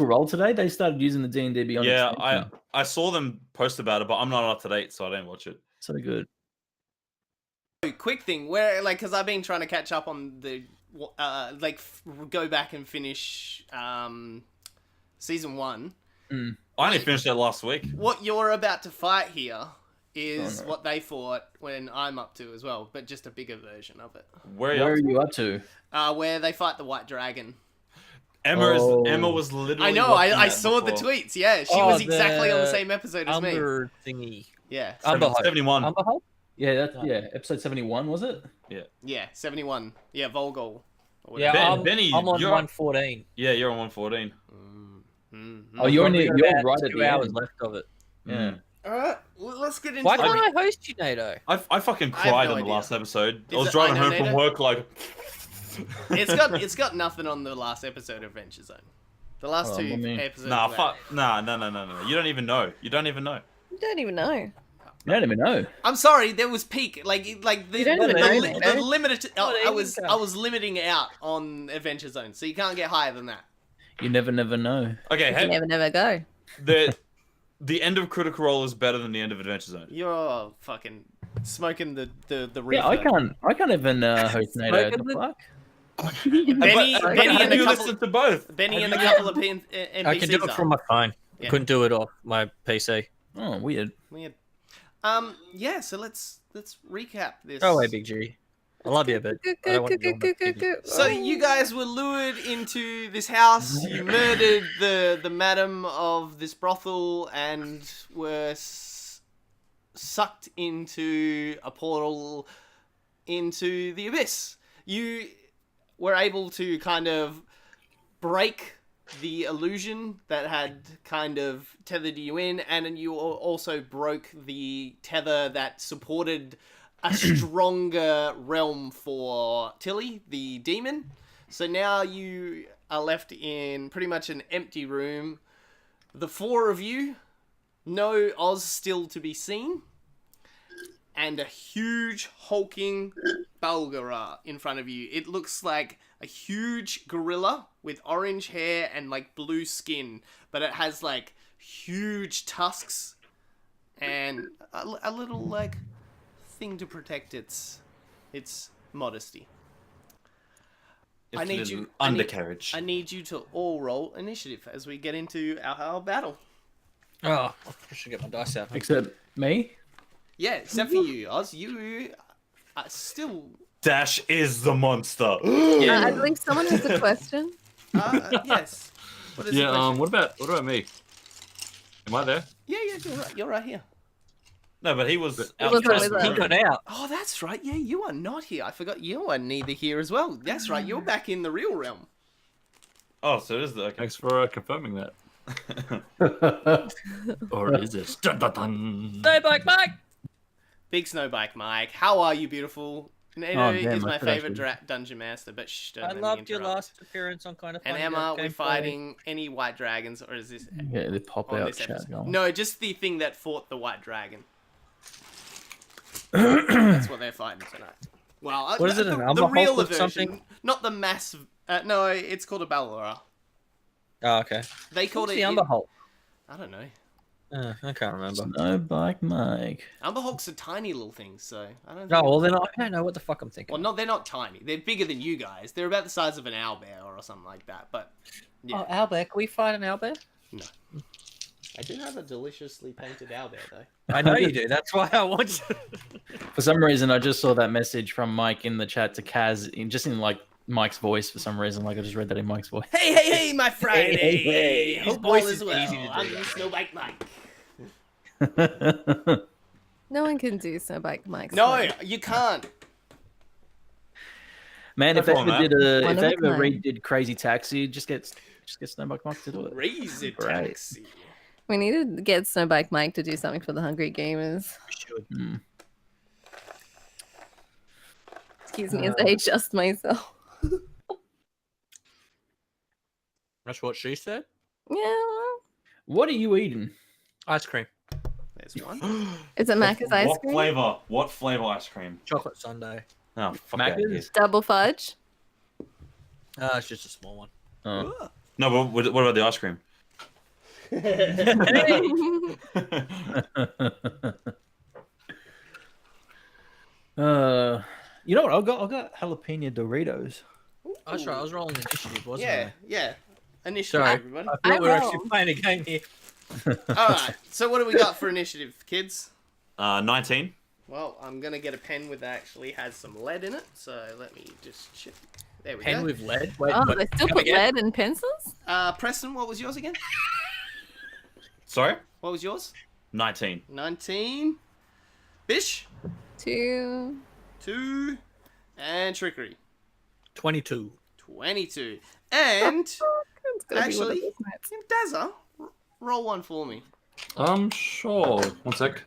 Roll today? They started using the D&D Beyond. Yeah, extension. I saw them post about it, but I'm not up to date, so I didn't watch it. So good. Quick thing, where like, because I've been trying to catch up on the go back and finish season 1. I only finished that last week. What you're about to fight here is what they fought when I'm up to as well, but just a bigger version of it. Where are you up to? Where they fight the White Dragon. Emma was literally. I know. I saw the tweets. Yeah, she was exactly on the same episode as me. Umber thingy. Yeah. 71. Umberhold? Yeah, episode 71 was it? Yeah, 71. Yeah, Volgol. Yeah, Benny, I'm on 114. Yeah, you're on 114. Oh, you're right at 2 the hours end. left of it. Yeah. Alright, let's get into Why can't I host you, NATO? I fucking cried no in the idea. last episode. I Is was it- driving I know, home from Nate. work like. It's got nothing on the last episode of Adventure Zone. The last two episodes. Nah, were- fuck. No. You don't even know. You don't even know. I don't even know. I'm sorry, there was peak the You don't even know, the limited. Oh, I was limiting out on Adventure Zone, so you can't get higher than that. You never know. Okay, hey, Never go. the end of Critical Role is better than the end of Adventure Zone. You're fucking smoking the reefer. Yeah, I can't even host NATO. The fuck? Benny How and do you a couple. listen to both? Benny and a couple of NPCs. I can do it from my phone. Yeah. Couldn't do it off my PC. Oh, weird. Weird. Yeah. So let's recap this. Go away, Big G. I love you, but I don't want to be on the TV. So you guys were lured into this house. You murdered the madam of this brothel and were sucked into a portal into the abyss. You were able to kind of break the illusion that had kind of tethered you in, and then you also broke the tether that supported a stronger realm for Tilly, the demon. So now you are left in pretty much an empty room. The four of you, no Oz still to be seen, and a huge hulking Balgara in front of you. It looks like a huge gorilla with orange hair and like blue skin, but it has like huge tusks and a little like thing to protect its modesty. It's I need little you undercarriage. I need you to all roll initiative as we get into our battle. Oh, I should get my dice out. Except me? Yeah, except for you, Oz. You are still. Dash is the monster. I believe someone has a question. Yes. What is the question? What about me? Am I there? Yeah, you're right here. No, but he was out. wasn't first. with us. He got out. Oh, that's right. Yeah, you are not here. I forgot you are neither here as well. That's right. You're back in the real realm. Oh, so it is the. Okay. Thanks for confirming that. Or is it? Dun, dun, dun. Stay back, Mike! Big Snowbike Mike. How are you, beautiful? Nato Oh, damn, is my I could favorite actually- dungeon master, but shh, don't I let me loved your interrupt. last appearance on Kind of And Funny. Emma, That we're came fighting any white dragons, or is this Yeah, they pop on out this chat episode? going. No, just the thing that fought the white dragon. That's what they're fighting tonight. Well, What is it, an the Umber real Hulk or version, something? not the massive. No, it's called a Balora. Oh, okay. They called What's it the Umber Hulk? I don't know. I can't remember. No bike Mike. Umber Hulks are tiny little things, so I don't. No, think- well then I don't know what the fuck I'm thinking. Well, they're not tiny. They're bigger than you guys. They're about the size of an owlbear or something like that. But yeah, Oh, owlbear. Can we fight an owlbear? no. I do have a deliciously painted owlbear though. I know you do. That's why I want you. For some reason, I just saw that message from Mike in the chat to Kaz, in like Mike's voice. For some reason, like I just read that in Mike's voice. Hey, my Friday! Hey. Hope His voice all is is well. easy to do. I'm Snowbike Mike. No one can do Snowbike Mike's No, voice. you can't. Man, if That's they all, ever man. did One if of they a ever kind. redid Crazy Taxi, just get Snowbike Mike to do it. Raise it, Right. taxi. We need to get Snowbike Mike to do something for the Hungry Gamers. Hmm. Excuse me as I adjust myself. That's what she said. Yeah. What are you eating? Ice cream. There's one. Is it Macca's ice What cream? flavor? What flavor ice cream? Chocolate sundae. Oh, fuck Macca's? that. Yes. Double fudge? It's just a small one. Oh. No, but what about the ice cream? You know what? I got jalapeno Doritos. That's right. I was rolling initiative, wasn't Yeah, I? yeah. Initiative, Sorry. everybody. I I thought we were actually rolled. playing a game here. All right. So what do we got for initiative, kids? 19. Well, I'm gonna get a pen with that actually has some lead in it. So let me just check. There we Pen go. with lead. Wait, Oh, what? they still Come put again? lead in pencils? Preston, what was yours again? Sorry? What was yours? 19. 19. Bish. 2. 2. And Trickery. 22. 22. And It's gotta be one of actually, those nights. Dazza, roll one for me. Sure. One sec.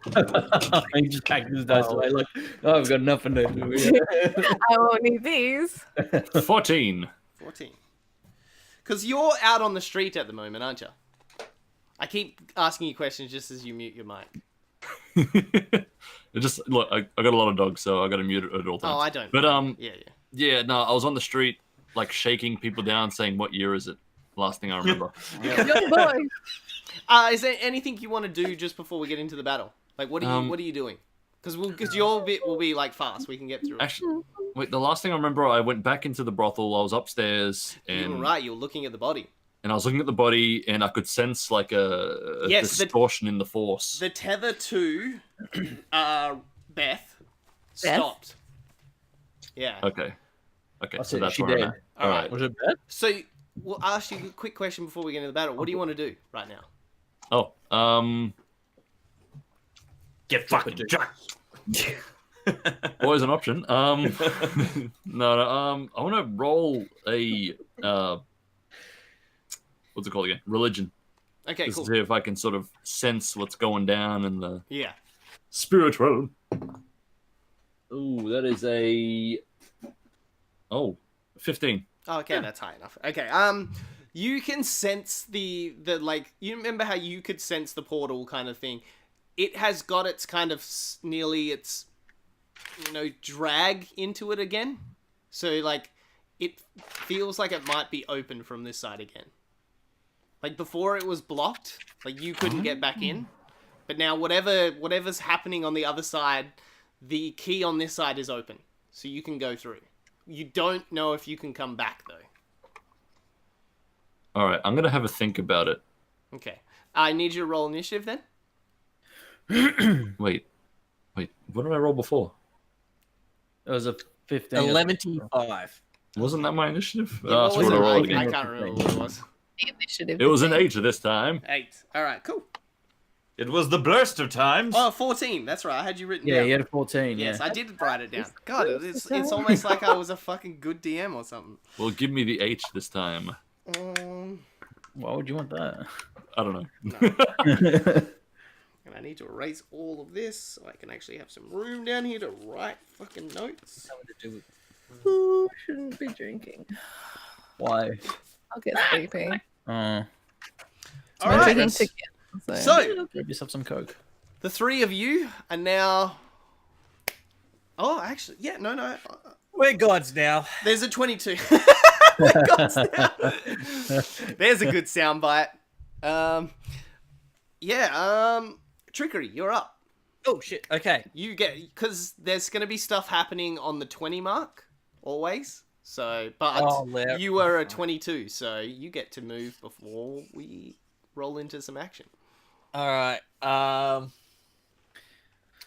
He just packed his dice away like, oh, I've got nothing to do. I won't need these. 14. 14. Because you're out on the street at the moment, aren't you? I keep asking you questions just as you mute your mic. It just look. I got a lot of dogs, so I got to mute it at all times. Oh, I don't. But Yeah. yeah. No, I was on the street, like shaking people down, saying, "What year is it?" Last thing I remember. Young boy. Is there anything you want to do just before we get into the battle? Like, what are you doing? Because your bit will be like fast. We can get through it. Actually, wait. The last thing I remember, I went back into the brothel. I was upstairs, You were and right. You were looking at the body. I was looking at the body, and I could sense like a Yes, distortion in the force. The tether to Beth stopped. Yeah. Okay. That's So it, that's she where I'm dead. at. All right. Was it bad? So we'll ask you a quick question before we get into the battle. What do you want to do right now? Oh, Get fucking drunk. always an option. No, I want to roll a what's it called again? Religion. Okay, Just cool. to see if I can sort of sense what's going down in the Yeah. spirit realm. Ooh, that is a 15. Oh, okay, that's high enough. Okay. You can sense the like. You remember how you could sense the portal kind of thing? It has got its kind of nearly its drag into it again. So like, it feels like it might be open from this side again. Like before, it was blocked. Like you couldn't get back in. But now whatever's happening on the other side, the key on this side is open, so you can go through. You don't know if you can come back though. All right, I'm gonna have a think about it. Okay. I need you to roll initiative then. Wait, what did I roll before? It was a 15. 11-5. Wasn't that my initiative? Yeah, what screw was it, it? I'll roll I it again. can't remember what it was. The initiative. It was an 8 this time. 8. All right, cool. It was the blurst of times. Oh, 14. That's right. I had you written Yeah, down. he had a 14. Yes, Yeah. I did write it down. God, it's almost like I was a fucking good DM or something. Well, give me the H this time. Why would you want that? I don't know. No. And I need to erase all of this so I can actually have some room down here to write fucking notes. Who shouldn't be drinking? Why? I'll get sleepy. All I'm right. drinking that's- together. So, Grab yourself some Coke. the three of you are now... Oh, actually, yeah, no. We're gods now. There's a 22. Gods now. There's a good soundbite. Trickery, you're up. Oh shit. Okay. You get, because there's going to be stuff happening on the 20 mark, always. So, but you were a 22, so you get to move before we roll into some action. All right.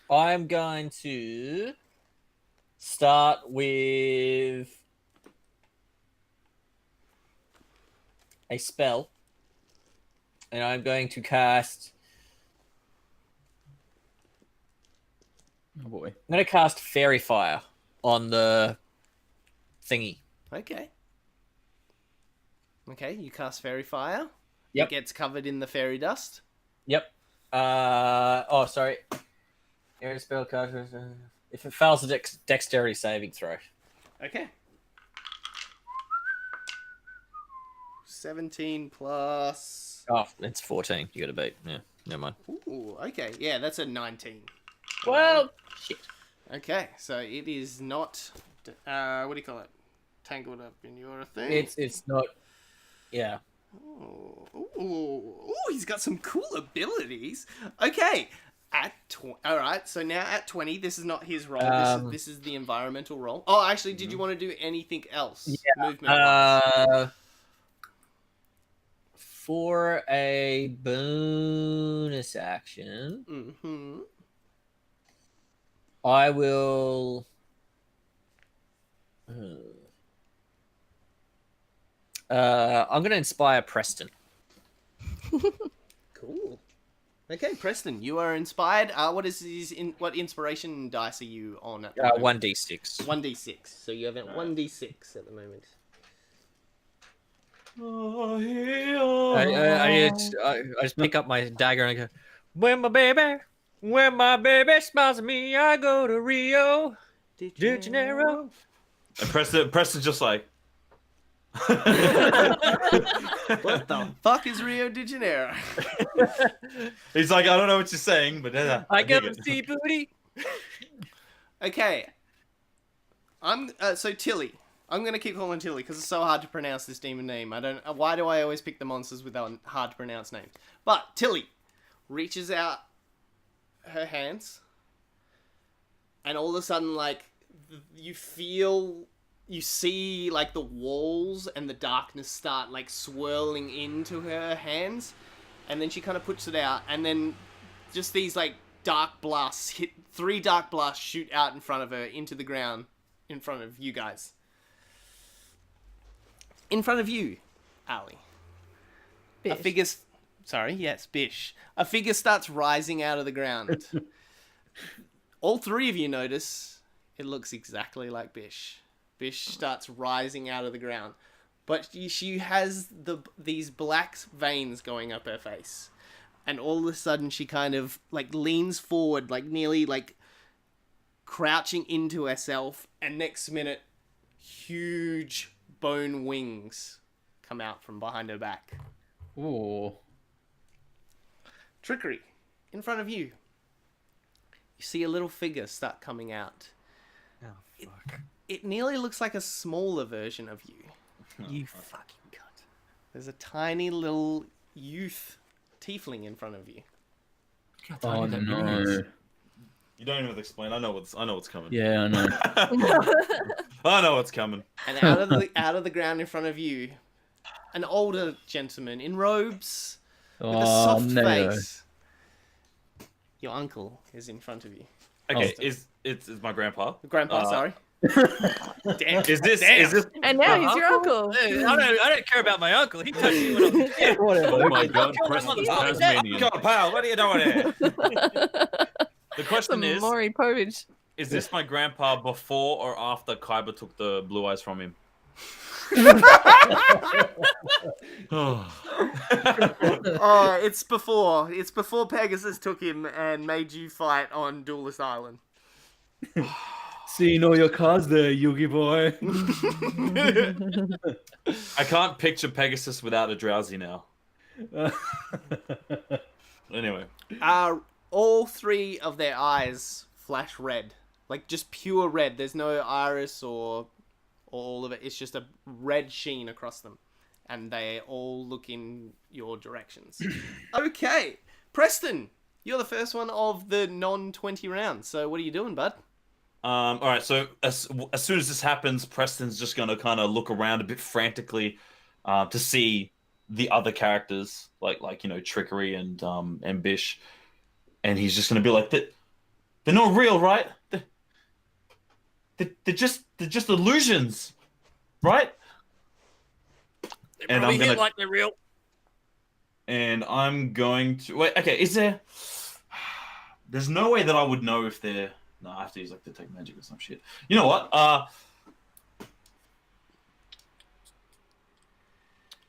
I'm going to start with a spell, and I'm going to cast. Oh boy. I'm going to cast Fairy Fire on the thingy. Okay. Okay, you cast Fairy Fire. Yep. It gets covered in the fairy dust. Yep. Oh, sorry. Area spell card. If it fails a dexterity saving throw. Okay. 17 plus... Oh, it's 14. You got to beat. Yeah, never mind. Ooh, okay. Yeah, that's a 19. Well, shit. Okay, so it is not... what do you call it? Tangled up in your thing? It's not. Yeah. Ooh, he's got some cool abilities. Okay. All right, so now at 20, this is not his role. This is the environmental role. Oh, actually, did you want to do anything else? Yeah. Movement-wise? For a bonus action, Mm-hmm. I will. I'm going to inspire Preston. Cool. Okay, Preston, you are inspired. What inspiration dice are you on at the moment? 1d6. 1d6. So you have a 1d6 at the moment. I just pick up my dagger and I go, when my baby smiles at me, I go to Rio de Janeiro. And Preston's just like, What the fuck is Rio de Janeiro? he's like, I don't know what you're saying, but I go to see booty. Okay. So Tilly. I'm gonna keep calling Tilly because it's so hard to pronounce this demon name. Why do I always pick the monsters with hard to pronounce names? But Tilly reaches out her hands, and all of a sudden, like, you see like the walls and the darkness start like swirling into her hands, and then she kind of puts it out, and then just these like dark blasts hit. 3 dark blasts shoot out in front of her into the ground in front of you guys. In front of you, Ali. Bish. A figure. Sorry, yes, Bish. A figure starts rising out of the ground. All 3 of you notice it looks exactly like Bish. Bish starts rising out of the ground, but she has these black veins going up her face, and all of a sudden she kind of like leans forward, like nearly like crouching into herself, and next minute, huge bone wings come out from behind her back. Ooh. Trickery. In front of you. You see a little figure start coming out. Oh, fuck. It nearly looks like a smaller version of you. You fucking cunt. There's a tiny little youth tiefling in front of you. Oh no. You don't even have to explain. I know what's coming. Yeah, I know. I know what's coming. And out of the ground in front of you, an older gentleman in robes with a soft face. Your uncle is in front of you. Okay, is my grandpa? Grandpa, sorry. Damn. Is this? And now he's your uncle. I don't care about my uncle. He touched me when I was a kid. Oh my god, Preston's Tasmanian. God, pal, what are you doing here? The question Some is Maury Povich. this my grandpa before or after Kaiba took the blue eyes from him? Oh, it's before Pegasus took him and made you fight on Duelist Island. Seeing all your cards there, Yugi boy. I can't picture Pegasus without a drowsy now. Anyway. All 3 of their eyes flash red. Like, just pure red. There's no iris or all of it. It's just a red sheen across them. And they all look in your directions. Okay. Preston, you're the first one of the non-20 rounds. So what are you doing, bud? All right, so as soon as this happens, Preston's just going to kind of look around a bit frantically to see the other characters, like you know, Trickery and Bish. And he's just gonna be like, they're not real, right? They're just illusions, right? And I'm gonna like they're real. And I'm going to wait. Okay, there's no way that I would know if they're. No, I have to use like detect magic or some shit. You know what?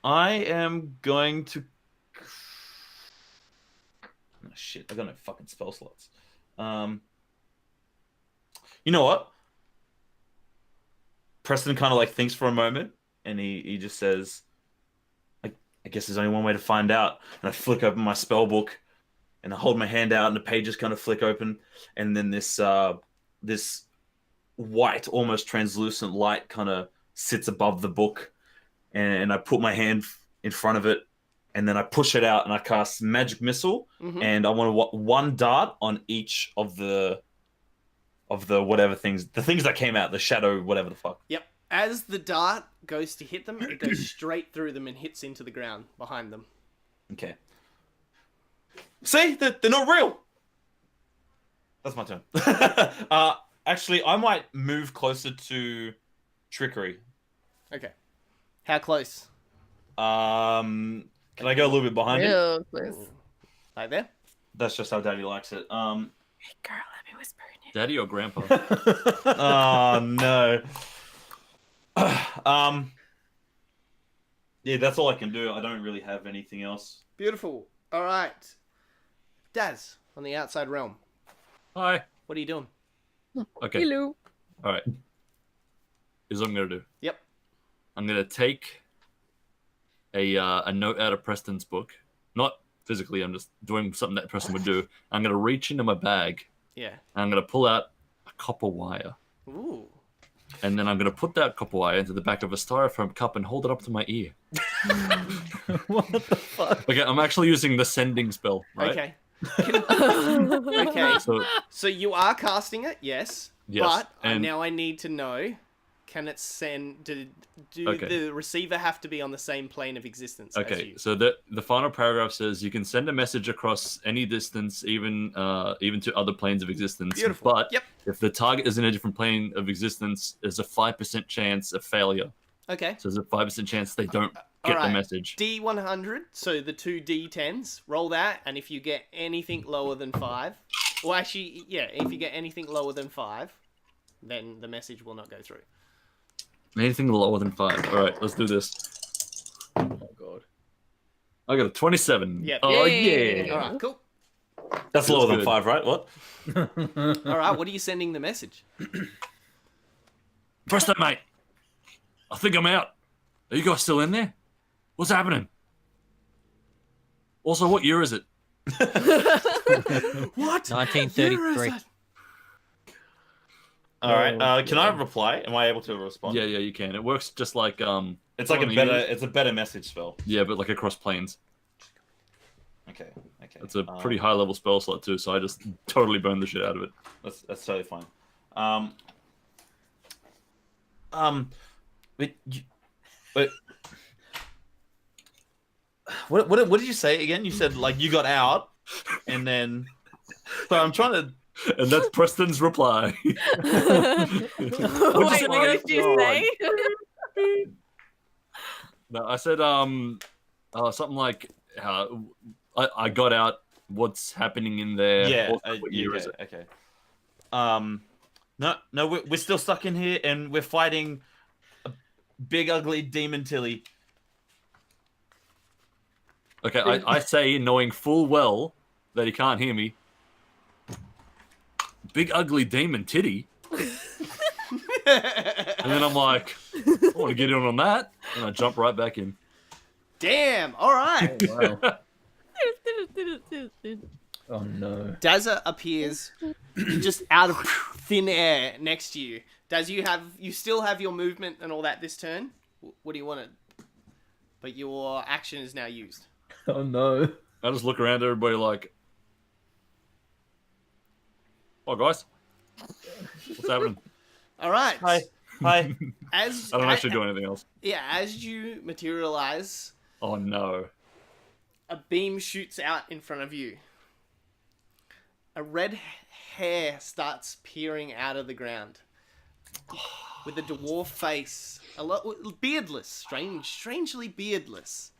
I am going to. Oh, shit, I got no fucking spell slots. You know what? Preston kind of like thinks for a moment, and he just says, I guess there's only one way to find out. And I flick open my spell book, and I hold my hand out, and the pages kind of flick open, and then this white, almost translucent light kind of sits above the book, and I put my hand in front of it, and then I push it out and I cast magic missile, Mhm. and I want one dart on each of the whatever things, the things that came out, the shadow, whatever the fuck. Yep. As the dart goes to hit them, it goes straight through them and hits into the ground behind them. Okay. See, they're not real. That's my turn. Actually, I might move closer to Trickery. Okay. How close? Can I go a little bit behind him? Real close. Like there? That's just how Daddy likes it. Hey, girl, let me whisper in your Daddy or Grandpa? Oh no. Yeah, that's all I can do. I don't really have anything else. Beautiful. All right. Daz, on the outside realm. Hi. What are you doing? Okay. Hello. All right. Here's what I'm gonna do. Yep. I'm gonna take a note out of Preston's book. Not physically. I'm just doing something that Preston would do. I'm gonna reach into my bag. Yeah. And I'm gonna pull out a copper wire. Ooh. And then I'm gonna put that copper wire into the back of a styrofoam cup and hold it up to my ear. What the fuck? Okay, I'm actually using the sending spell, right? Okay. Okay. So So you are casting it, yes. Yes, But and- now I need to know: can it send? Do Okay. the receiver have to be on the same plane of existence as okay, you? so the final paragraph says you can send a message across any distance, even to other planes of existence. Beautiful. But Yep. if the target is in a different plane of existence, there's a 5% chance of failure. Okay. So there's a 5% chance they don't get the alright. message. D100. So the two D10s. Roll that, and if you get anything lower than 5, well, actually, yeah, if you get anything lower than 5, then the message will not go through. Anything lower than 5. All right, let's do this. Oh god, I got a 27. Yep. Oh Yay. yeah. All right. Cool. That's lower than good. 5, right? What? All right. What are you sending the message? Presto, mate. I think I'm out. Are you guys still in there? What's happening? Also, what year is it? What? 1933. All right. Oh, Can I reply? Am I able to respond? Yeah, you can. It works just like It's like on a the better. use- It's a better message spell. Yeah, but like across planes. Okay. Okay. It's a pretty high level spell slot too, so I just totally burned the shit out of it. That's totally fine. But what did you say again? You said like you got out, and then. So I'm trying to. And that's Preston's reply. Wait, say? what did you say? No, I said something like I got out. What's happening in there? Yeah. What year okay, is it? Okay. No, we're still stuck in here, and we're fighting a big ugly demon Tilly. Okay, I say, knowing full well that he can't hear me. Big ugly demon titty. And then I'm like, I want to get in on that, and I jump right back in. Damn. All right. Wow. Oh no. Dazza appears just out of thin air next to you. Daz, you still have your movement and all that this turn. What do you want to? But your action is now used. Oh no. I just look around at everybody like, oh guys, what's happening? All right. Hi. As I don't actually do anything else. Yeah, as you materialize, Oh no. a beam shoots out in front of you. A red hair starts peering out of the ground. With a dwarf face, beardless, strangely beardless.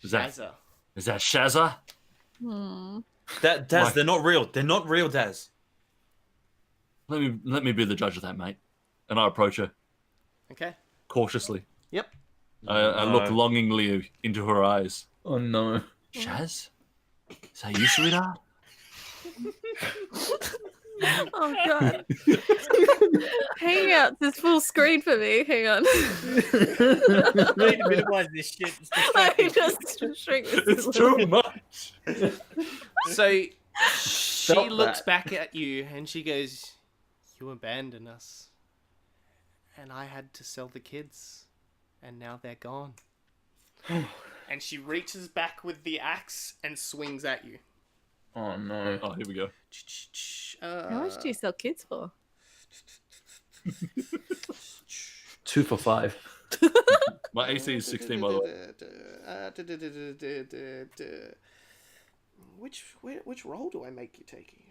Is that Shazza. Shazza? Daz, Why? they're not real. They're not real, Daz. Let me be the judge of that, mate. And I approach her Okay. cautiously. Yep. I look longingly into her eyes. Oh no. Shaz? Is that you, sweetheart? Oh god. Hang out this full screen for me. Hang on. Need to minimize this shit. It's I distracting. just shrink this. It's a little. too much. So she Stop looks that. back at you and she goes, "You abandon us. and I had to sell the kids, and now they're gone. And she reaches back with the axe and swings at you. Oh no. Oh, here we go. How much do you sell kids for? 2 for 5. My AC is 16, by the way. Which role do I make you taking?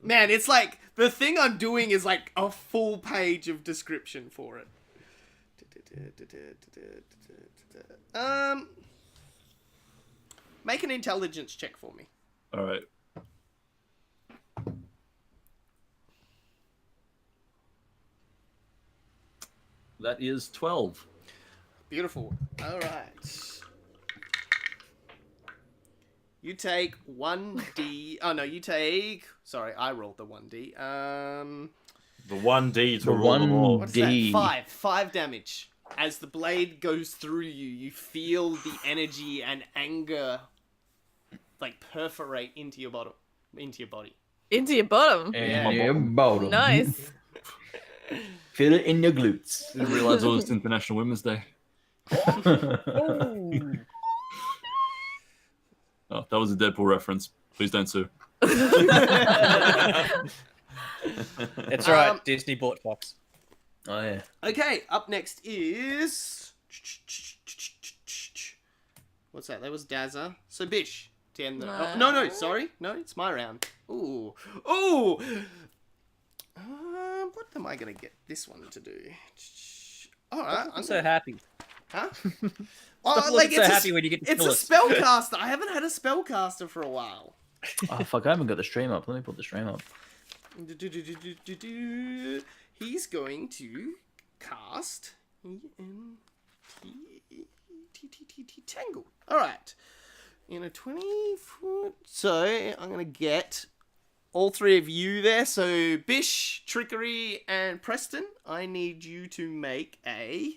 Man, it's like the thing I'm doing is like a full page of description for it. Make an intelligence check for me. All right. That is 12. Beautiful. All right. You take 1d. Oh no, you take. Sorry, I rolled the 1d. The 1D to The roll them all. What's that? 1D. 5 damage. As the blade goes through you, you feel the energy and anger, like perforate into your bottom, into your body. Into your bottom. And your bottom. Nice. Feel it in your glutes. Didn't realize it was International Women's Day. Oh, that was a Deadpool reference. Please don't sue. It's alright. Disney bought Fox. Oh yeah. Okay, up next is. What's that? That was Dazza. So Bish. No, sorry. No, it's my round. Ooh. Ooh! What am I gonna get this one to do? Alright, I'm so happy. Huh? Stop looking so happy when you get to It's kill a us. spellcaster. I haven't had a spellcaster for a while. Oh fuck! I haven't got the stream up. Let me put the stream up. He's going to cast Tangle. Alright. In a 20-foot. So I'm going to get all three of you there. So Bish, Trickery, and Preston, I need you to make a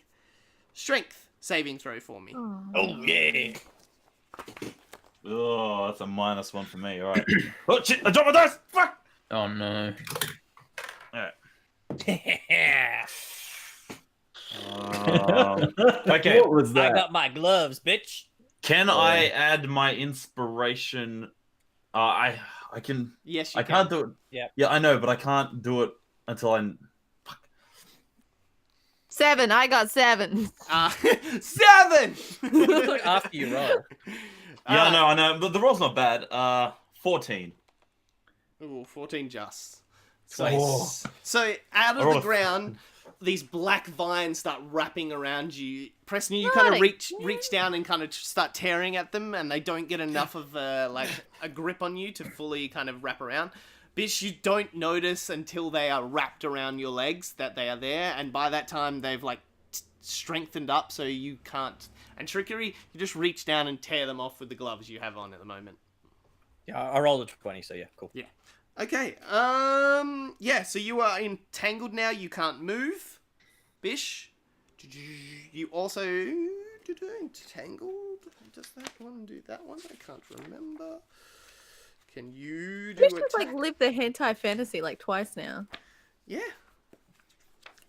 strength saving throw for me. Oh, yeah. Oh, that's a -1 for me. All right. Oh shit! I dropped my dice. Fuck. Oh no. All right. Okay. Okay. What was I that? got my gloves, bitch. Can I add my inspiration? I can. Yes, you I can. can't do it. Yep. Yeah, I know, but I can't do it until I. 7. I got 7. 7! After you roll. Yeah, I know, but the roll's not bad. 14. Ooh, 14 just. Nice. So out I of rolled the a- ground, these black vines start wrapping around you. Preston, you kind of Nice. reach down and kind of start tearing at them, and they don't get enough of like a grip on you to fully kind of wrap around. Bish, you don't notice until they are wrapped around your legs that they are there, and by that time they've like strengthened up so you can't. And Trickery, you just reach down and tear them off with the gloves you have on at the moment. Yeah, I rolled a 20, so yeah, cool. Yeah. Okay. Yeah. So you are entangled now. You can't move. Bish. You also entangled. Does that one do that one? I can't remember. Can you do Bish a has like lived the hentai fantasy like twice now. Yeah.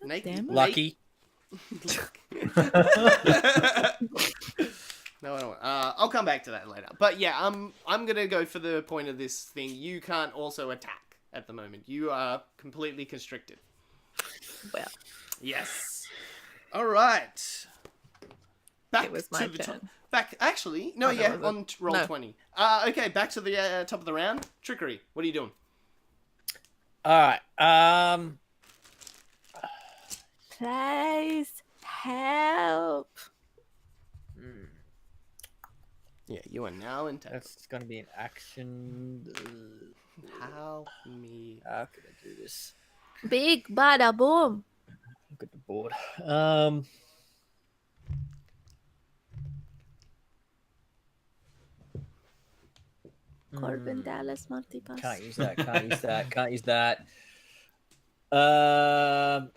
Naked. damn it. Lucky. No, I don't. I'll come back to that later. But yeah, I'm gonna go for the point of this thing. You can't also attack at the moment. You are completely constricted. Well, Yes. All right. Back it was to my the turn. back. Actually, no. Oh, no, Yeah, was it? on roll No. 20. Okay, back to the top of the round. Trickery. What are you doing? Alright, please help. Yeah, you are now in touch. that's gonna be an action. Help me. How can I do this? Big bada boom. Look at the board. Corbin Dallas Multipass. Can't use that. Can't use that. Can't use that. I'm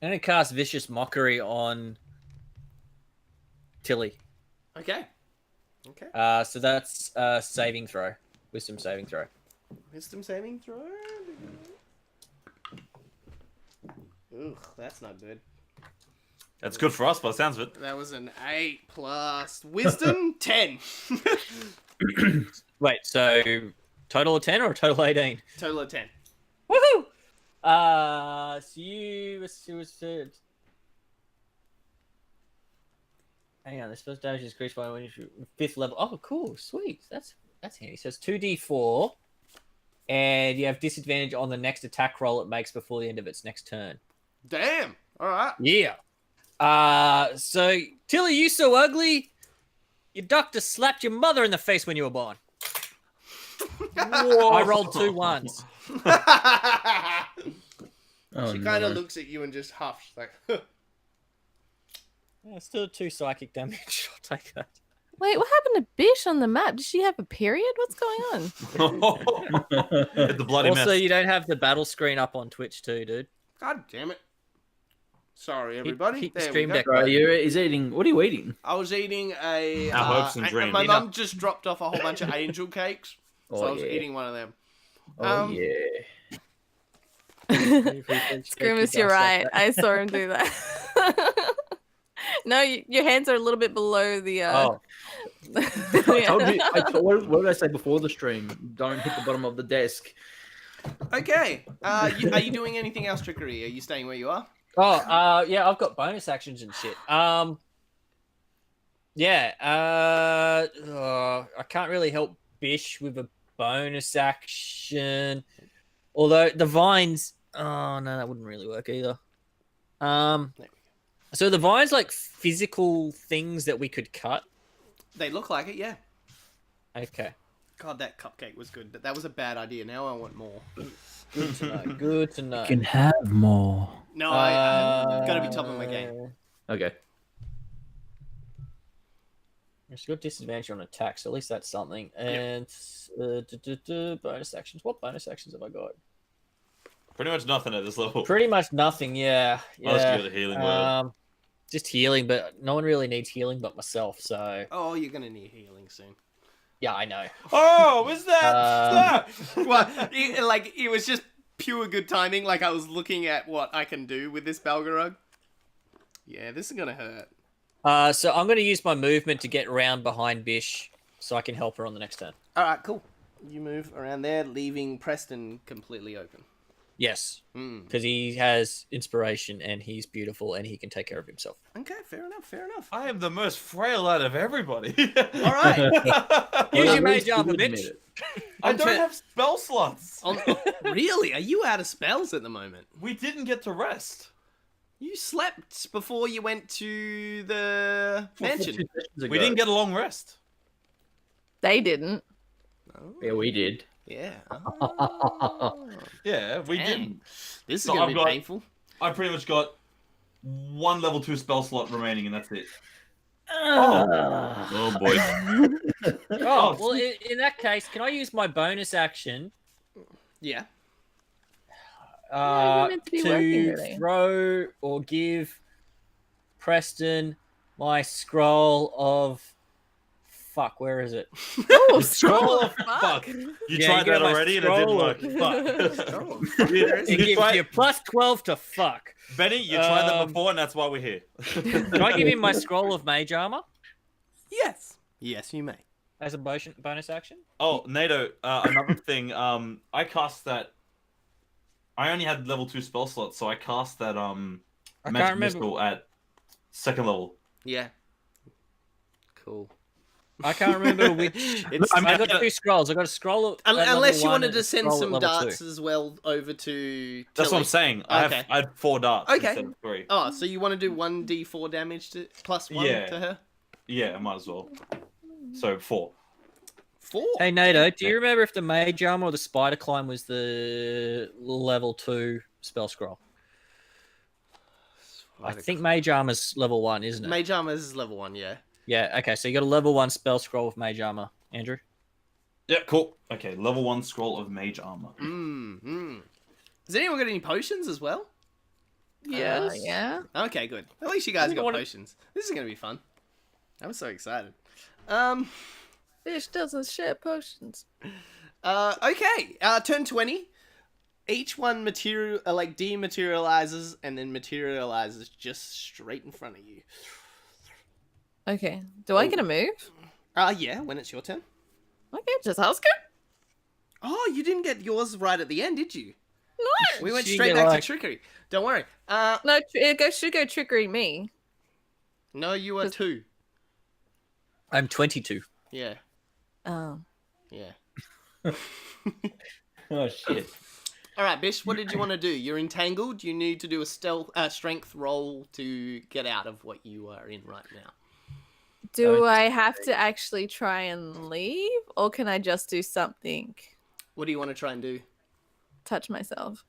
gonna cast Vicious Mockery on Tilly. Okay. Okay. So that's saving throw, wisdom saving throw. Wisdom saving throw. Ugh, that's not good. That's good for us, by the sounds of it. That was an 8 plus wisdom 10. Wait, so total of 10 or total 18? Total of 10. Woohoo! So you said. Hang on, this first damage is increased by when you shoot 5th level. Oh, cool, sweet. That's handy. So it's 2d4, and you have disadvantage on the next attack roll it makes before the end of its next turn. Damn. All right. Yeah. So Tilly, you so ugly. Your doctor slapped your mother in the face when you were born. I rolled 2 1s. Oh, She kind of no. looks at you and just huffs like. Yeah, still 2 psychic damage. I'll take that. Wait, what happened to Bish on the map? Does she have a period? What's going on? The bloody Also, mess. you don't have the battle screen up on Twitch too, dude. God damn it. Sorry, everybody. keep the There stream we go. deck Right, he's eating. What are you eating? I was eating a. Our hopes and dreams. My You know- mum just dropped off a whole bunch of angel cakes, so I was eating one of them. Oh yeah. Grimace, you're right. I saw him do that. No, your hands are a little bit below the. Oh, I told you. What did I say before the stream? Don't hit the bottom of the desk. Okay. Are you doing anything else, Trickery? Are you staying where you are? yeah, I've got bonus actions and shit. Yeah, I can't really help Bish with a bonus action. Although the vines, oh no, that wouldn't really work either. So the vines like physical things that we could cut. They look like it, yeah. Okay, God, that cupcake was good, but that was a bad idea. Now I want more. good to know. Good to know. You can have more. No, I gotta be top of my game. Okay. It's got disadvantage on attack, so at least that's something. And bonus actions. What bonus actions have I got? Pretty much nothing at this level. Pretty much nothing. Yeah. Unless Yeah. you got a healing word. Just healing, but no one really needs healing but myself. So Oh, you're gonna need healing soon. yeah, I know. Oh, was that? Well, it was just pure good timing. Like I was looking at what I can do with this Balgarug. Yeah, this is gonna hurt. So I'm going to use my movement to get around behind Bish, so I can help her on the next turn. All right, cool. You move around there, leaving Preston completely open. Yes, Mm. because he has inspiration and he's beautiful and he can take care of himself. Okay, fair enough. Fair enough. I am the most frail out of everybody. All right. Use your at mage least you armor, admit bitch. it. I don't have spell slots. Really? Are you out of spells at the moment? We didn't get to rest. You slept before you went to the mansion. We didn't get a long rest. They didn't. Oh, Yeah, we did. yeah. Yeah, we Dang. didn't. This is So gonna I've be got- painful. I pretty much got one level 2 spell slot remaining, and that's it. Oh boy. Oh, well, in that case, can I use my bonus action Yeah. you're meant to be working, to really. throw or give Preston my scroll of... Fuck, where is it? Oh, Scroll of fuck. fuck. You Yeah, tried you get that my already, and it didn't scroll work. of- Fuck. Oh, It You gives tried- you plus 12 to fuck. Benny, you tried that Um, before, and that's why we're here. Can I give him my scroll of mage armor yes. Yes, you may. as a bonus action? Oh, NATO, another thing. I cast that. I only had level 2 spell slots, so I cast that I magic can't remember. missile at 2nd level. Yeah. Cool. I can't remember which. It's, I mean, I got 2 scrolls. I got a scroll of. at level unless you 1 wanted and to a send scroll at some level darts 2. as well over to. That's what I'm Tilly. saying. Okay. I had 4 darts Okay. instead of 3. Oh, so you want to do 1d4 damage to plus 1 Yeah. to her? Yeah, I might as well. So 4. 4. Hey Nato, do you remember if the mage armor or the spider climb was the level 2 spell scroll? I think mage armor's level 1, isn't it? Mage armor is level 1, yeah. Yeah. Okay, so you got a level 1 spell scroll with mage armor, Andrew. Yeah, cool. Okay, level 1 scroll of mage armor. Has anyone got any potions as well? Yes. Yeah. Okay, good. At least you guys got wanna- potions. This is gonna be fun. I'm so excited. Fish doesn't share potions. Okay. Turn 20. Each one dematerializes and then materializes just straight in front of you. Okay. Do I get a move? Yeah, when it's your turn. Okay, just asking. Oh, you didn't get yours right at the end, did you? No. We went She straight get, back like- to trickery. Don't worry. No, should go trickery me. No, you are 2. I'm 22. Yeah, Oh. yeah. Oh shit. All right, Bish, what did you want to do? You're entangled. You need to do a strength roll to get out of what you are in right now. Do I have to actually try and leave, or can I just do something? What do you want to try and do? Touch myself.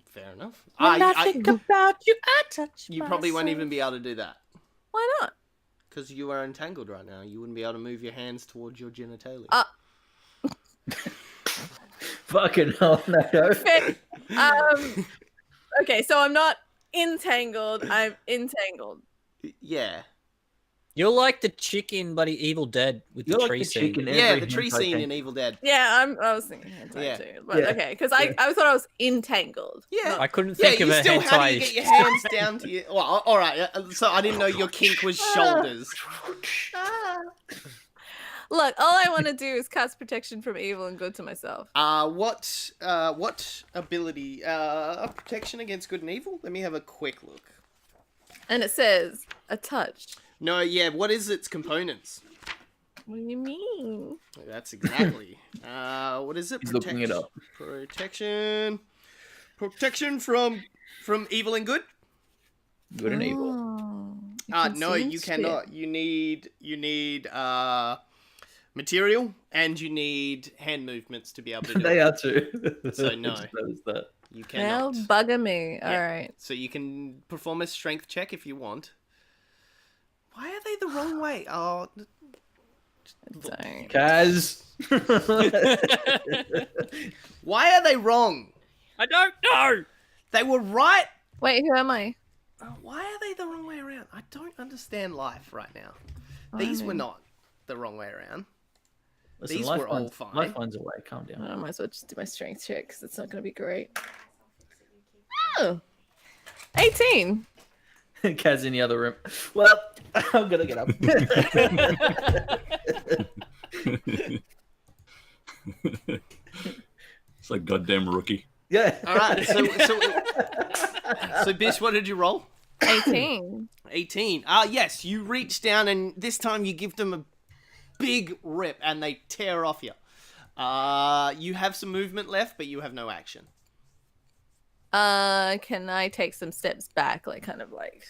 Fair enough. When I think about you, I touch You probably won't myself. even be able to do that. Why not? Because you are entangled right now. You wouldn't be able to move your hands towards your genitalia. Fucking hell, no. Okay. Okay, so I'm not entangled. I'm entangled. Yeah. You're like the chick in bloody Evil Dead with You're the like tree the scene. chick in Yeah, every the tree hentai scene game. in Evil Dead. Yeah, I was thinking hentai Yeah. too, but Yeah. okay, because Yeah. I thought I was entangled. Yeah. I couldn't Yeah, think you of a still hentai. how do you get your hands down to your... Well, all right. So I didn't know your kink was shoulders. Look, all I want to do is cast protection from evil and good to myself. What ability? Protection against good and evil? Let me have a quick look. And it says a touch. No, yeah. What is its components? What do you mean? That's exactly. What is it? He's looking it up. Protection. Protection from evil and good. Good and evil. Oh, can No, see you shit. cannot. You need material and you need hand movements to be able to do They it. are too. So no. I just noticed that. You Well, cannot. bugger me. Yeah. All right. So you can perform a strength check if you want. Why are they the wrong way? Oh, Don't. Kaz. why are they wrong? I don't know. They were right. Wait, who am I? Why are they the wrong way around? I don't understand life right now. I These were mean- not the wrong way around. Listen, These life were all finds- fine. Life finds a way. Calm down. I might as well just do my strength check because it's not going to be great. Oh, 18. Kaz in the other room. Well, I'm gonna get up. It's like goddamn rookie. Yeah. All right. So Bish, what did you roll? 18. 18. Yes, you reach down and this time you give them a big rip and they tear off you. You have some movement left, but you have no action. Can I take some steps back, like kind of like?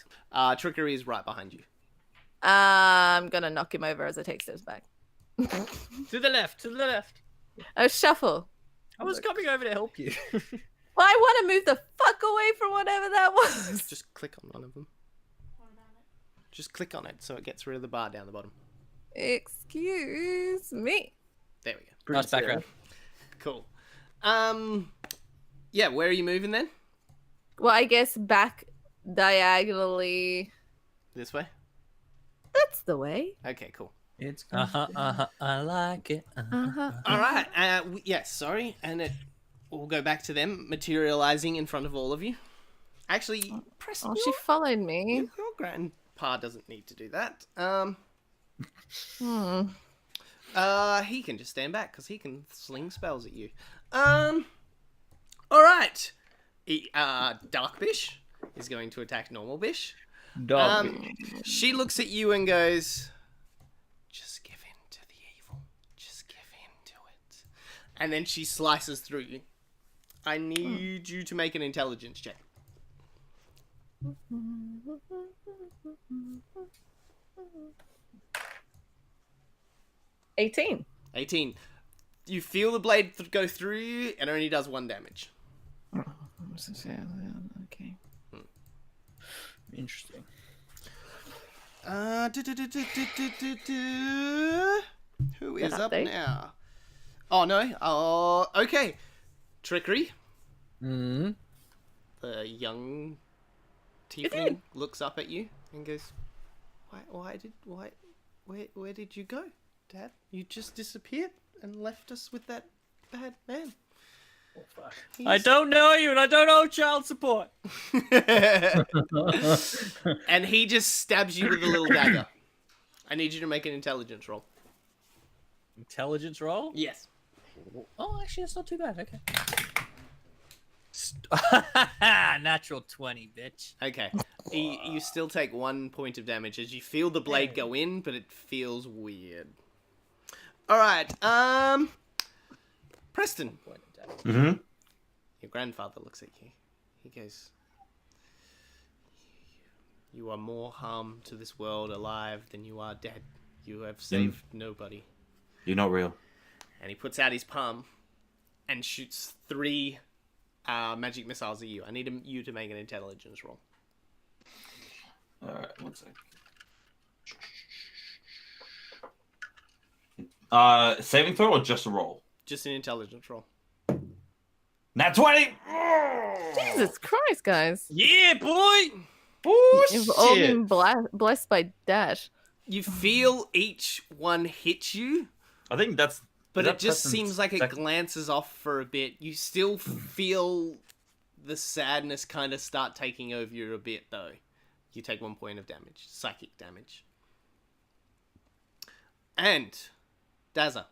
Trickery is right behind you. I'm gonna knock him over as I take steps back. To the left, to the left. A shuffle. I was coming over to help you. Well, I want to move the fuck away from whatever that was. Just click on one of them. Just click on it so it gets rid of the bar down the bottom. Excuse me. There we go. Nice background. Cool. Yeah, where are you moving then? Well, I guess back diagonally. This way? That's the way. Okay, cool. It's I like it. All right. Yeah, sorry. And we'll go back to them materializing in front of all of you. Actually, Preston, Oh, she followed me. your grandpa doesn't need to do that. He can just stand back because he can sling spells at you. All right. Dark Bish is going to attack Normal Bish. dog. She looks at you and goes, "Just give in to the evil. Just give in to it." And then she slices through you. I need you to make an intelligence check. 18. 18. You feel the blade go through you, and it only does 1 damage. Okay. Interesting. Who is An up update? now? Oh no. Oh, okay. Trickery. Hmm. The young tiefling looks up at you and goes, where did you go, Dad? You just disappeared and left us with that bad man." I don't know you, and I don't owe child support. And he just stabs you with a little dagger. I need you to make an intelligence roll. Intelligence roll? Yes. Oh, actually, that's not too bad. Okay. Natural 20, bitch. Okay. You still take 1 point of damage as you feel the blade go in, but it feels weird. Alright, Preston. Point of damage. Mm-hmm. Your grandfather looks at you. He goes, "You are more harm to this world alive than you are dead. You have saved nobody." You're not real. And he puts out his palm and shoots 3 magic missiles at you. I need you to make an intelligence roll. Alright, 1 sec. Saving throw or just a roll? Just an intelligence roll. Nat 20! Jesus Christ, guys. Yeah, boy! You've all been blessed by Dash. You feel each one hit you, I think that's... but is it that just Preston's seems like it second- glances off for a bit. You still feel the sadness kind of start taking over you a bit, though. You take 1 point of damage, psychic damage. And Dazza.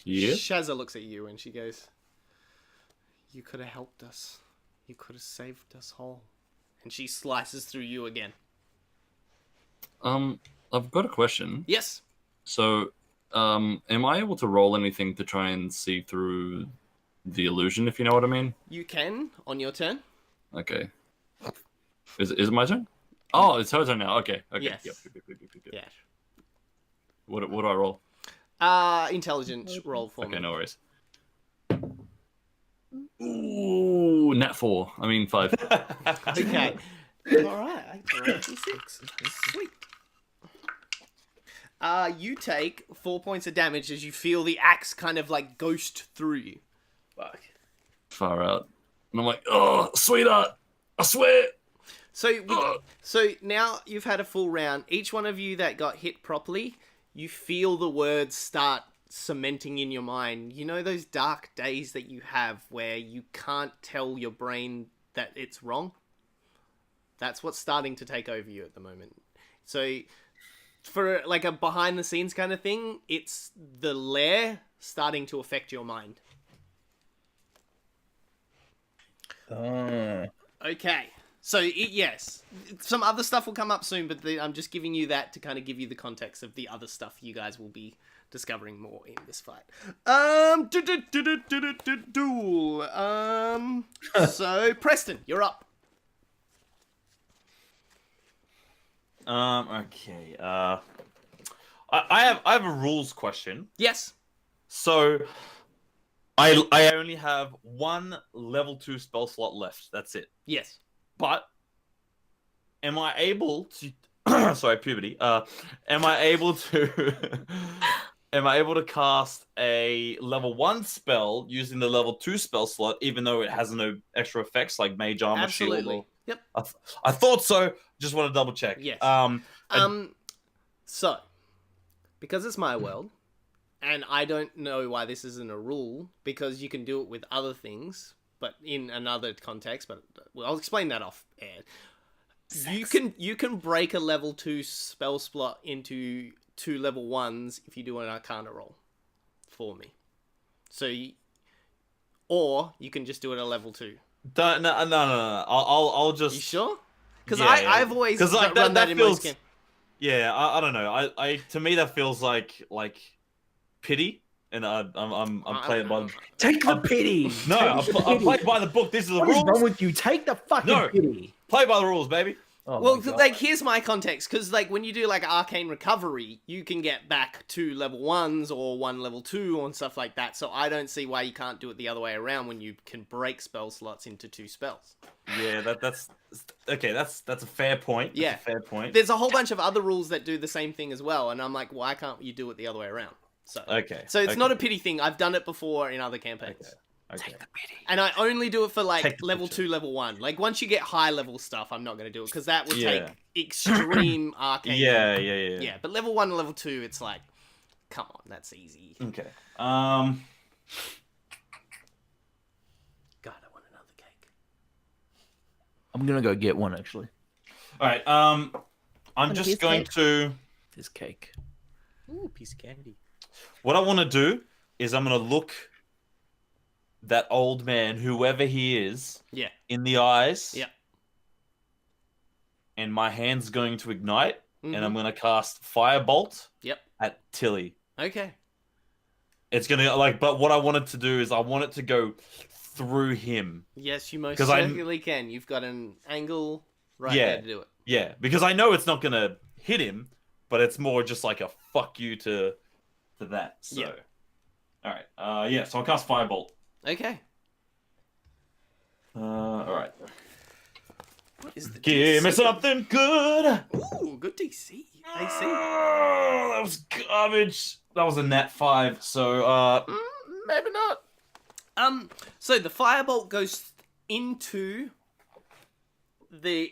Yeah. Shazza looks at you and she goes, "You could have helped us. You could have saved us whole." And she slices through you again. I've got a question. Yes. So, am I able to roll anything to try and see through the illusion, if you know what I mean? You can on your turn. Okay. Is it my turn? Oh, it's her turn now. Okay. Okay. Yes. Yep. Yeah. What do I roll? Intelligence roll for Okay, me. no worries. Ooh, nat 4. I mean 5. Okay. Alright, I rolled 6. Sweet. You take 4 points of damage as you feel the axe kind of like ghost through you. Fuck. Far out. And I'm like, oh, sweetheart, I swear. So now you've had a full round. Each one of you that got hit properly, you feel the words start cementing in your mind. You know those dark days that you have where you can't tell your brain that it's wrong? That's what's starting to take over you at the moment. So for like a behind the scenes kind of thing, it's the lair starting to affect your mind. Okay. So, yes, some other stuff will come up soon, but I'm just giving you that to kind of give you the context of the other stuff you guys will be discovering more in this fight. So, Preston, you're up. Okay. I have a rules question. Yes. So, I only have 1 level 2 spell slot left. That's it. Yes. But am I able to? Sorry, puberty. Am I able to? Am I able to cast a level 1 spell using the level 2 spell slot, even though it has no extra effects like mage armor, Absolutely. shield? Yep. I thought so. Just want to double check. Yes. And- So, because it's my world, and I don't know why this isn't a rule, because you can do it with other things, but in another context, but I'll explain that off air. You can break a level 2 spell slot into 2 level 1s if you do an Arcana roll for me. So, or you can just do it at level 2. No. I'll just. You sure? Because Yeah, I've always 'cause, like, run that that in feels- my skin. Yeah, I don't know. I to me that feels like pity, and I'm playing by. Take the pity. No, I'm playing by the book. These are the What is wrong rules. with you? Take the fucking No. pity. Play by the rules, baby. Oh Well, my God. like, here's my context, because, like, when you do, like, Arcane Recovery, you can get back 2 level 1s or 1 level 2 and stuff like that, so I don't see why you can't do it the other way around when you can break spell slots into 2 spells. Yeah, that's okay. That's a fair point. That's Yeah. a fair point. There's a whole bunch of other rules that do the same thing as well, and I'm like, why can't you do it the other way around? So Okay. So it's okay, not a pity thing. I've done it before in other campaigns. Okay. And I only do it for, like, Take the level picture. 2, level 1. Like, once you get high level stuff, I'm not going to do it, because that would Yeah. take extreme arcane. Yeah. Yeah, but level 1 and level 2, it's like, come on, that's easy. Okay. I'm gonna go get one actually. All right. I'm a piece just of going cake? to. This cake. Ooh, piece of candy. What I want to do is I'm going to look that old man, whoever he is, Yeah. in the eyes. Yep. And my hand's going to ignite, and I'm Mhm. going to cast Firebolt Yep. at Tilly. Okay. It's going to, like, but what I wanted to do is I want it to go through him. Yes, you most 'Cause I- certainly can. You've got an angle right Yeah. there to do it. Yeah, because I know it's not going to hit him, but it's more just like a fuck you to that. So, Yeah. all right. Yeah, so I'll cast Firebolt. Okay. All right. What is the Give me DC? something good. Ooh, good DC. AC. Oh, that was garbage. That was a nat 5. So, maybe not. So the firebolt goes into the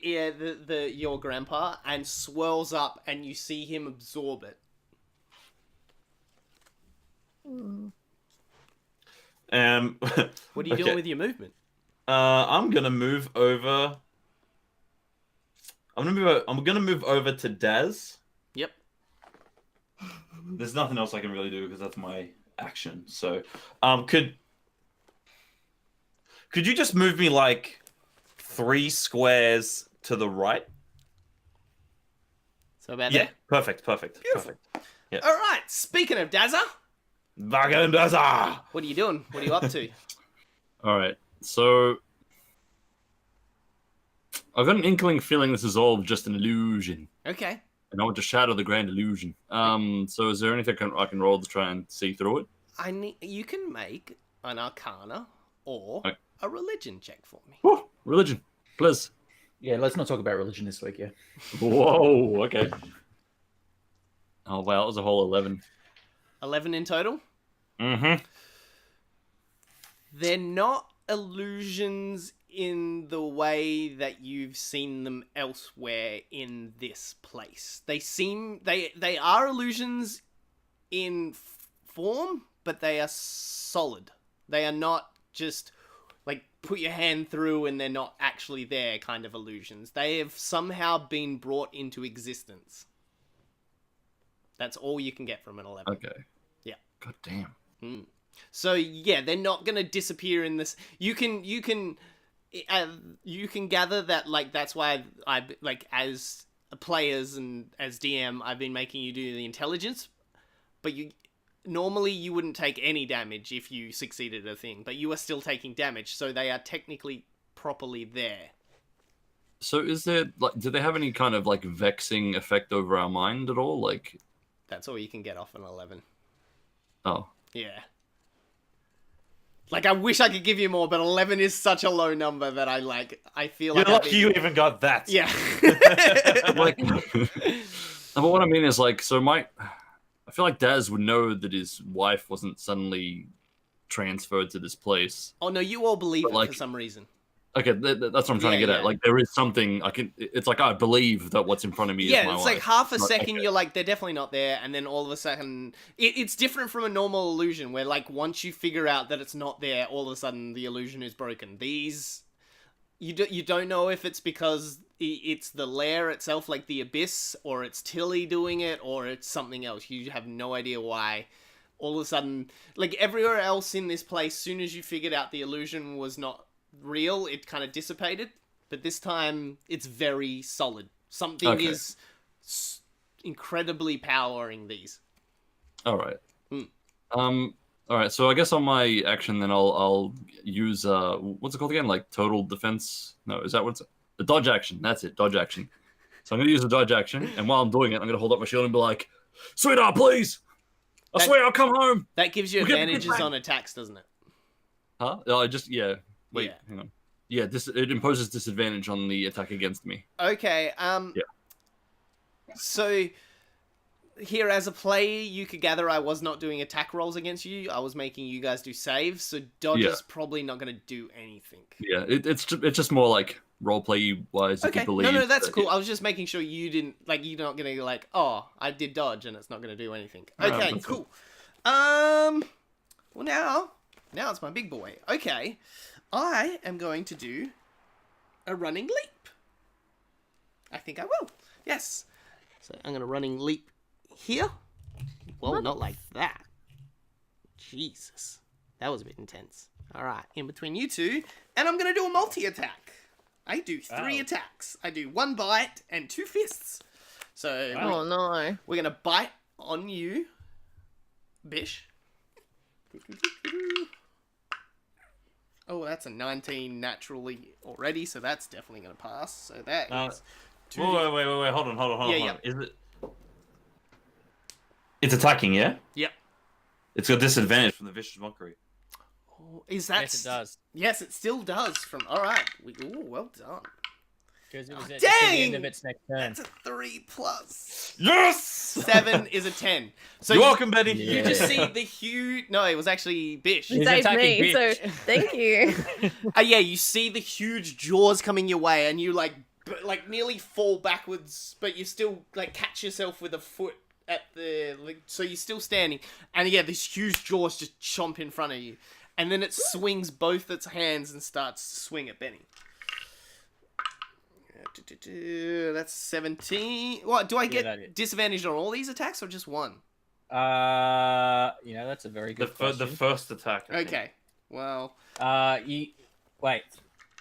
your grandpa and swirls up, and you see him absorb it. What What are you doing with your movement? I'm gonna move over. I'm gonna move over to Daz. Yep. There's nothing else I can really do because that's my action. So, could you just move me like 3 squares to the right? So about Yeah, there. perfect. Beautiful. All right. Speaking of Dazza, Wagen Daza! what are you doing? What are you up to? All right. So I've got an inkling feeling this is all just an illusion, Okay. and I want to shatter the grand illusion. So is there anything I can roll to try and see through it? You can make an Arcana or Okay. a religion check for me. Woo, religion, please. Yeah, let's not talk about religion this week. Yeah. Whoa. Okay. Oh wow, it was a whole 11. 11 in total. Mm-hmm. They're not illusions in the way that you've seen them elsewhere in this place. They are illusions in form, but they are solid. They are not just like put your hand through and they're not actually there kind of illusions. They have somehow been brought into existence. That's all you can get from an 11. Okay. Yeah. God damn. So yeah, they're not gonna disappear in this. You can gather that like that's why I like as players and as DM I've been making you do the intelligence, but normally you wouldn't take any damage if you succeeded a thing, but you are still taking damage, so they are technically properly there. So is there like, do they have any kind of like vexing effect over our mind at all? Like, That's all you can get off an 11. oh, Yeah. Like I wish I could give you more, but 11 is such a low number that I feel You're like lucky you even got that. Yeah. like, but what I mean is like, so I feel like Daz would know that his wife wasn't suddenly transferred to this place. Oh no, you all believe But, it like- for some reason. Okay, that's what I'm trying to Yeah, get yeah. at. Like, there is something it's like I believe that what's in front of me is Yeah, my it's wife. like half a Not- second okay. you're like they're definitely not there, and then all of a sudden it's different from a normal illusion where like once you figure out that it's not there, all of a sudden the illusion is broken. These you don't know if it's because it's the lair itself, like the abyss, or it's Tilly doing it, or it's something else. You have no idea why. All of a sudden, like everywhere else in this place, soon as you figured out the illusion was not real, it kind of dissipated. But this time, it's very solid. Something Okay. is incredibly powering these. All right. Mm. All right. So I guess on my action, then I'll use what's it called again? Like total defense? No, is that what's the dodge action? That's it, dodge action. So I'm gonna use the dodge action, and while I'm doing it, I'm gonna hold up my shield and be like, "Sweetheart, please! I That- swear I'll come home." That gives you We're getting advantages good on attacks, doesn't it? Huh? Wait, Yeah. hang on. Yeah, it imposes disadvantage on the attack against me. Okay. Yeah. So here, as a player, you could gather I was not doing attack rolls against you. I was making you guys do saves. So dodge Yeah. is probably not going to do anything. Yeah, it's just more like roleplay wise. If Okay. you believe No, that's that- cool. I was just making sure you didn't you're not going to go like, oh, I did dodge and it's not going to do anything. No, Okay, that's cool. Well now it's my big boy. Okay. I am going to do a running leap. I think I will. Yes. So I'm gonna running leap here. Well, not like that. Jesus, that was a bit intense. All right, in between you two, and I'm gonna do a multi-attack. I do 3 attacks. I do 1 bite and 2 fists. So Oh no. we're gonna bite on you, Bish. Oh, that's a 19 naturally already, so that's definitely gonna pass. So that is. Wait, hold on. Yeah. Is it? It's attacking, yeah. Yep. It's got disadvantage from the vicious mockery. Oh, is that? Yes, it does. Yes, it still does. From all right. Well done. Because it was Oh, at the end dang! of its next turn. That's a 3+. Yes. 7 is a 10. So You're welcome, Betty. You just see the huge. No, it was actually Bish. You He's saved attacking me, so bitch. thank you. Yeah, you see the huge jaws coming your way, and you like nearly fall backwards, but you still like catch yourself with a foot at the so you're still standing, and yeah, these huge jaws just chomp in front of you, and then it swings both its hands and starts to swing at Benny. That's 17. What do I that get is. disadvantage on all these attacks or just one? That's a very good The question. first attack. I think. Okay, well, Wait.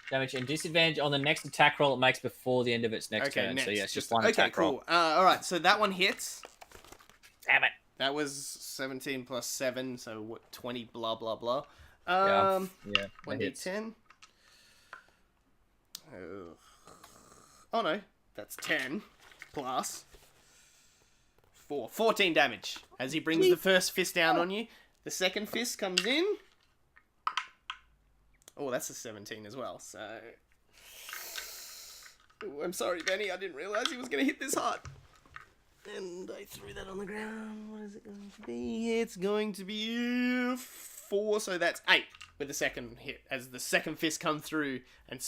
Damage and disadvantage on the next attack roll it makes before the end of its next okay, turn. next. So yes, just Just- one okay, attack cool. roll. All right, so that one hits. Damn it. That was 17 plus 7, so what? 20. Blah blah blah. Yeah, that 1d10. Oh no, that's 10 plus 4. 14 damage as he brings the first fist down on you. The second fist comes in. Oh, that's a 17 as well. So, ooh, I'm sorry, Benny. I didn't realize he was going to hit this hard. And I threw that on the ground. What is it going to be? It's going to be 4, so that's 8 with the second hit. As the second fist come through, and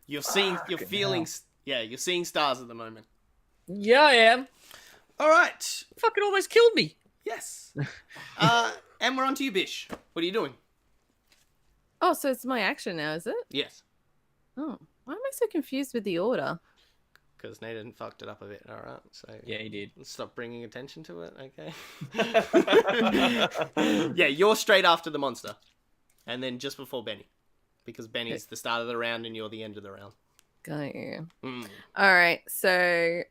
you're feeling stars at the moment. Yeah, I am. All right. Fucking almost killed me. Yes. And we're on to you, Bish. What are you doing? Oh, so it's my action now, is it? Yes. Oh, why am I so confused with the order? Because Nathan fucked it up a bit. All right. So Yeah, he did. stop bringing attention to it. Okay. Yeah, you're straight after the monster, and then just before Benny, because Benny's the start of the round and you're the end of the round. Got you. Mm. All right. So,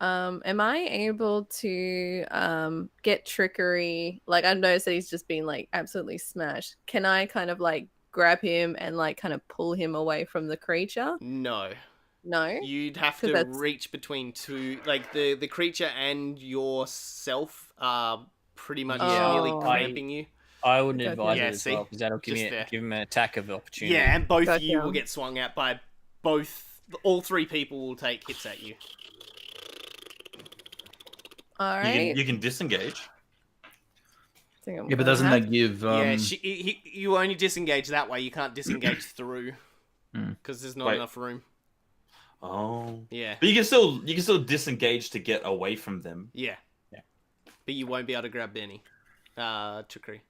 am I able to get trickery? Like, I've noticed that he's just been like absolutely smashed. Can I kind of like grab him and like kind of pull him away from the creature? No. No. You'd have 'Cause to that's- reach between two, like the creature and yourself are pretty much Yeah. nearly Oh. cramping you. I wouldn't Gotcha. advise Yeah, it as see? well because that'll give Just there. him an attack of opportunity. Yeah, and both of you Gotcha. will get swung at by all 3 people will take hits at you. All right. You can disengage. Think I'm Yeah, but gonna doesn't have- that give? Yeah, you only disengage that way. You can't disengage through Hmm. because there's not Wait. enough room. Oh. Yeah, But you can still disengage to get away from them. yeah, Yeah. But you won't be able to grab Benny. Trickery.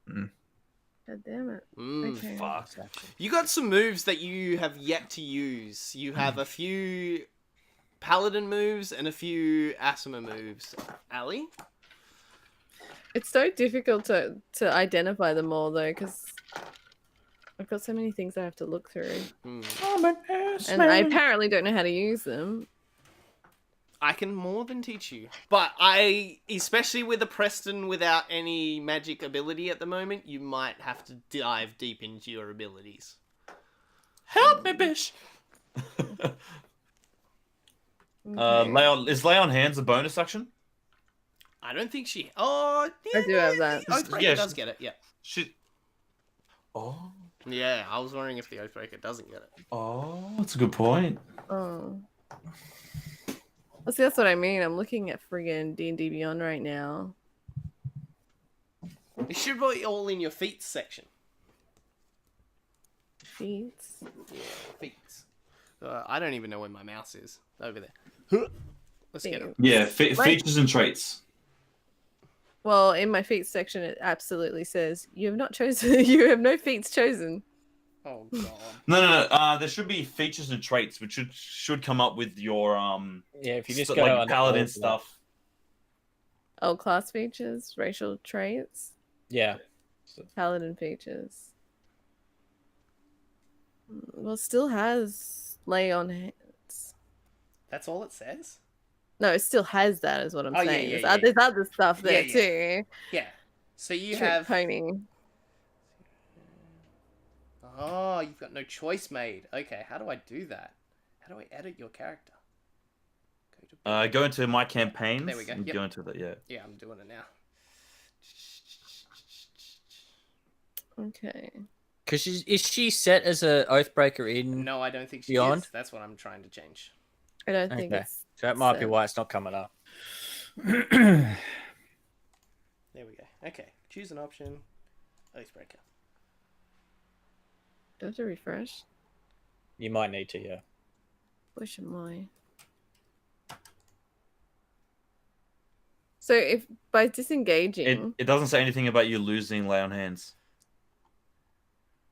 God damn it. Mm. Okay. Fuck. You got some moves that you have yet to use. You have a few paladin moves and a few Asima moves. Ali? It's so difficult to identify them all though, because I've got so many things I have to look through, Mm. and I apparently don't know how to use them. I can more than teach you. But especially with a Preston without any magic ability at the moment, you might have to dive deep into your abilities. Help me, Bish. Okay. Is lay on hands a bonus action? I don't think she... Oh, yeah, I do have that. Oathbreaker Yeah, does get it, yeah. She. Oh. Yeah, I was wondering if the Oathbreaker doesn't get it. Oh, that's a good point. Oh. Well, see, that's what I mean. I'm looking at friggin' D&D Beyond right now. It should be all in your feats section. Feats. Yeah, feats. I don't even know where my mouse is. Over there. Let's get it. Yeah, Right. features and traits. Well, in my feats section, it absolutely says you have not chosen. You have no feats chosen. Oh god. No. There should be features and traits, which should come up with your Yeah, if you just st- go like on paladin all of that. stuff. Oh, class features, racial traits, Yeah. paladin features. Well, it still has lay on hands. That's all it says? No, it still has that, is what I'm Oh, yeah, saying. yeah, There's, yeah, there's other stuff there Yeah, too. Yeah. So you Trick have... pony. Oh, you've got no choice made. Okay, how do I do that? How do I edit your character? Go to... Go into my campaigns. There we go, And yep. go into that. Yeah. Yeah, I'm doing it now. Okay. Because is she set as a Oathbreaker in? No, I don't think she Beyond? is. That's what I'm trying to change. I don't think Okay. it's. So that might be set. why it's not coming up. There we go. Okay, choose an option. Oathbreaker. Do I have to refresh? You might need to, yeah. Which am I? So if by disengaging, It doesn't say anything about you losing lay on hands.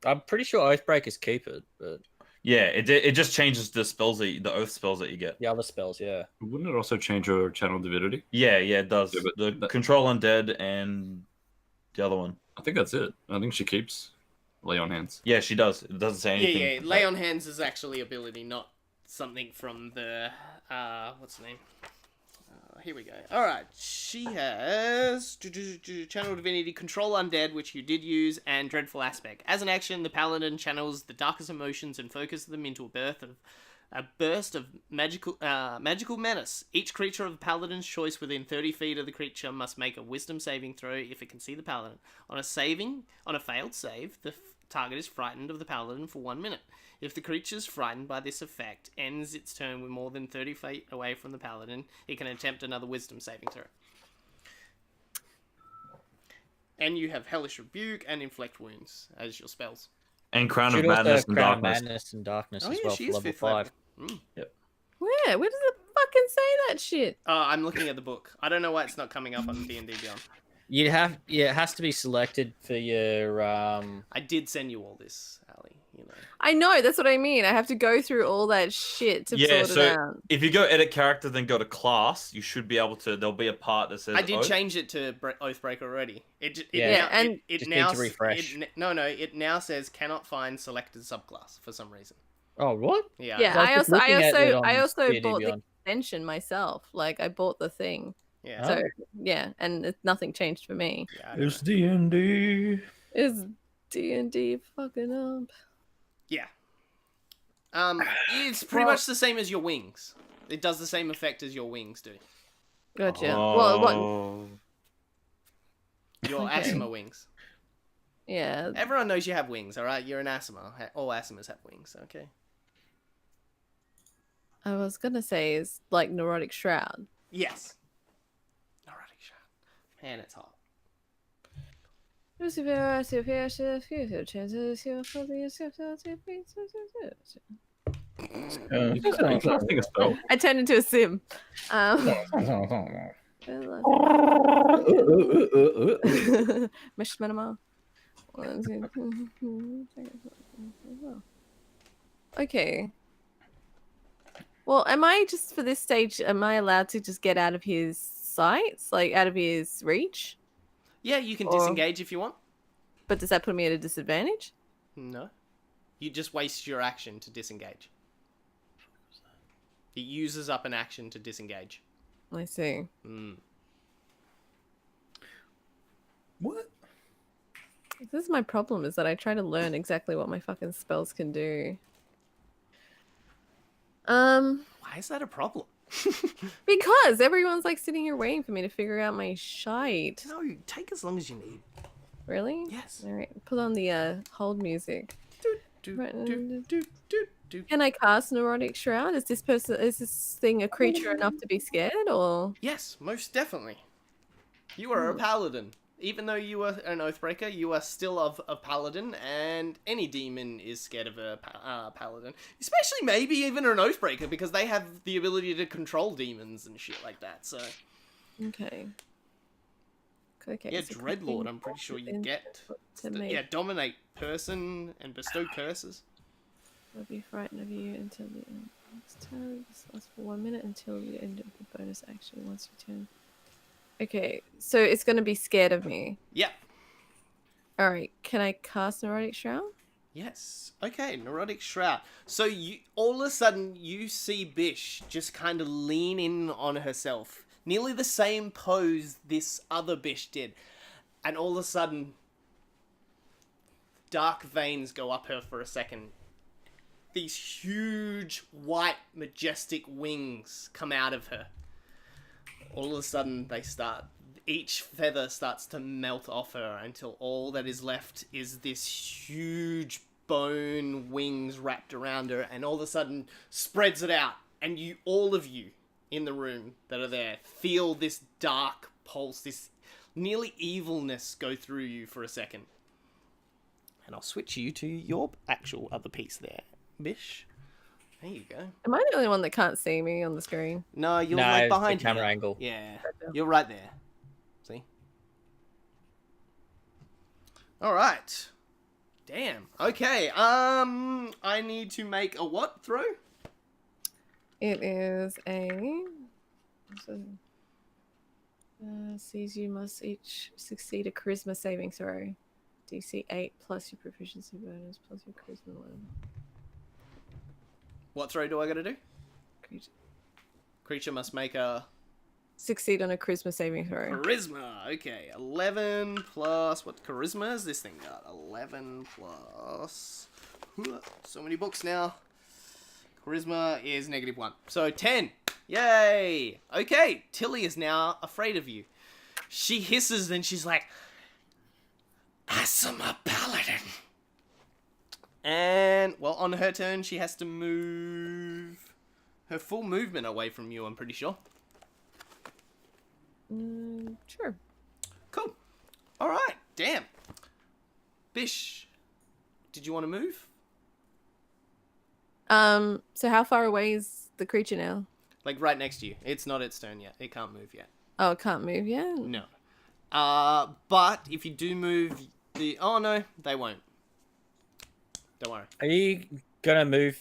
I'm pretty sure Oathbreakers keep it, but Yeah, it just changes the spells the oath spells that you get. the other spells, yeah. Wouldn't it also change your channel divinity? Yeah, it does. Yeah, but The control undead and the other one. I think that's it. I think she keeps lay on hands. Yeah, she does. It doesn't say anything. Yeah. Lay on hands is actually ability, not something from the what's the name? Here we go. All right, she has channel divinity, control undead, which you did use, and dreadful aspect. As an action, the paladin channels the darkest emotions and focuses them into a burst of magical menace. Each creature of the paladin's choice within 30 feet of the creature must make a wisdom saving throw if it can see the paladin. On a failed save, the target is frightened of the paladin for 1 minute. If the creature is frightened by this effect, ends its turn with more than 30 feet away from the paladin, it can attempt another wisdom saving throw. And you have Hellish Rebuke and Inflict Wounds as your spells. And Crown Should of also Madness and Crown of Darkness. Madness and Darkness Oh as yeah, well she for is level 5th 5. level. where does it fucking say that shit? I'm looking at the book. I don't know why it's not coming up on D&D Beyond. You'd have, yeah, it has to be selected for your I did send you all this, Ali. You know. I know, that's what I mean. I have to go through all that shit to Yeah, sort it so out. if you go edit character, then go to class, you should be able to. There'll be a part that says. I did oath. change it to Oathbreaker already. It Just now need to refresh. It now says cannot find selected subclass for some reason. Oh, what? Yeah. Yeah, So I was just looking at it on I also D&D bought the Beyond. extension myself. Like I bought the thing. Yeah. So yeah, and nothing changed for me. Yeah, I don't know. D&D. Is D&D fucking up? Yeah. It's pretty much the same as your wings. It does the same effect as your wings do. Gotcha. Well, what? Oh. Your Okay. asthma wings. Yeah. Everyone knows you have wings, all right? You're an asthma. All asthmas have wings, okay? I was gonna say is like neurotic shroud. Yes. Neurotic shot. Man, it's hot. Casting a spell. I turned into a sim. Okay. Well, am I just for this stage? Am I allowed to just get out of his sights, like out of his reach? Yeah, you can Or- disengage if you want. But does that put me at a disadvantage? No. You just waste your action to disengage. It uses up an action to disengage. I see. What? This is my problem, is that I try to learn exactly what my fucking spells can do. Why is that a problem? Because everyone's like sitting here waiting for me to figure out my shite. No, take as long as you need. Really? Yes. All right. Put on the hold music. Right. Do. Can I cast Neurotic Shroud? Is this thing a creature enough to be scared, or? Yes, most definitely. You are a paladin. Even though you are an Oathbreaker, you are still of a paladin, and any demon is scared of a paladin. Especially maybe even an Oathbreaker, because they have the ability to control demons and shit like that, so... Okay. Okay. Yeah, so Dreadlord, copying I'm pretty sure you in get. to make Yeah, dominate person and bestow curses. will be frightened of you until the end of next turn. This lasts for 1 minute until the end of the bonus action once you turn. Okay, so it's gonna be scared of me. Yeah. All right, can I cast Neurotic Shroud? Yes. Okay, Neurotic Shroud. So you all of a sudden you see Bish just kind of lean in on herself. Nearly the same pose this other Bish did. And all of a sudden dark veins go up her for a second. These huge white majestic wings come out of her. All of a sudden each feather starts to melt off her until all that is left is this huge bone wings wrapped around her, and all of a sudden spreads it out, and all of you in the room that are there feel this dark pulse, this nearly evilness go through you for a second. And I'll switch you to your actual other piece there, Bish. There you go. Am I the only one that can't see me on the screen? No, you're No, like it's the behind camera here. angle. Yeah, Gotcha. you're right there. See? All right. Damn. Okay. I need to make a what throw? It is a. Sees you must each succeed a charisma saving throw. DC 8 plus your proficiency bonus plus your charisma 1. What throw do I gotta do? Creature. Creature must make a Succeed on a charisma saving throw. charisma. Okay, 11 plus what charisma has this thing got? 11 plus. So many books now. Charisma is -1. So 10. Yay! Okay, Tilly is now afraid of you. She hisses and she's like, Asima Paladin. And, well, on her turn, she has to move her full movement away from you, I'm pretty sure. Sure. Cool. All right. Damn. Bish, did you want to move? So how far away is the creature now? Like right next to you. It's not its turn yet. It can't move yet. Oh, it can't move yet? No. But if you do move oh no, they won't. Don't worry. Are you gonna move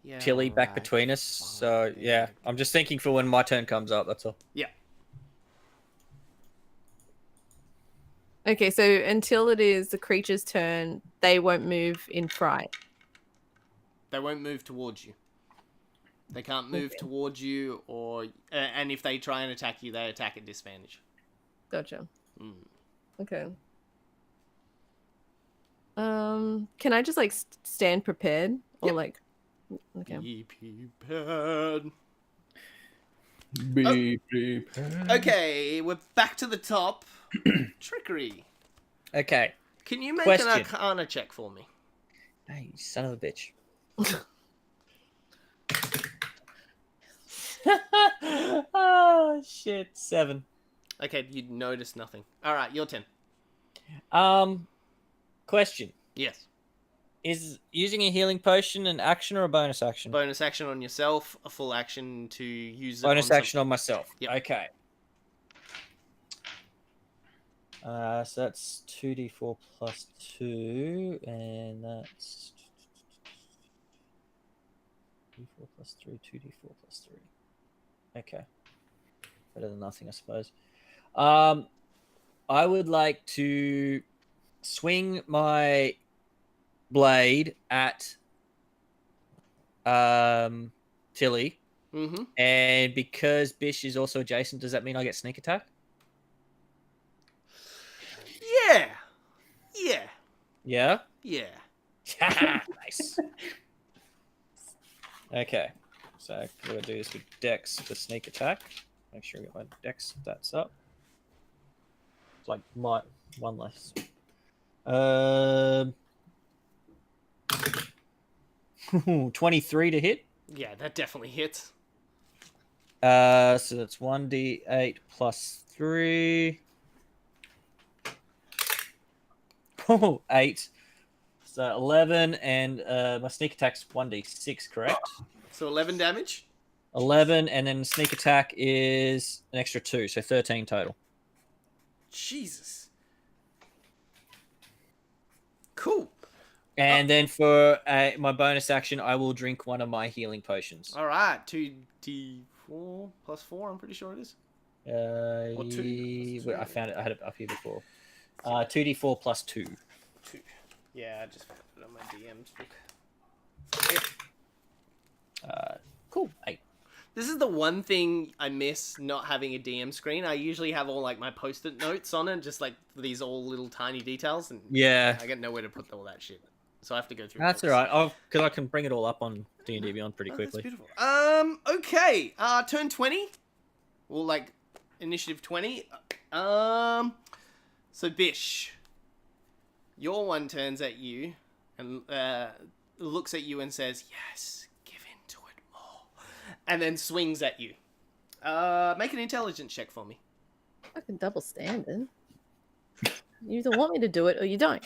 Yeah. Tilly back right. between us? So yeah, I'm just thinking for when my turn comes up. That's all. Yeah. Okay, so until it is the creature's turn, they won't move in fright. They won't move towards you. They can't move towards you, or and if they try and attack you, they attack at disadvantage. Gotcha. Mm. Okay. Can I just like stand prepared or Yep. like? Okay. Be prepared. Be prepared. Okay, we're back to the top. Trickery. Okay. Can you make Question. an Arcana check for me? Hey, you son of a bitch. Oh shit! 7. Okay, you notice nothing. All right, your turn. Question: Yes. is using a healing potion an action or a bonus action? Bonus action on yourself, a full action to use it Bonus on action on myself. Yep. Okay. So that's 2d4 plus 2, and that's 2d4 plus 3, 2d4 plus 3. Okay. Better than nothing, I suppose. I would like to swing my blade at Tilly, Mm-hmm. and because Bish is also adjacent, does that mean I get sneak attack? Yeah. Yeah. Yeah. Yeah. Nice. Okay, so I'm gonna do this with Dex for sneak attack. Make sure I get my Dex stats up. It's like my one less. 23 to hit. Yeah, that definitely hits. So that's 1d8 plus 3. Oh, 8. So 11, and my sneak attack's 1d6, correct? So 11 damage. 11, and then sneak attack is an extra 2, so 13 total. Jesus. Cool. And then for my bonus action, I will drink one of my healing potions. All right. 2d4 plus 4. I'm pretty sure it is. Or 2. I found it. I had it up here before. 2d4 plus 2. 2. Yeah, I just found it on my DM's book. Cool. 8. This is the one thing I miss not having a DM screen. I usually have all like my post-it notes on it, just like these all little tiny details, and Yeah. I get nowhere to put all that shit. So I have to go through. That's all books. right. Because I can bring it all up on D&D Beyond pretty Oh, that's quickly. beautiful. Okay. Turn 20. Well, like initiative 20. So Bish, your one turns at you and looks at you and says, "Yes, give in to it more," and then swings at you. Make an intelligence check for me. Fucking double standard. You either want me to do it or you don't.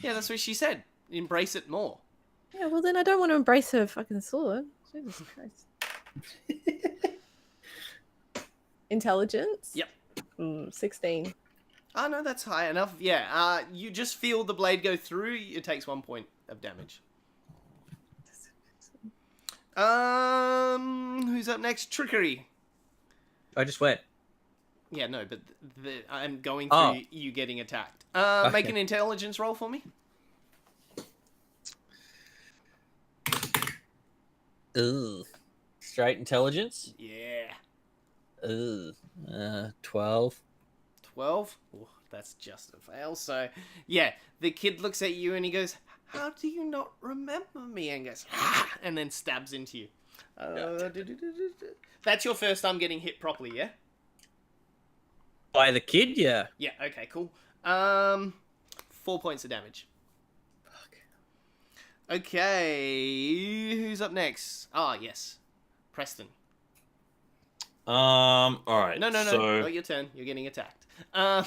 Yeah, that's what she said. Embrace it more. Yeah, well then I don't want to embrace her fucking sword. Jesus Christ. Intelligence? Yep. 16. Oh, no, that's high enough. Yeah, you just feel the blade go through. It takes 1 point of damage. Who's up next? Trickery. I just went. Yeah, no, but I'm going through you getting attacked. Make an intelligence roll for me. Ugh. Straight intelligence? Yeah. Ugh. 12. 12? Oh, that's just a fail. So, yeah, the kid looks at you and he goes, "How do you not remember me?" And goes, "Ah," and then stabs into you. That's your first time getting hit properly, yeah? By the kid, yeah. Yeah, okay, cool. 4 points of damage. Fuck. Okay, who's up next? Ah, yes. Preston. All right. No, So, not your turn. You're getting attacked. well,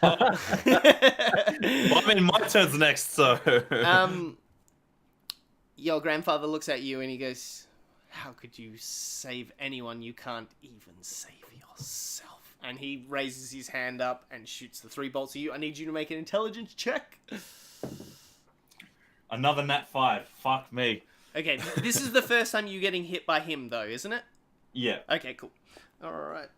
I mean, my turn's next, so. Your grandfather looks at you and he goes, "How could you save anyone? You can't even save yourself." And he raises his hand up and shoots the 3 bolts at you. I need you to make an intelligence check. Another nat 5. Fuck me. Okay, this is the first time you're getting hit by him, though, isn't it? Yeah. Okay, cool. Alright.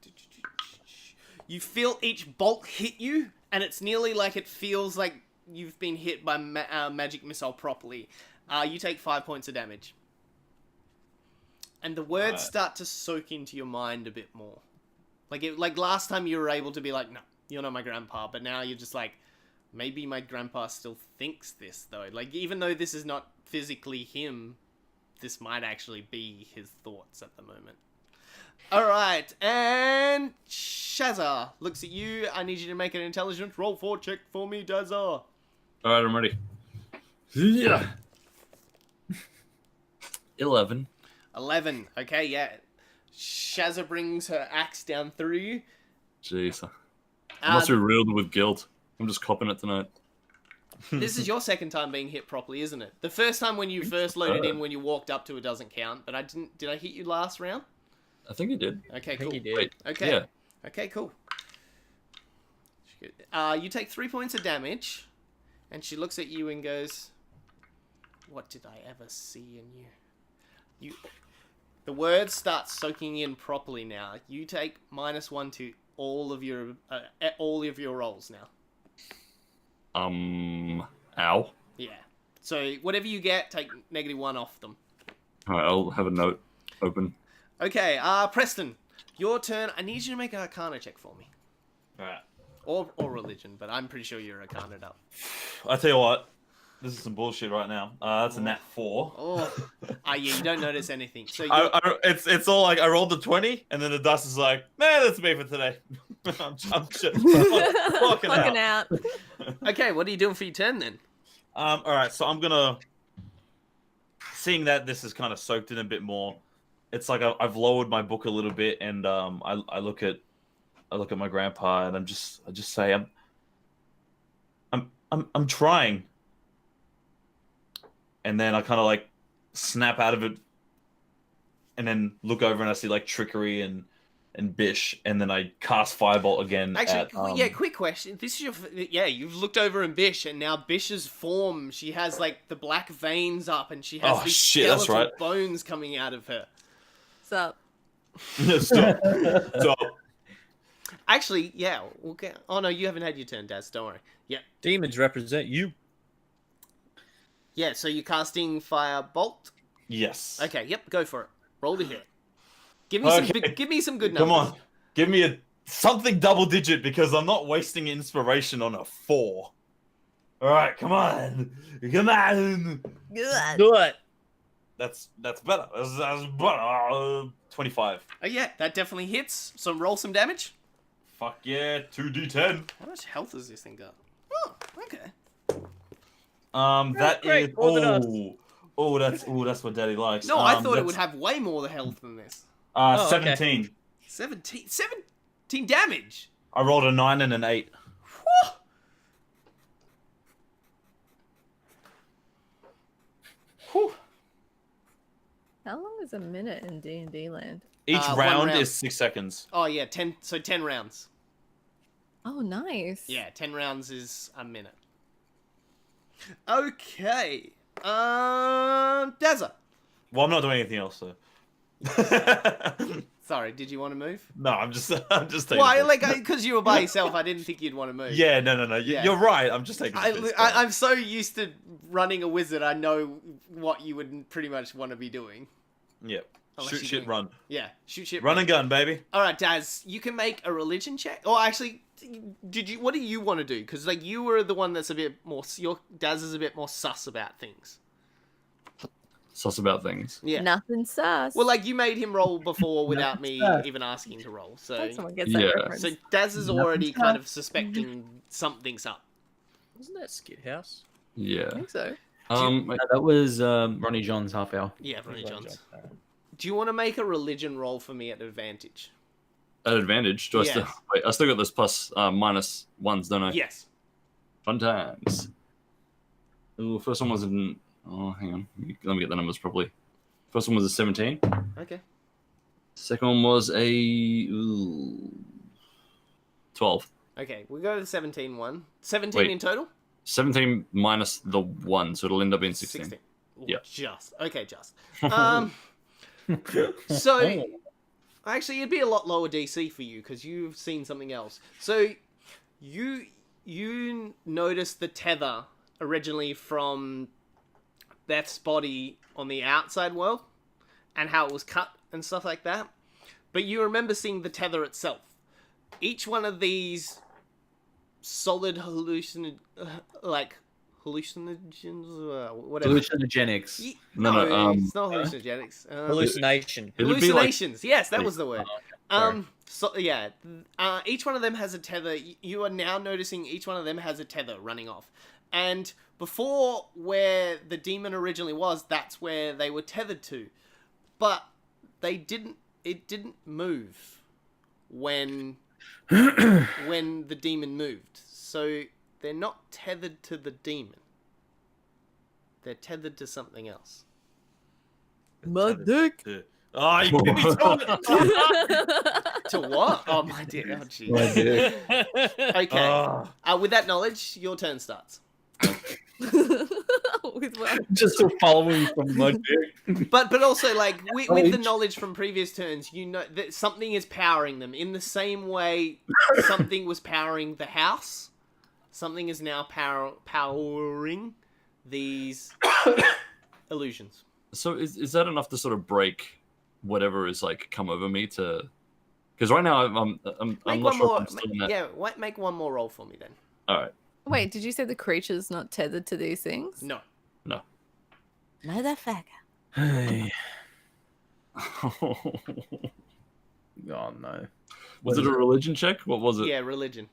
You feel each bolt hit you, and it's nearly like it feels like you've been hit by magic missile properly. You take 5 points of damage. And the words start to soak into your mind a bit more. Like last time you were able to be like, "No, you're not my grandpa," but now you're just like, maybe my grandpa still thinks this, though. Like, even though this is not physically him, this might actually be his thoughts at the moment. Alright, and Shazza looks at you. I need you to make an intelligence roll check for me, Dazar. Alright, I'm ready. Yeah. 11. 11. Okay, yeah. Shazza brings her axe down through you. Jeez. I must be riddled with guilt. I'm just copping it tonight. This is your second time being hit properly, isn't it? The first time when you first loaded in, when you walked up to it, doesn't count. But I didn't. Did I hit you last round? I think you did. Okay, I cool. think you did. Wait. Okay. Yeah. Okay, cool. You take 3 points of damage, and she looks at you and goes, "What did I ever see in you?" The words start soaking in properly now. You take -1 to all of your rolls now. Ow. Yeah. So whatever you get, take -1 off them. Alright, I'll have a note open. Okay, Preston, your turn. I need you to make an Arcana check for me. Alright. Or religion, but I'm pretty sure you're Arcana up. I tell you what, this is some bullshit right now. That's a nat 4. Oh, yeah, you don't notice anything. So It's all like I rolled the 20, and then the dust is like, "Man, that's me for today." I'm just fucking out. okay, what are you doing for your turn then? All right, so I'm gonna, seeing that this is kind of soaked in a bit more. It's like I've lowered my book a little bit, and I look at my grandpa, and I just say, I'm trying. And then I kind of like snap out of it, and then look over and I see like Trickery and and Bish, and then I cast Firebolt again. Actually, at, quick question. This is you've looked over in Bish, and now Bish's form, she has like the black veins up, and she has Oh, these shit, that's skeletal right. bones coming out of her. What's up? Stop. Stop. Actually, yeah. Okay. Oh no, you haven't had your turn, Daz. Don't worry. Yeah. Demons represent you. Yeah. So you're casting Firebolt. Yes. Okay. Yep. Go for it. Roll to hit. Give me some. Okay. Give me some good numbers. Come on. Give me something double digit because I'm not wasting inspiration on a 4. All right, come on. Come on. Do it. That's better. That's better. 25. Oh yeah, that definitely hits. So roll some damage. Fuck yeah, 2d10. How much health does this thing got? Oh, okay. That great, is more than us. that's what Daddy likes. No, I thought it would that's, have way more health than this. Oh, okay. 17. 17 damage. I rolled a 9 and an 8. Whew. Whew. How long is a minute in D&D land? Each One round round. is 6 seconds. Oh yeah, 10. So 10 rounds. Oh, nice. Yeah, 10 rounds is a minute. Okay. Dazza. Well, I'm not doing anything else, so. Sorry, did you want to move? No, I'm just taking. Why? a piss. Like, because you were by yourself, I didn't think you'd want to move. Yeah, no. Yeah. You're right. I'm just taking. a piss, I'm so used to running a wizard. I know what you would pretty much want to be doing. Yep. Unless Shoot, you're shit, doing- run. Yeah, shoot shit. Run and gun, baby. All right, Daz, you can make a religion check. Or actually, what do you want to do? Because like you were the one that's a bit more. Your Daz is a bit more sus about things. Sus about things. Yeah. Nothing sus. Well, like you made him roll before without me sus. even asking to roll. So, Hope someone gets that Yeah. reference. so Daz is already kind of suspecting something's up. Wasn't that Skid House? Yeah. I think so. No, that was Ronnie John's half hour. Yeah, Ronnie Johns. Do you want to make a religion roll for me at advantage? At advantage, do I still Yes. wait? I still got this plus minus ones, don't I? Yes. Fun times. Ooh, first one was an. Oh, hang on. Let me get the numbers properly. First one was a 17. Okay. Second one was a 12. Okay, we'll go to the 17 one. 17 Wait. in total? 17 minus the 1, so it'll end up being 16. Ooh, Yeah. Just. Okay, just. So, actually, it'd be a lot lower DC for you because you've seen something else. So, you noticed the tether originally from Beth's body on the outside world and how it was cut and stuff like that. But you remember seeing the tether itself. Each one of these solid hallucinogens, whatever. Hallucinogenics. No, It's not hallucinogenics. Hallucination. It'd be like- Hallucinations. Yes, that was the word. Sorry. So yeah, each one of them has a tether. You are now noticing each one of them has a tether running off. And before, where the demon originally was, that's where they were tethered to. But they didn't. It didn't move when when the demon moved. So they're not tethered to the demon. They're tethered to something else. My dick. Oh, you beat me to it. To what? Oh my dear. Oh jeez. My dick. Okay. Oh. With that knowledge, your turn starts. With what? Just still following from my dick. But also like with the knowledge from previous turns, you know that something is powering them in the same way something was powering the house. Something is now powering these illusions. So is that enough to sort of break whatever is like come over me to? Because right now I'm Make not one sure more. if I'm still in that. Yeah, make one more roll for me then. All right. Wait, did you say the creature's not tethered to these things? No. Motherfucker. Hey. Oh no. Was it a religion check? What was it? Yeah, religion.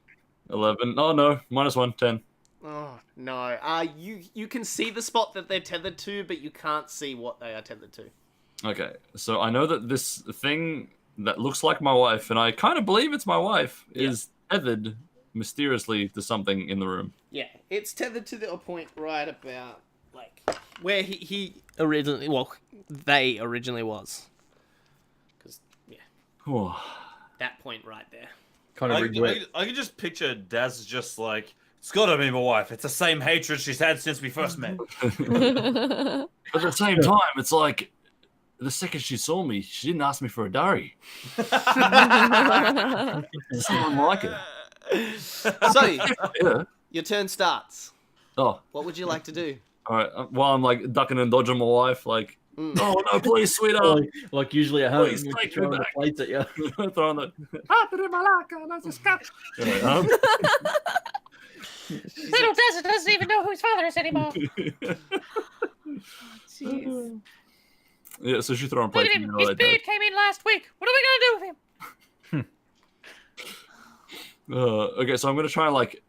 11. Oh no, -1, 10. Oh no. You can see the spot that they're tethered to, but you can't see what they are tethered to. Okay, so I know that this thing that looks like my wife, and I kind of believe it's my wife, Yeah. is tethered mysteriously to something in the room. Yeah, it's tethered to the point right about like where he originally, well, they originally was. Because yeah. Oh, that point right there. Kind of regret. I can just picture Daz is just like, it's gotta be my wife. It's the same hatred she's had since we first met. But at the same time, it's like the second she saw me, she didn't ask me for a dowry. Someone like it. So, Yeah. your turn starts. Oh, What would you like to do? all right. While I'm like ducking and dodging my wife, like, oh no, please, sweetheart. Like usually at home, Please when take you throw me the back. plates at you. Throwing the. Anyway, Little Desert doesn't even know who his father is anymore. Jeez. yeah, so she's throwing Look plates. at and him. all His that beard came in last week. What are we gonna do with him? Okay, so I'm gonna try and like,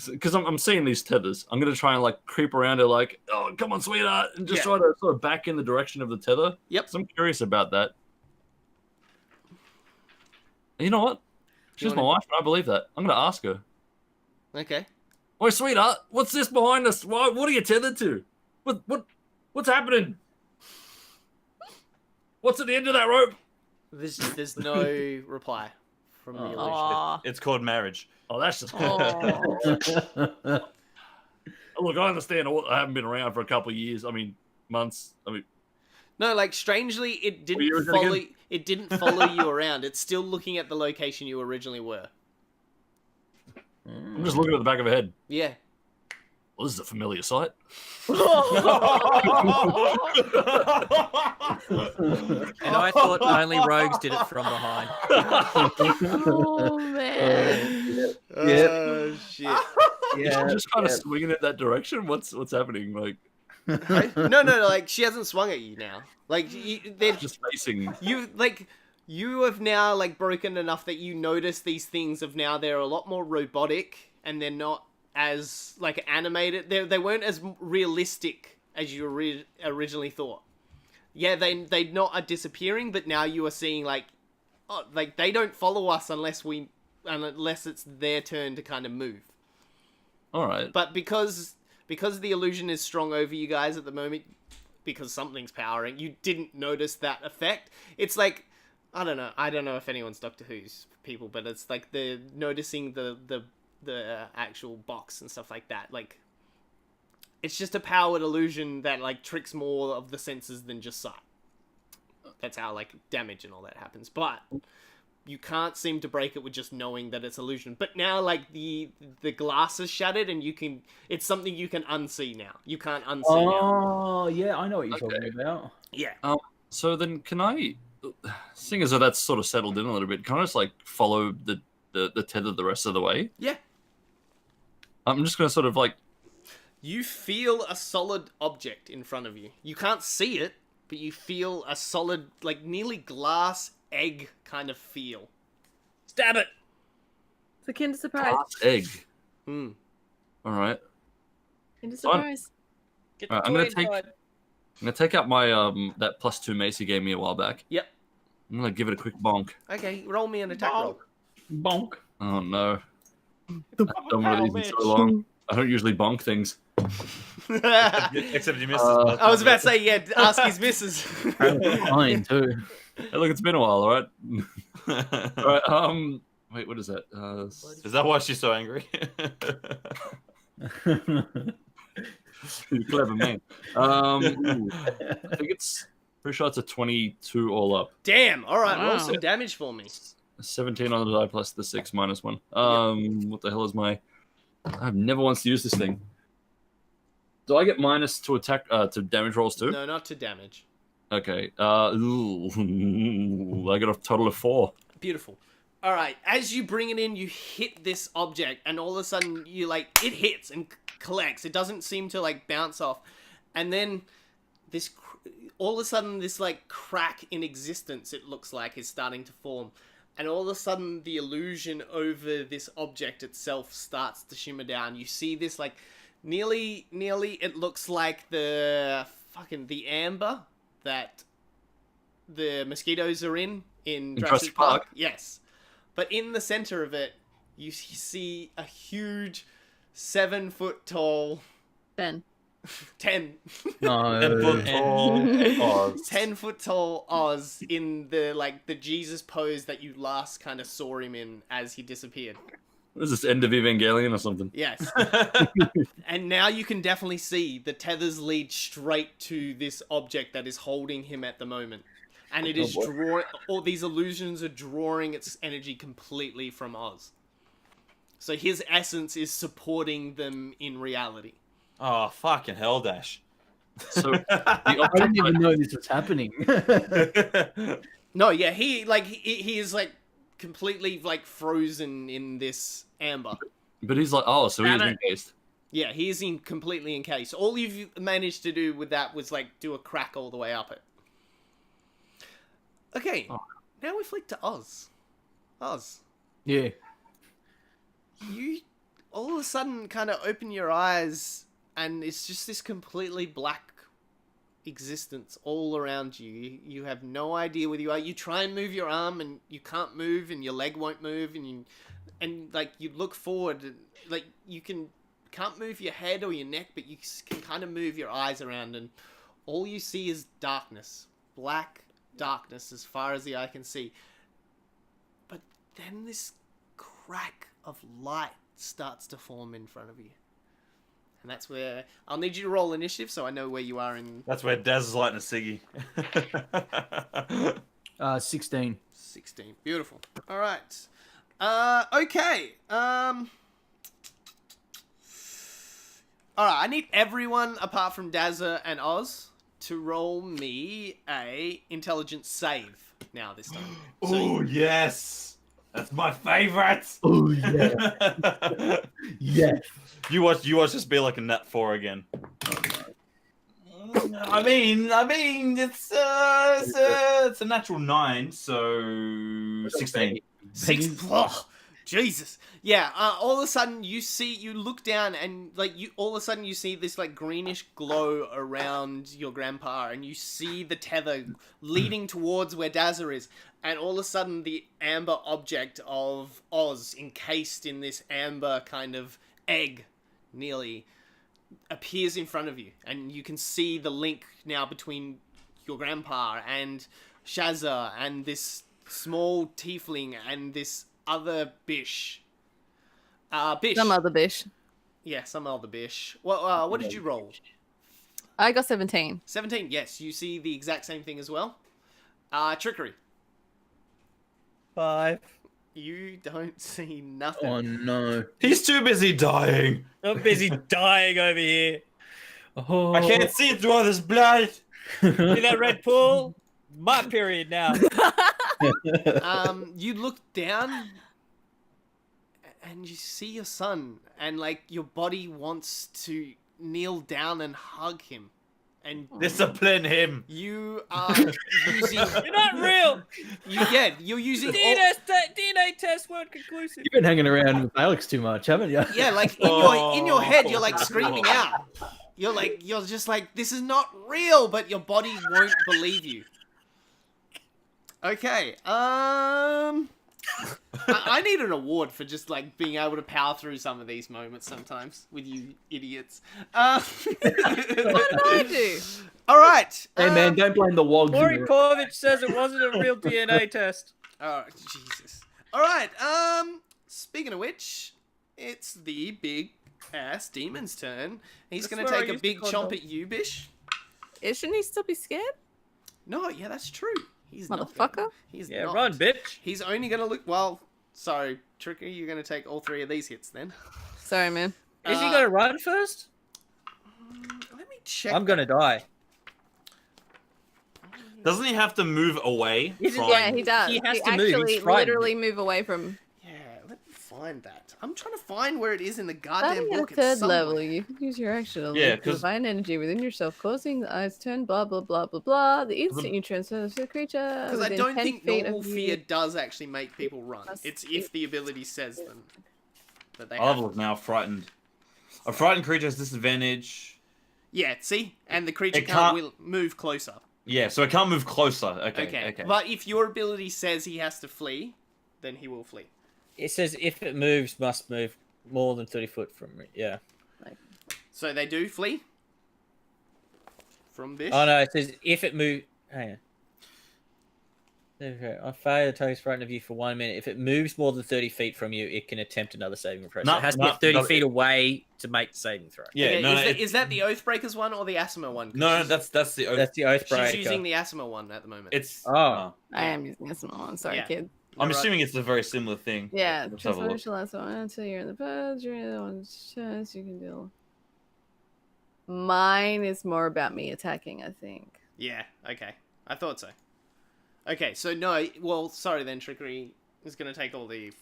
because I'm seeing these tethers. I'm gonna try and like creep around it, like, oh, come on, sweetheart, and just try to sort of back in the direction of the tether. Yep. So I'm curious about that. And you know what? She's my wife, and I believe that. I'm gonna ask her. Okay. Oi, sweetheart, what's this behind us? What are you tethered to? What's happening? What's at the end of that rope? There's no reply from the illusion. Aw. It's called marriage. Oh, that's just. Oh. Look, I understand. I haven't been around for a couple of years. I mean, months. I mean, No, like strangely, it What didn't year is it follow. again? It didn't follow you around. It's still looking at the location you originally were. I'm just looking at the back of her head. Yeah. Well, this is a familiar sight. And I thought only rogues did it from behind. Oh man. Oh shit. I'm just kind of swinging it that direction. What's happening? Like, No, like she hasn't swung at you now. Like they're just facing. you have now like broken enough that you notice these things of now they're a lot more robotic and they're not as like animated. They weren't as realistic as you originally thought. Yeah, they not are disappearing, but now you are seeing like they don't follow us unless it's their turn to kind of move. All right. But because the illusion is strong over you guys at the moment, because something's powering, you didn't notice that effect. It's like, I don't know if anyone's Doctor Who's people, but it's like they're noticing the actual box and stuff like that. Like, it's just a powered illusion that like tricks more of the senses than just sight. That's how like damage and all that happens. But you can't seem to break it with just knowing that it's illusion. But now, like, the glass is shattered, and it's something you can unsee now. You can't unsee now. Oh, yeah, I know what you're talking about. Yeah. So then, can I, seeing as though that's sort of settled in a little bit, can I just like follow the tether the rest of the way? Yeah. I'm just gonna sort of like. You feel a solid object in front of you. You can't see it, but you feel a solid, like, nearly glass egg kind of feel. Stab it! It's a Kinder Surprise. Glass egg. Hmm. All right. Kinder Surprise. Get Alright, the I'm toy gonna inside. I'm gonna take out my that +2 mace you gave me a while back. Yep. I'm gonna give it a quick bonk. Okay, roll me an attack roll. Bonk. Oh no. I've done one of these in so long. I don't usually bonk things. Except you missed. I was about to say, yeah, ask his missus. Fine too. Hey, look, it's been a while, all right? All right, wait, what is that? Is that why she's so angry? You clever man. Ooh, I think it's pretty sure it's a 22 all up. Damn, alright, roll Wow. some damage for me. 17 on the die plus the 6 minus 1. What the hell is my... I've never once used this thing. Do I get minus to attack, to damage rolls too? No, not to damage. Okay. Ooh. I got a total of 4. Beautiful. Alright, as you bring it in, you hit this object, and all of a sudden, you like, it hits and collects. It doesn't seem to like bounce off. And then all of a sudden, this like crack in existence, it looks like, is starting to form. And all of a sudden, the illusion over this object itself starts to shimmer down. You see this like, nearly, it looks like the amber that the mosquitoes are in Jurassic Park. Yes. But in the center of it, you see a huge 7-foot tall Ben. 10. No. 10 foot tall Oz. 10 foot tall Oz in the Jesus pose that you last kind of saw him in as he disappeared. What is this, end of Evangelion or something? Yes. And now you can definitely see the tethers lead straight to this object that is holding him at the moment. And it is drawing, all these illusions are drawing its energy completely from Oz. So his essence is supporting them in reality. Oh, fucking hell, Dash. So the I object didn't even know this was happening. No, yeah, he is like completely like frozen in this amber. But he's like, oh, so he is encased. Yeah, he is completely encased. All you've managed to do with that was like do a crack all the way up it. Okay, now we flick to Oz. Oz, Yeah. you all of a sudden kind of open your eyes and it's just this completely black existence all around you. You have no idea where you are. You try and move your arm and you can't move and your leg won't move and like you look forward and like you can't move your head or your neck, but you can kind of move your eyes around and all you see is darkness. Black darkness as far as the eye can see. But then this crack of light starts to form in front of you. And that's where I'll need you to roll initiative so I know where you are in. That's where Daz is lighting a ciggy. 16. 16. Beautiful. All right. Okay. All right. I need everyone apart from Dazza and Oz to roll me a intelligence save now this time. Oh, yes. That's my favorite. Oh, yeah. Yes. You watch this be like a nat 4 again. I mean, it's a natural 9, so 16. Oh, Jesus. Yeah, all of a sudden you look down and like all of a sudden you see this like greenish glow around your grandpa and you see the tether leading towards where Dazza is. And all of a sudden the amber object of Oz encased in this amber kind of egg nearly appears in front of you. And you can see the link now between your grandpa and Shazza and this small tiefling and this other bish. Bish. Some other bish. Yeah, some other bish. Well, what did you roll? I got 17. 17, yes. You see the exact same thing as well. Trickery. 5. You don't see nothing. Oh, no. He's too busy dying. I'm busy dying over here. Oh. I can't see through all this blood. See that red pool? My period now. You look down and you see your son and like your body wants to kneel down and hug him. And Discipline him. you are using... You're not real. You're using... DNA test weren't conclusive. You've been hanging around with Alex too much, haven't you? Yeah, like in your head, you're like screaming out. You're just like, this is not real, but your body won't believe you. Okay, I need an award for just like being able to power through some of these moments sometimes with you idiots. What did I do? All right. Hey, man, don't blame the wogs. Maury Povich says it wasn't a real DNA test. Oh, Jesus. All right. Speaking of which, it's the big ass demon's turn. He's That's going to where I take a used to big condom. chomp at you, Bish. Shouldn't he still be scared? No, yeah, that's true. He's not Motherfucker. gonna- He's Yeah, not. run, bitch. He's only going to look... Well, sorry, Tricky, you're going to take all 3 of these hits then. Sorry, man. Is he gonna run first? Let me check. I'm gonna die. Doesn't he have to move away? Isn't- From... Yeah, he does. He has to move, actually he's frightened. literally move away from... Yeah, let me find that. I'm trying to find where it is in the goddamn Starting at book. It's third somewhere. level, you can use your action to Yeah, lift 'cause- divine energy within yourself, causing the eyes turn blah blah blah blah blah. The instant you transfer to the creature. Because I within don't 10 think feet normal of you. fear does actually make people run. Plus It's if the ability says them. That they I'll have. have a look now. Frightened. A frightened creature has disadvantage. Yeah, see? And the creature It can't can't- move closer. Yeah, so it can't move closer. Okay. Okay. But if your ability says he has to flee, then he will flee. It says if it moves, must move more than 30 foot from me. Yeah. So they do flee? from Bish. Oh no, it says if it moves. Hang on. Okay, I failure to target front of you for 1 minute. If it moves more than 30 feet from you, it can attempt another saving throw. So No, it has to no, get 30 no, feet away to make the saving throw. Yeah, Okay, no, is that the Oathbreakers one or the Asima one? 'Cause no, she's- that's the That's the Oathbreaker. She's using the Asima one at the moment. it's. Oh. I am using this one. Sorry, Yeah. kid. I'm Right. assuming it's a very similar thing. Yeah, Let's have a look. transformation lasts one until you're in the pose. You're the one's chance you can deal. Mine is more about me attacking, I think. Yeah, okay. I thought so. Okay, so no, well, sorry then, Trickery is going to take all the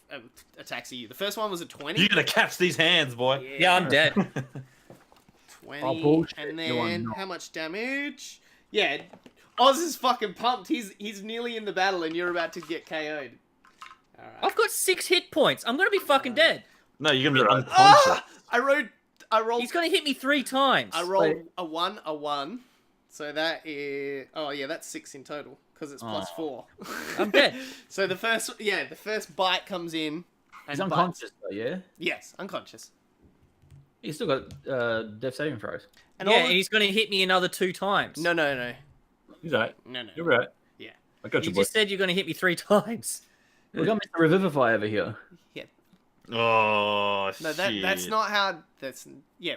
attacks at you. The first one was a 20. You're gonna catch these hands, boy. Yeah, I'm dead. 20. Oh, bullshit. And No, I'm then, not. how much damage? Yeah, Oz is fucking pumped. He's nearly in the battle and you're about to get KO'd. Alright. I've got 6 hit points. I'm gonna be fucking dead. No, you're gonna be Right. unconscious. Ah! I rolled He's gonna hit me 3 times. I rolled a 1. So that is... Oh, yeah, that's 6 in total. Because it's plus 4. I'm dead. So the first bite comes in. He's and unconscious though, yeah. Yes, unconscious. He's still got death saving throws. And yeah, all and he's gonna hit me another 2 times. No. He's alright. No. You're right. Yeah. I got You you, boy. just said you're gonna hit me 3 times. We got Mr. Revivify over here. Oh, No, shit. that's not how... That's... Yeah.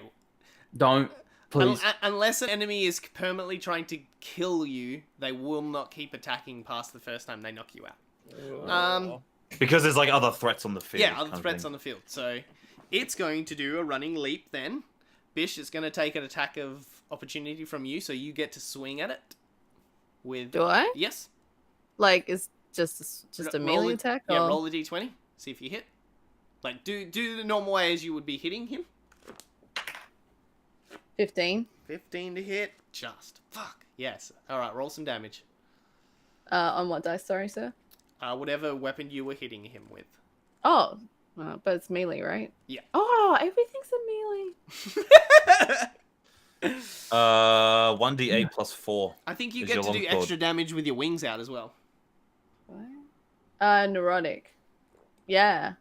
Don't, please. Unless an enemy is permanently trying to kill you, they will not keep attacking past the first time they knock you out. Because there's like other threats on the field. Yeah, other threats on the field. So it's going to do a running leap then. Bish is going to take an attack of opportunity from you, so you get to swing at it. With Do I? Yes. Like, is just a Roll melee it- attack? Yeah, or... roll a d20. See if you hit. Like, do the normal way as you would be hitting him. 15. 15 to hit. Just. Fuck. Yes. Alright, roll some damage. On what dice? Sorry, sir. Whatever weapon you were hitting him with. Oh, but it's melee, right? Yeah. Oh, everything's a melee. 1d8 plus 4. I think you Is get your to do longsword. extra damage with your wings out as well. What? Neurotic. Yeah.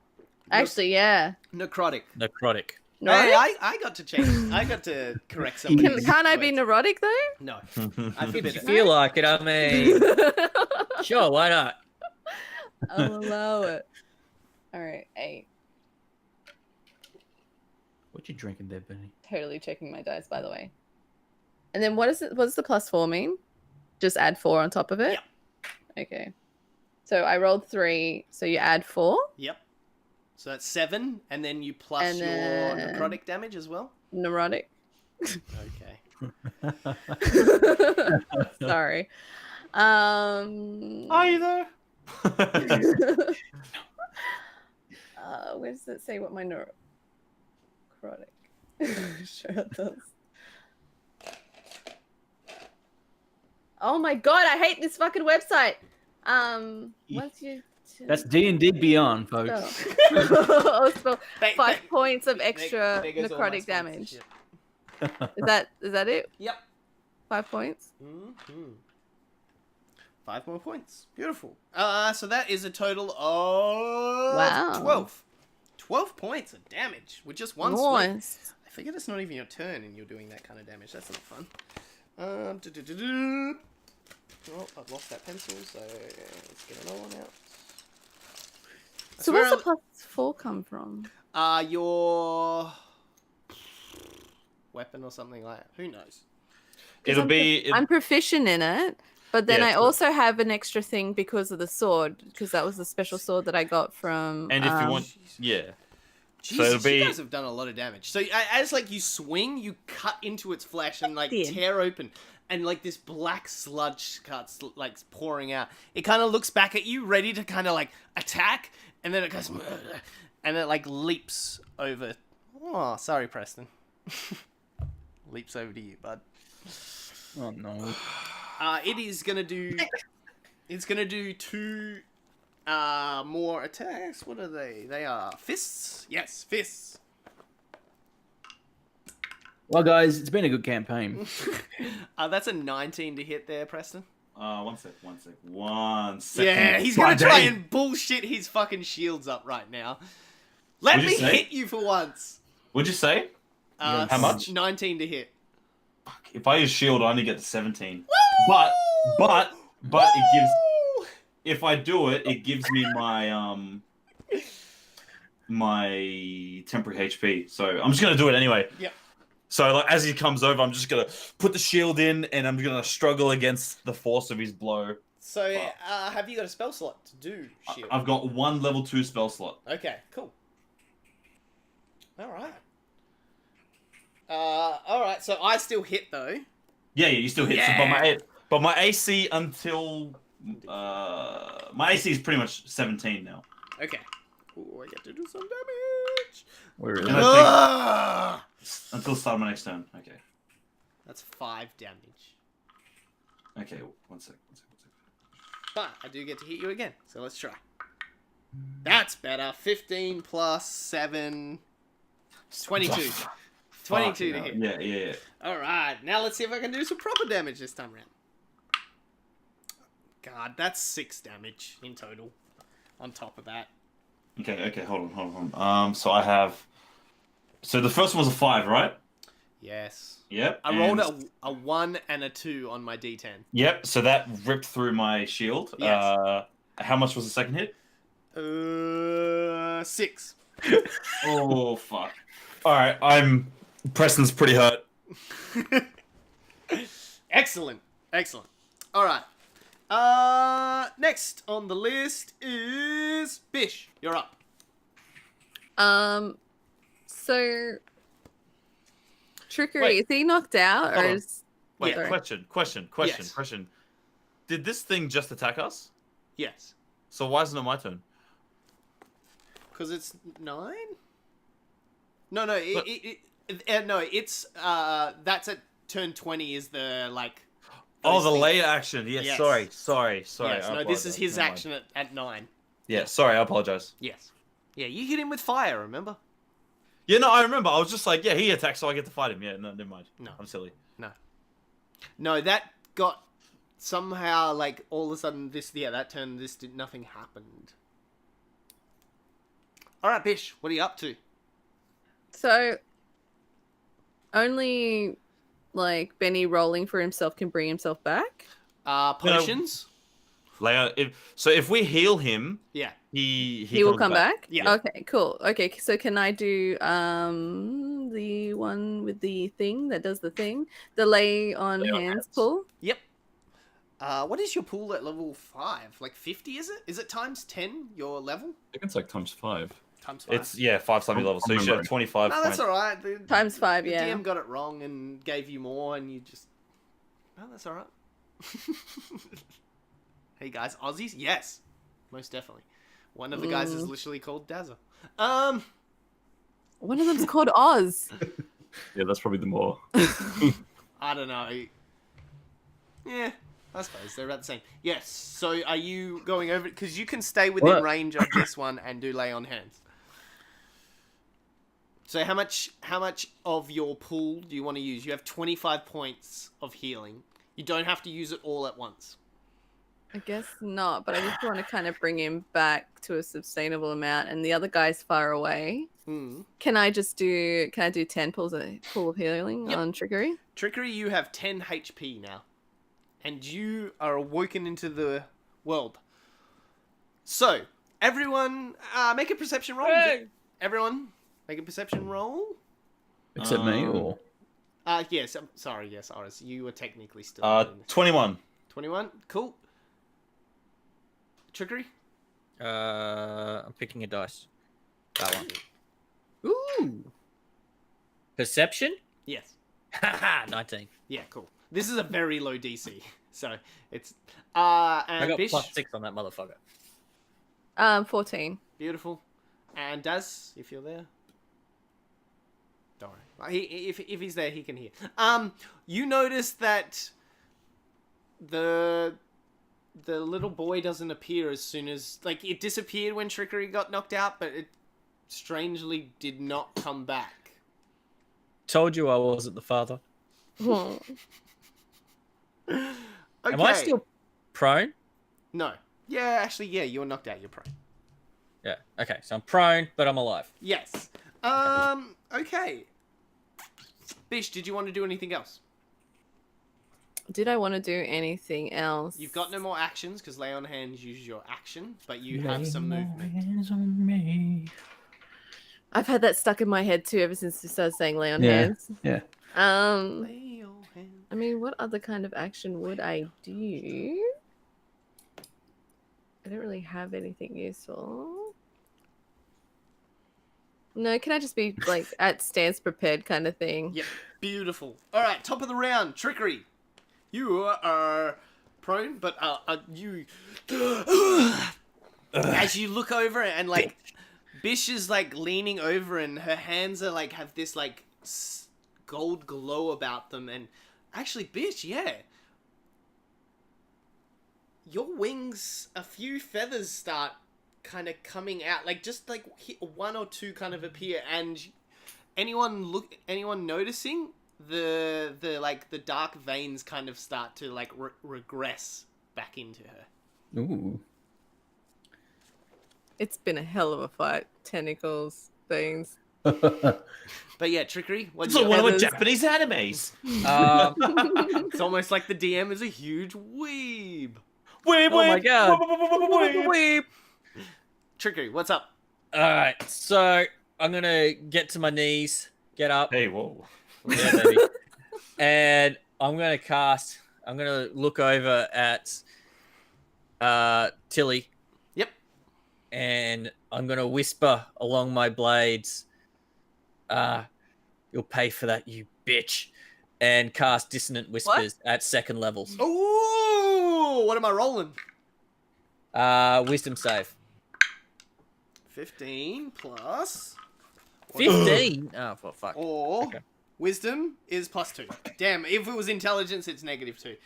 Actually, yeah. Necrotic. Necrotic. Neurotic? Hey, I got to change. I got to correct some. Can't I be neurotic though? No. I If forbid you it. feel like it, I mean, sure, why not? I'll allow it. Alright, 8. What you drinking there, Benny? Totally checking my dice, by the way. And then what does the plus 4 mean? Just add 4 on top of it? Yep. Okay. So I rolled 3, so you add 4? Yep. So that's 7, and then you plus And your then- necrotic damage as well. Neurotic. Okay. Sorry. Are you though? Where does it say what my necrotic? Sure it does. Oh my god, I hate this fucking website. What's your... That's D&D Beyond, folks. Oh, spell Thank- 5 thank- points of extra there goes all my necrotic spells and damage. shit. Is that it? Yep. 5 points? Mm-hmm. 5 more points. Beautiful. So that is a total of Wow. 12. 12 points of damage with just one swing. Nice. I forget it's not even your turn and you're doing that kind of damage. That's not fun. Oh, I've lost that pencil, so let's get another one out. I So swear where's the plus 4 come from? your weapon or something like that. Who knows? It'll be. I'm proficient in it, but then Yeah, I true. also have an extra thing because of the sword, because that was the special sword that I got from. And if you want, yeah. Jesus, it'll be- you guys have done a lot of damage. So as like you swing, you cut into its flesh and like Did. tear open, and like this black sludge starts like pouring out. It kind of looks back at you, ready to kind of like attack, and then it goes, and it like leaps over. Oh, sorry, Preston. Leaps over to you, bud. Oh no. It is gonna do. It's gonna do 2 more attacks. What are they? They are fists. Yes, fists. Well, guys, it's been a good campaign. That's a 19 to hit there, Preston. One sec. Yeah, he's gonna try and bullshit his fucking shields up right now. Let What'd me you say? hit you for once. What'd you say? How much? 19 to hit. Fuck, if I use shield, I only get to 17. But it gives. If I do it, it gives me my my temporary HP. So I'm just gonna do it anyway. Yep. So like as he comes over, I'm just gonna put the shield in, and I'm gonna struggle against the force of his blow. So, have you got a spell slot to do shield? I've got one level 2 spell slot. Okay, cool. All right. So I still hit though. Yeah, you still hit. Yeah. But my AC until my AC is pretty much 17 now. Okay. Ooh, I get to do some damage. Where is And it? I think until the start of my next turn. Okay. That's 5 damage. Okay. One sec. But I do get to hit you again. So let's try. That's better. 15 plus 7. 22. 22 to hit. Yeah. Alright, now let's see if I can do some proper damage this time around. God, that's 6 damage in total. On top of that. Okay, hold on. So I have. So the first one was a 5, right? Yes. Yep. I rolled a 1 and a 2 on my d10. Yep. So that ripped through my shield. Yes. How much was the second hit? 6. Oh fuck. All right, Preston's pretty hurt. Excellent. All right. Next on the list is Bish. You're up. So Trickery, Wait. is he knocked out or Hold on. is Wait, Sorry. question. Yes. Did this thing just attack us? Yes. So why isn't it my turn? Because it's 9? No, But- it's that's at turn 20 is the like. Oh, those the things. layer action. Yes. Yes. Sorry. Yes, I no, this is apologize. his Never mind. action at 9. Yeah, sorry, I apologize. Yes. Yeah, you hit him with fire, remember? Yeah, no, I remember. I was just like, yeah, he attacks, so I get to fight him. Yeah, no, never mind. No. I'm silly. No, that got somehow like all of a sudden that turn nothing happened. All right, Bish, what are you up to? so only like Benny rolling for himself can bring himself back? Potions? Leia, if we heal him, Yeah. he He will comes come back? Yeah. Okay, cool. Okay, so can I do the one with the thing that does the thing? The lay on Lay on hands hands. pull? Yep. What is your pool at level 5? Like 50, is it? Is it times 10 your level? I think it's like times 5. Times 5. It's 5 times your level, so you should have 25 No, that's points. alright. Times 5, The yeah. DM got it wrong and gave you more and you just... No, that's alright. Hey guys, Aussies? Yes. Most definitely. One of the guys is literally called Dazza. One of them's called Oz. Yeah, that's probably the more. I don't know. Yeah, I suppose they're about the same. Yes. So are you going over? Because you can stay within What? range of this one and do lay on hands. So how much of your pool do you want to use? You have 25 points of healing. You don't have to use it all at once. I guess not, but I just want to kind of bring him back to a sustainable amount, and the other guy's far away. Hmm. Can I do 10 pool of healing Yep. on Trickery? Trickery, you have 10 HP now. And you are awoken into the world. So, everyone, make a perception roll. Hey! Everyone, make a perception roll. Except me, or Yes, I'm sorry, yes, Oris, you were technically still... 21. 21, cool. Trickery? I'm picking a dice. That one. Ooh! Perception? Yes. Haha, 19. Yeah, cool. This is a very low DC, so it's... I and got Bish, +6 on that motherfucker. 14. beautiful. And Daz, if you're there. Don't worry. If he's there, he can hear. You notice that the little boy doesn't appear as soon as... Like, it disappeared when Trickery got knocked out, but it strangely did not come back. Told you I wasn't the father. Hmm. Okay. Am I still prone? No. Yeah, actually, yeah, you're knocked out. You're prone. Yeah. Okay, so I'm prone, but I'm alive. Yes. Okay. Bish, did you want to do anything else? Did I want to do anything else? You've got no more actions because lay on hands uses your action, but you have some Lay movement. hands on me. I've had that stuck in my head too ever since you started saying lay on Yeah. hands. Yeah. Lay your hands. I mean, what other kind of action would I do? I don't really have anything useful. No, can I just be like at stance prepared kind of thing? Yep, beautiful. All right, top of the round, trickery. You are prone, but you as you look over and like Bish is like leaning over and her hands are like have this like gold glow about them, and actually Bish, yeah, your wings, a few feathers start kind of coming out, like just like one or two kind of appear, and anyone noticing the like the dark veins kind of start to like regress back into her. Ooh. It's been a hell of a fight. Tentacles, things. But yeah, trickery. It's like one of the Japanese animes. It's almost like the DM is a huge weeb. Weeb, Oh my weeb, God. weeb, weeb, weeb. Trickery, what's up? All right, so I'm gonna get to my knees, get up, Hey, whoa. yeah, baby, and I'm gonna look over at Tilly. Yep. And I'm gonna whisper along my blades, "You'll pay for that, you bitch," and cast dissonant whispers at second levels. Ooh, what am I rolling? Wisdom save. 15 plus 15. Oh, for fuck. or Okay. wisdom is +2. Damn, if it was intelligence, it's -2.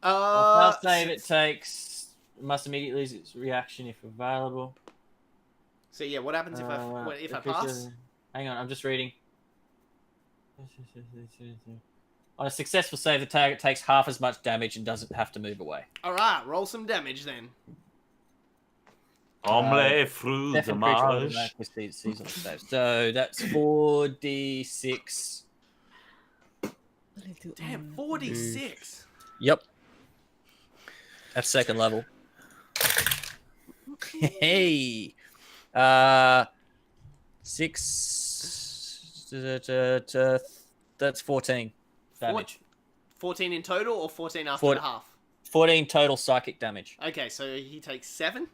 I'll save it takes. Must immediately lose its reaction if available. So yeah, what happens if I pass? Hang on, I'm just reading. On a successful save, the target takes half as much damage and doesn't have to move away. All right, roll some damage then. Omelette through the Definitely creature marsh. automatically seasonal save. So that's 4d6. Damn, 46. Yep. That's second level. Hey. 6. That's 14 damage. 14 in total or 14 after Four- the half? 14 total psychic damage. Okay, so he takes 7.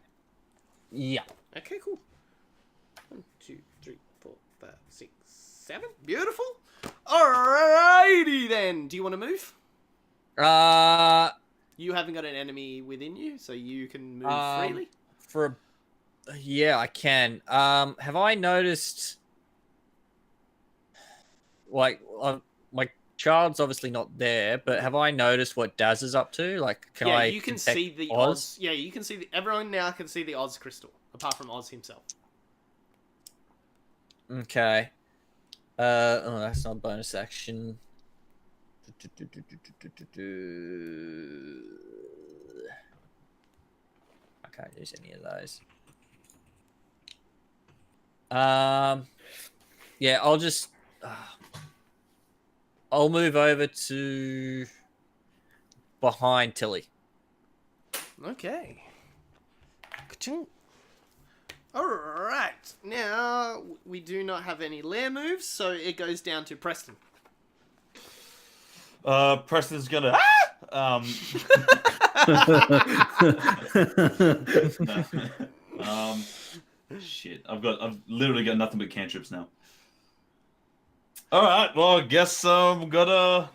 Yeah. Okay, cool. 1, 2, 3, 4, 5, 6, 7. Beautiful. Alrighty then. Do you want to move? You haven't got an enemy within you, so you can move freely. Yeah, I can. Have I noticed? Like, my child's obviously not there, but have I noticed what Daz is up to? Like, can I? You can detect see the Oz. Yeah, you can see everyone now can see the Oz crystal, apart from Oz himself. Okay. Oh, that's not a bonus action. I can't use any of those. Yeah, I'll just. I'll move over to behind Tilly. Okay. Ka-ching. Alright, now we do not have any lair moves, so it goes down to Preston. Preston's gonna. Shit. I've literally got nothing but cantrips now. All right. Well, I guess I'm gonna.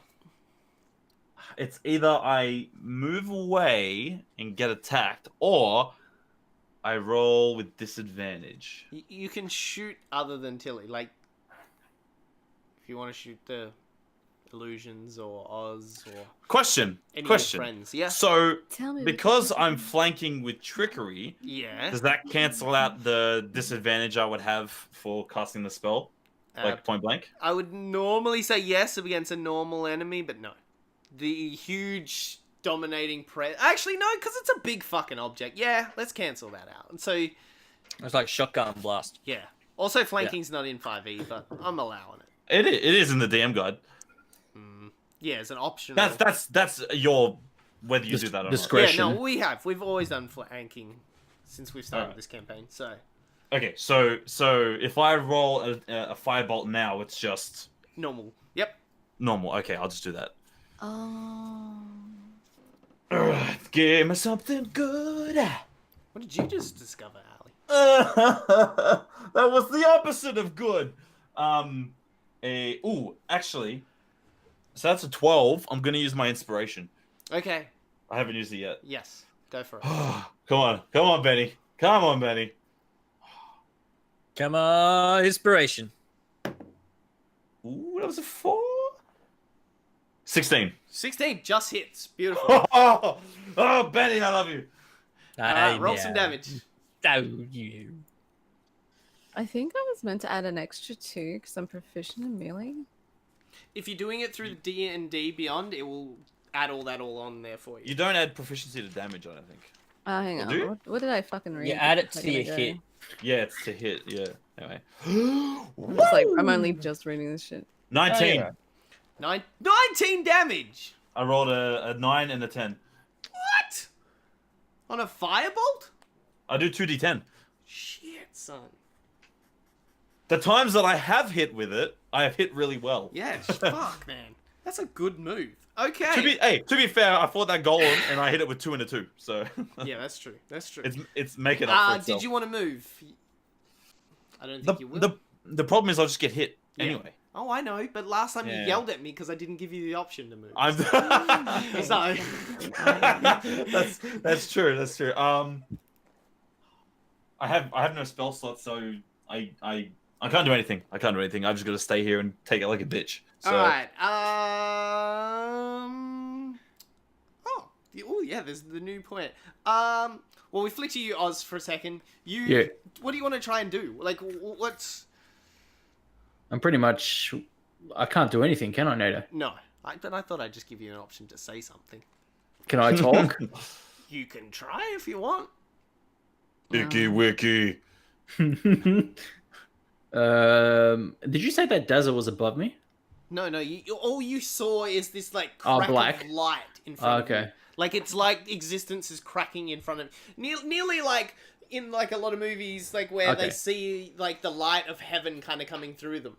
It's either I move away and get attacked, or I roll with disadvantage. You can shoot other than Tilly, like if you want to shoot the illusions or Oz or Question. any Question. of your friends. Yeah. So, Tell me. because I'm flanking with trickery, Yeah. does that cancel out the disadvantage I would have for casting the spell, like point blank? I would normally say yes against a normal enemy, but no. The huge dominating actually no, because it's a big fucking object. Yeah, let's cancel that out. And so It's like shotgun blast. yeah. Also, flanking's not in 5e, but I'm allowing it. It is in the DM guide. Yeah, it's an optional. That's your whether you do that or not. Discretion. Yeah, no, we've always done flanking since we've started Alright. this campaign. So Okay, so if I roll a firebolt now, it's just normal. Yep. normal. Okay, I'll just do that. Oh. Give me something good. What did you just discover, Ali? That was the opposite of good. Actually, so that's a 12. I'm gonna use my inspiration. Okay. I haven't used it yet. Yes. Go for it. Come on, Benny. Come on, Benny. Come on, inspiration. Ooh, that was a 4. 16. 16 just hits. Beautiful. Oh, Benny, I love you. Roll some damage. Oh, you. I think I was meant to add an extra 2 because I'm proficient in melee. If you're doing it through the D&D Beyond, it will add all on there for you. You don't add proficiency to damage, I don't think. Hang Do you? on. What did I fucking read? You add it Like, to your ago? hit. Yeah, it's to hit. Yeah. Anyway. It's like I'm only just reading this shit. 19. Oh, 19 damage! I rolled a 9 and a 10. What? On a firebolt? I do 2d10. Shit, son. The times that I have hit with it, I have hit really well. Yeah, fuck, man. That's a good move. Okay. To be fair, I fought that golem and I hit it with 2 and a 2. So Yeah, that's true. That's true. it's making up for itself. Did you want to move? I don't think you will. The problem is I'll just get hit Yeah. anyway. Oh, I know, but last time you Yeah. yelled at me because I didn't give you the option to move. I'm So that's true. That's true. I have no spell slots, so I can't do anything. I just got to stay here and take it like a bitch. So. all right. Oh, yeah. There's the new point. Well, we flick to you, Oz, for a second. Yeah. What do you want to try and do? Like, what's? I'm pretty much. I can't do anything, can I, Nader? No. But I thought I'd just give you an option to say something. Can I talk? You can try if you want. Icky wiki. Did you say that Dazzle was above me? No. All you saw is this like Oh, crack black. of light in front of you. Okay. Like it's like existence is cracking in front of nearly like in like a lot of movies like where they Okay. see like the light of heaven kind of coming through them.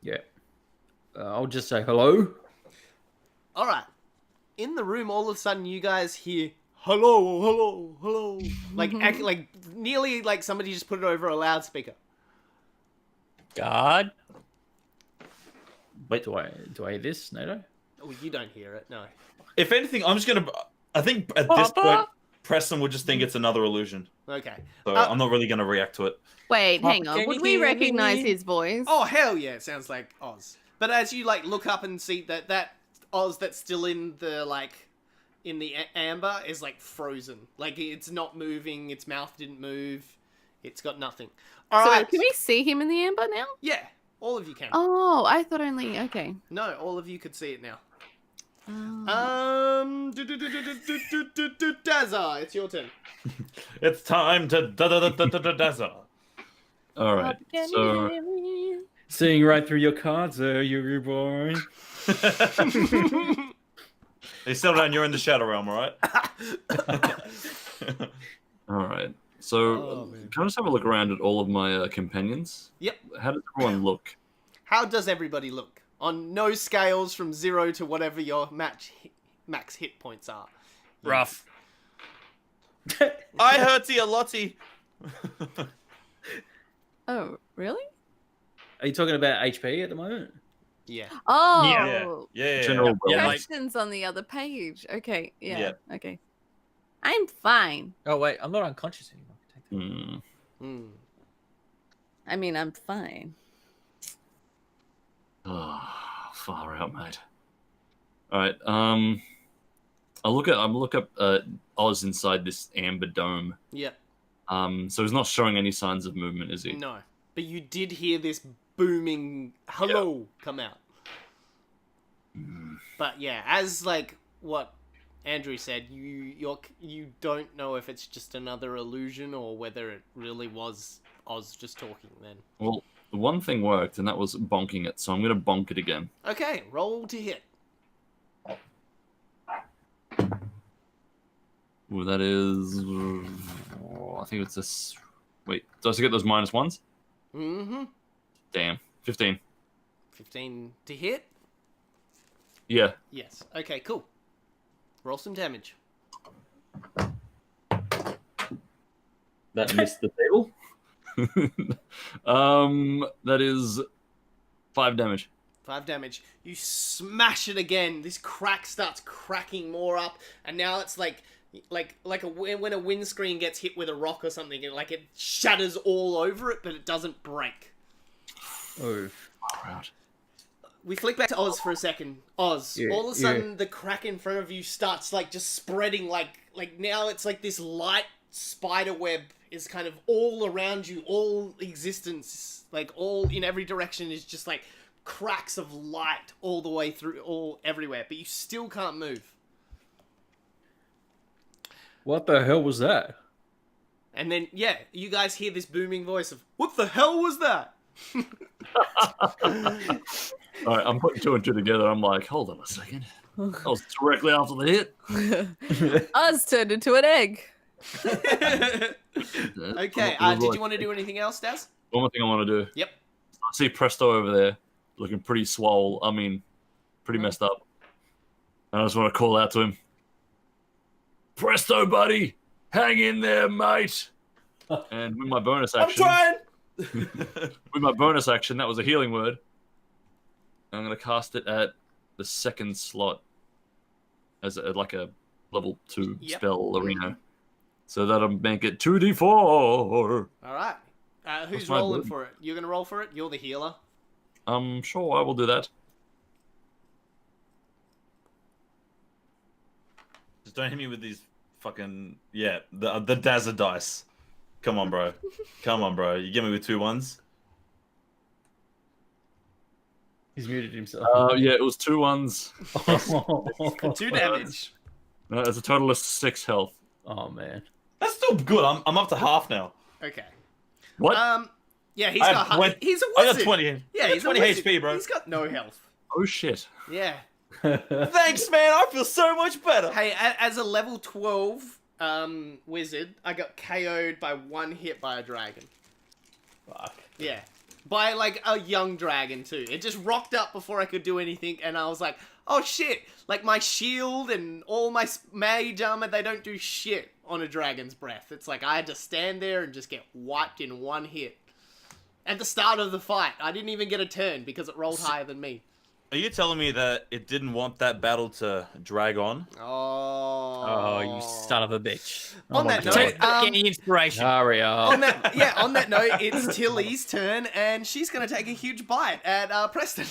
Yeah. I'll just say hello. All right. In the room, all of a sudden, you guys hear hello, like nearly like somebody just put it over a loudspeaker. God. Wait, do I hear this, Nader? Oh, you don't hear it, no. If anything, I'm just gonna. I think at this point, Preston would just think it's another illusion. Okay. So I'm not really gonna react to it. Wait, hang on. Can Would you we hear recognize me? his voice? Oh hell yeah! It sounds like Oz. But as you like look up and see that Oz that's still in the in the amber is like frozen. Like it's not moving. Its mouth didn't move. It's got nothing. All so right. can we see him in the amber now? Yeah, all of you can. Oh, I thought only. Okay. No, all of you could see it now. Oh. Dazza, it's your turn. It's time to dazzle. All right. So Seeing right through your cards there, you boy. Hey, settle down. You're in the shadow realm, all right? all right. So can I just have a look around at all of my companions? Yep. How does everyone look? How does everybody look? On no scales from 0 to whatever your max hit points are. Rough. I hurt you, Lottie. Oh, really? Are you talking about HP at the moment? Yeah. Oh. Yeah. General Yeah, wellness. like- Questions on the other page. Okay. Yeah. Yeah. Okay. I'm fine. Oh wait, I'm not unconscious anymore. Take that. Hmm. I mean, I'm fine. Oh, far out, mate. All right. I'm look up Oz inside this amber dome. Yep. So he's not showing any signs of movement, is he? No. But you did hear this booming hello come out. But yeah, as like what Andrew said, you don't know if it's just another illusion or whether it really was Oz just talking then. Well, the one thing worked, and that was bonking it. So I'm gonna bonk it again. Okay, roll to hit. Ooh, that is. I think it's this. Wait, do I still get those -1s? Mm-hmm. Damn. 15. 15 to hit? Yeah. Yes. Okay, cool. Roll some damage. That missed the table. That is 5 damage. 5 damage. You smash it again. This crack starts cracking more up, and now it's like when a windscreen gets hit with a rock or something, and like it shatters all over it, but it doesn't break. Oh. Right. We flick back to Oz for a second. Oz, Yeah, all of a sudden the crack in front of you starts like just spreading like now it's like this light spider web is kind of all around you, all existence, like all in every direction is just like cracks of light all the way through, all everywhere, but you still can't move. What the hell was that? And then, yeah, you guys hear this booming voice of, "What the hell was that?" All right, I'm putting 2 and 2 together. I'm like, hold on a second. That was directly after the hit. Oz turned into an egg. Okay, did you want to do anything else, Daz? One more thing I want to do. Yep. I see Presto over there, looking pretty swole. I mean, pretty messed up. And I just want to call out to him. Presto, buddy! Hang in there, mate! And with my bonus action... I'm with my bonus action, that was a healing word. I'm going to cast it at the second slot as like a level 2 spell arena. So that'll make it 2d4. All right. Who's What's my rolling burden? for it? You're going to roll for it? You're the healer. Sure, I will do that. Just don't hit me with these fucking the Dazza dice. Come on, bro. Come on, bro. You get me with 2 1s. He's muted himself. Yeah, it was 2 1s. For 2 damage. No, it's a total of 6 health. Oh man. That's still good. I'm up to half now. Okay. What? Yeah, he's I got... have 20 he's a I wizard. got 20. Yeah, he's 20 a wizard. HP, bro. He's got no health. Oh shit. Yeah. Thanks, man. I feel so much better. Hey, as a level 12 wizard, I got KO'd by 1 hit by a dragon. Fuck. Yeah. By, like, a young dragon, too. It just rocked up before I could do anything, and I was like, oh, shit. Like, my shield and all my mage armor, they don't do shit on a dragon's breath. It's like I had to stand there and just get wiped in 1 hit. At the start of the fight, I didn't even get a turn because it rolled higher than me. Are you telling me that it didn't want that battle to drag on? Oh, you son of a bitch. On my that God. note, Any inspiration? Hurry up. on that note, it's Tilly's turn, and she's gonna take a huge bite at Preston.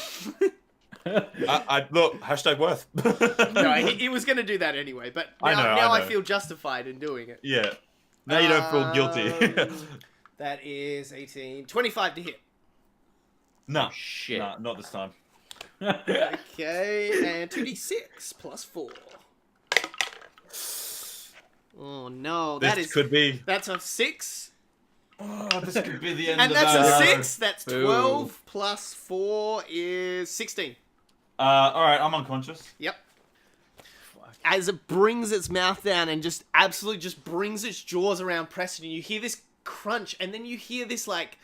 I look, hashtag worth. No, he was gonna do that anyway, but I now, know. I feel justified in doing it. Yeah. Now you don't feel guilty. That is 18. 25 to hit. No. Shit. Nah, not this time. Okay, and 2d6 plus 4. Oh no, This could be. that's a 6. Oh, this could be the end And of that's that. a 6. That's Boo. 12 plus 4 is 16. All right, I'm unconscious. Yep. As it brings its mouth down and just absolutely just brings its jaws around Preston, you hear this crunch, and then you hear this like...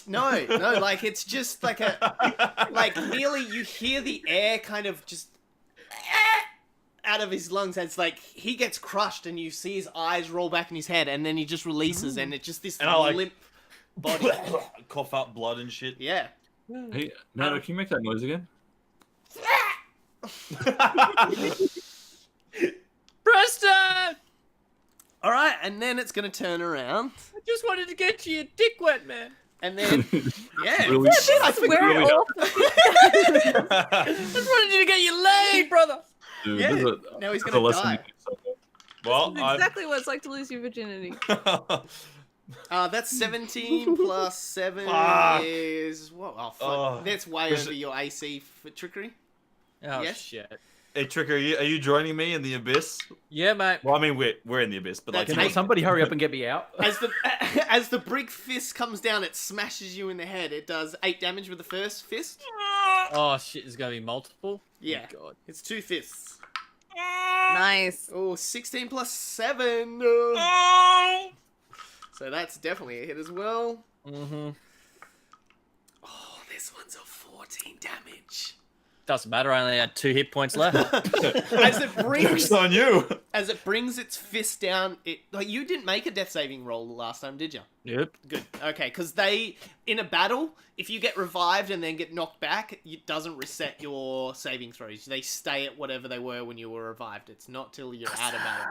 No, like it's just like a... Like nearly you hear the air kind of just... out of his lungs, and it's like he gets crushed and you see his eyes roll back in his head, and then he just releases, and it's just this And I, like- limp body. Cough out blood and shit. Yeah. Hey, Nano, can you make that noise again? Preston! All right, and then it's gonna turn around, I just wanted to get you your dick wet, man. and then yeah, Really? I think We're really all Just wanted you to get your leg, brother. Dude, Yeah, there's now he's there's gonna a lesson die. you can say there. Well, exactly what it's like to lose your virginity. That's 17 plus 7 Fuck. is what? Oh, fuck. Oh. That's way Chris- over your AC for trickery. Oh, Yes? shit. Hey, Trick, are you joining me in the abyss? Yeah, mate. Well, I mean, we're in the abyss, but like, That's Can eight. somebody hurry up and get me out? As the as the big fist comes down, it smashes you in the head. It does 8 damage with the first fist. Oh, shit, there's going to be multiple? Yeah, Oh, God. it's 2 fists. Nice. Oh, 16 plus 7. So that's definitely a hit as well. Mm-hmm. Oh, this one's a 14 damage. Doesn't matter. I only had 2 hit points left. As it brings Joke's on you. as it brings its fist down, it like you didn't make a death saving roll last time, did you? Yep. Good. Okay, because they in a battle, if you get revived and then get knocked back, it doesn't reset your saving throws. They stay at whatever they were when you were revived. It's not till you're out of battle.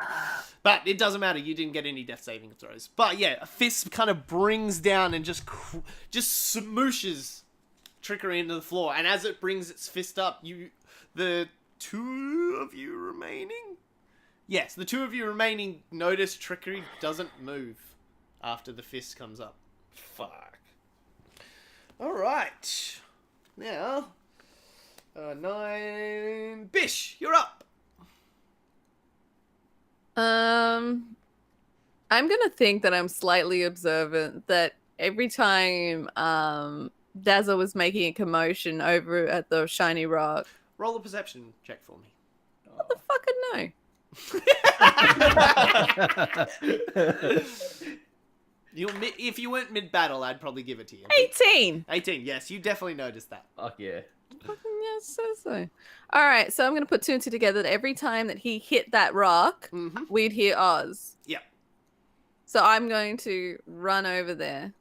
But it doesn't matter. You didn't get any death saving throws. But yeah, a fist kind of brings down and just smooshes Trickery into the floor, and as it brings its fist up, the two of you remaining notice Trickery doesn't move after the fist comes up. Fuck. Alright. Now, 9... Bish, you're up! I'm gonna think that I'm slightly observant, that every time Dazzle was making a commotion over at the shiny rock. Roll a perception check for me. What the fucking no? If you weren't mid-battle, I'd probably give it to you. 18! 18, yes, you definitely noticed that. Fuck yeah. Fucking yes, so. Alright, so I'm gonna put 2 and 2 together that every time that he hit that rock, we'd hear Oz. Yep. So I'm going to run over there.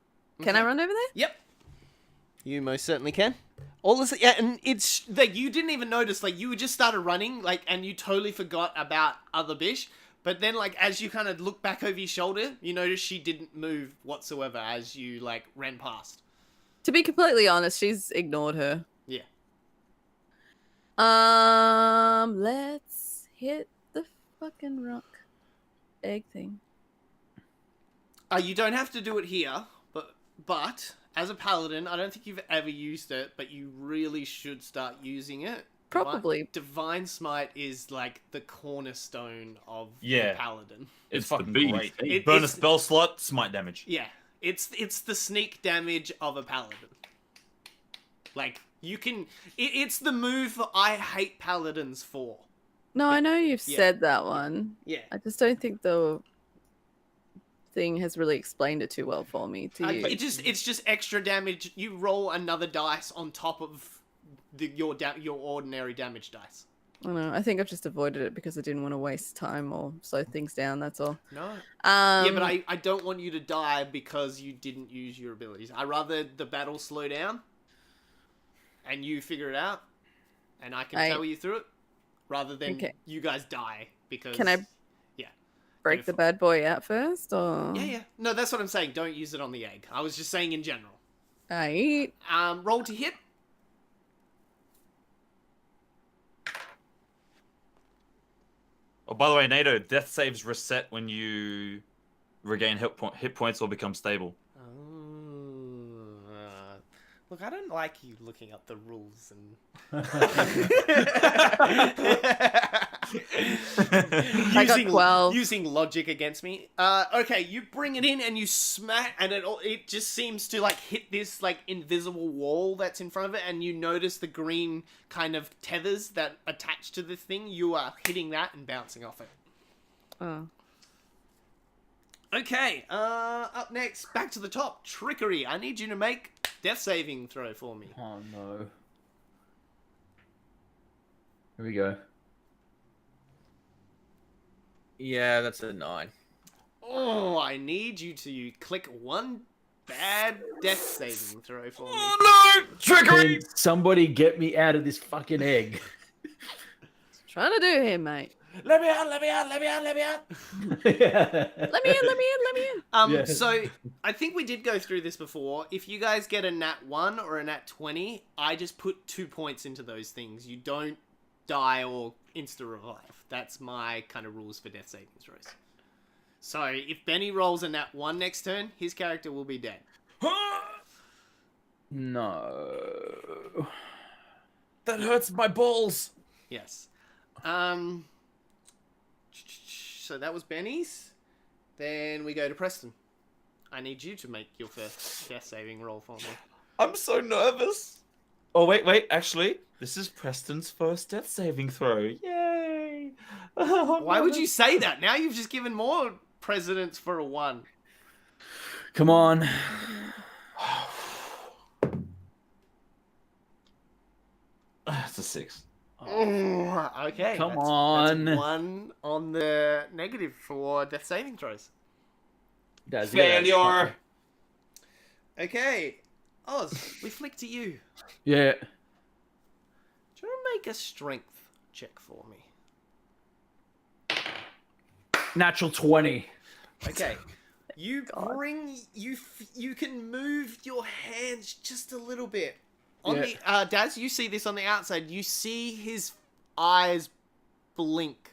Can I run over there? Yep. You most certainly can. All this, yeah, and it's like you didn't even notice, like you just started running, like, and you totally forgot about other Bish. But then, like, as you kind of look back over your shoulder, you notice she didn't move whatsoever as you like ran past. To be completely honest, she's ignored her. Yeah. Let's hit the fucking rock egg thing. You don't have to do it here, but as a paladin, I don't think you've ever used it, but you really should start using it. Probably. Divine Smite is like the cornerstone of Yeah. the paladin. It's the fucking beast. great. Burn a spell slot, smite damage. Yeah, it's the sneak damage of a paladin. Like you can, it's the move I hate paladins for. No, I know you've Yeah. said that one. Yeah. I just don't think the thing has really explained it too well for me to use. It's just extra damage. You roll another dice on top of your ordinary damage dice. I don't know. I think I've just avoided it because I didn't want to waste time or slow things down. That's all. No. Yeah, but I don't want you to die because you didn't use your abilities. I rather the battle slow down and you figure it out, and I can tell you through it, rather than you guys die because. Can I? Yeah. Break the bad boy out first, or? Yeah. No, that's what I'm saying. Don't use it on the egg. I was just saying in general. Aight. Roll to hit. Oh, by the way, NATO, death saves reset when you regain hit points or become stable. Look, I don't like you looking up the rules and I got 12. using logic against me. Okay, you bring it in and you smack, and it just seems to like hit this like invisible wall that's in front of it, and you notice the green kind of tethers that attach to the thing. You are hitting that and bouncing off it. Oh. Okay, up next, back to the top. Trickery. I need you to make death saving throw for me. Oh no. Here we go. Yeah, that's a 9. Oh, I need you to click one bad death saving throw for me. Oh no! Trickery! Can somebody get me out of this fucking egg? Trying to do here, mate. Let me out! Let me out! Let me out! Let me out! Let me in. Yeah. So I think we did go through this before. If you guys get a nat 1 or a nat 20, I just put 2 points into those things. You don't die or insta revive. That's my kind of rules for death saving throws. So if Benny rolls a nat 1 next turn, his character will be dead. No. That hurts my balls. Yes. So that was Benny's. Then we go to Preston. I need you to make your first death saving roll for me. I'm so nervous. Oh wait. Actually, this is Preston's first death saving throw. Yay! Why would you say that? Now you've just given more precedence for a 1. Come on. It's a 6. Okay. Come that's on. 1 on the negative for death saving throws. Daz, you gotta- Failure. Okay. Oz, we flick to you. Yeah. Do you want to make a strength check for me? Natural 20. Okay. You bring you can move your hands just a little bit. On the Daz, you see this on the outside. You see his eyes blink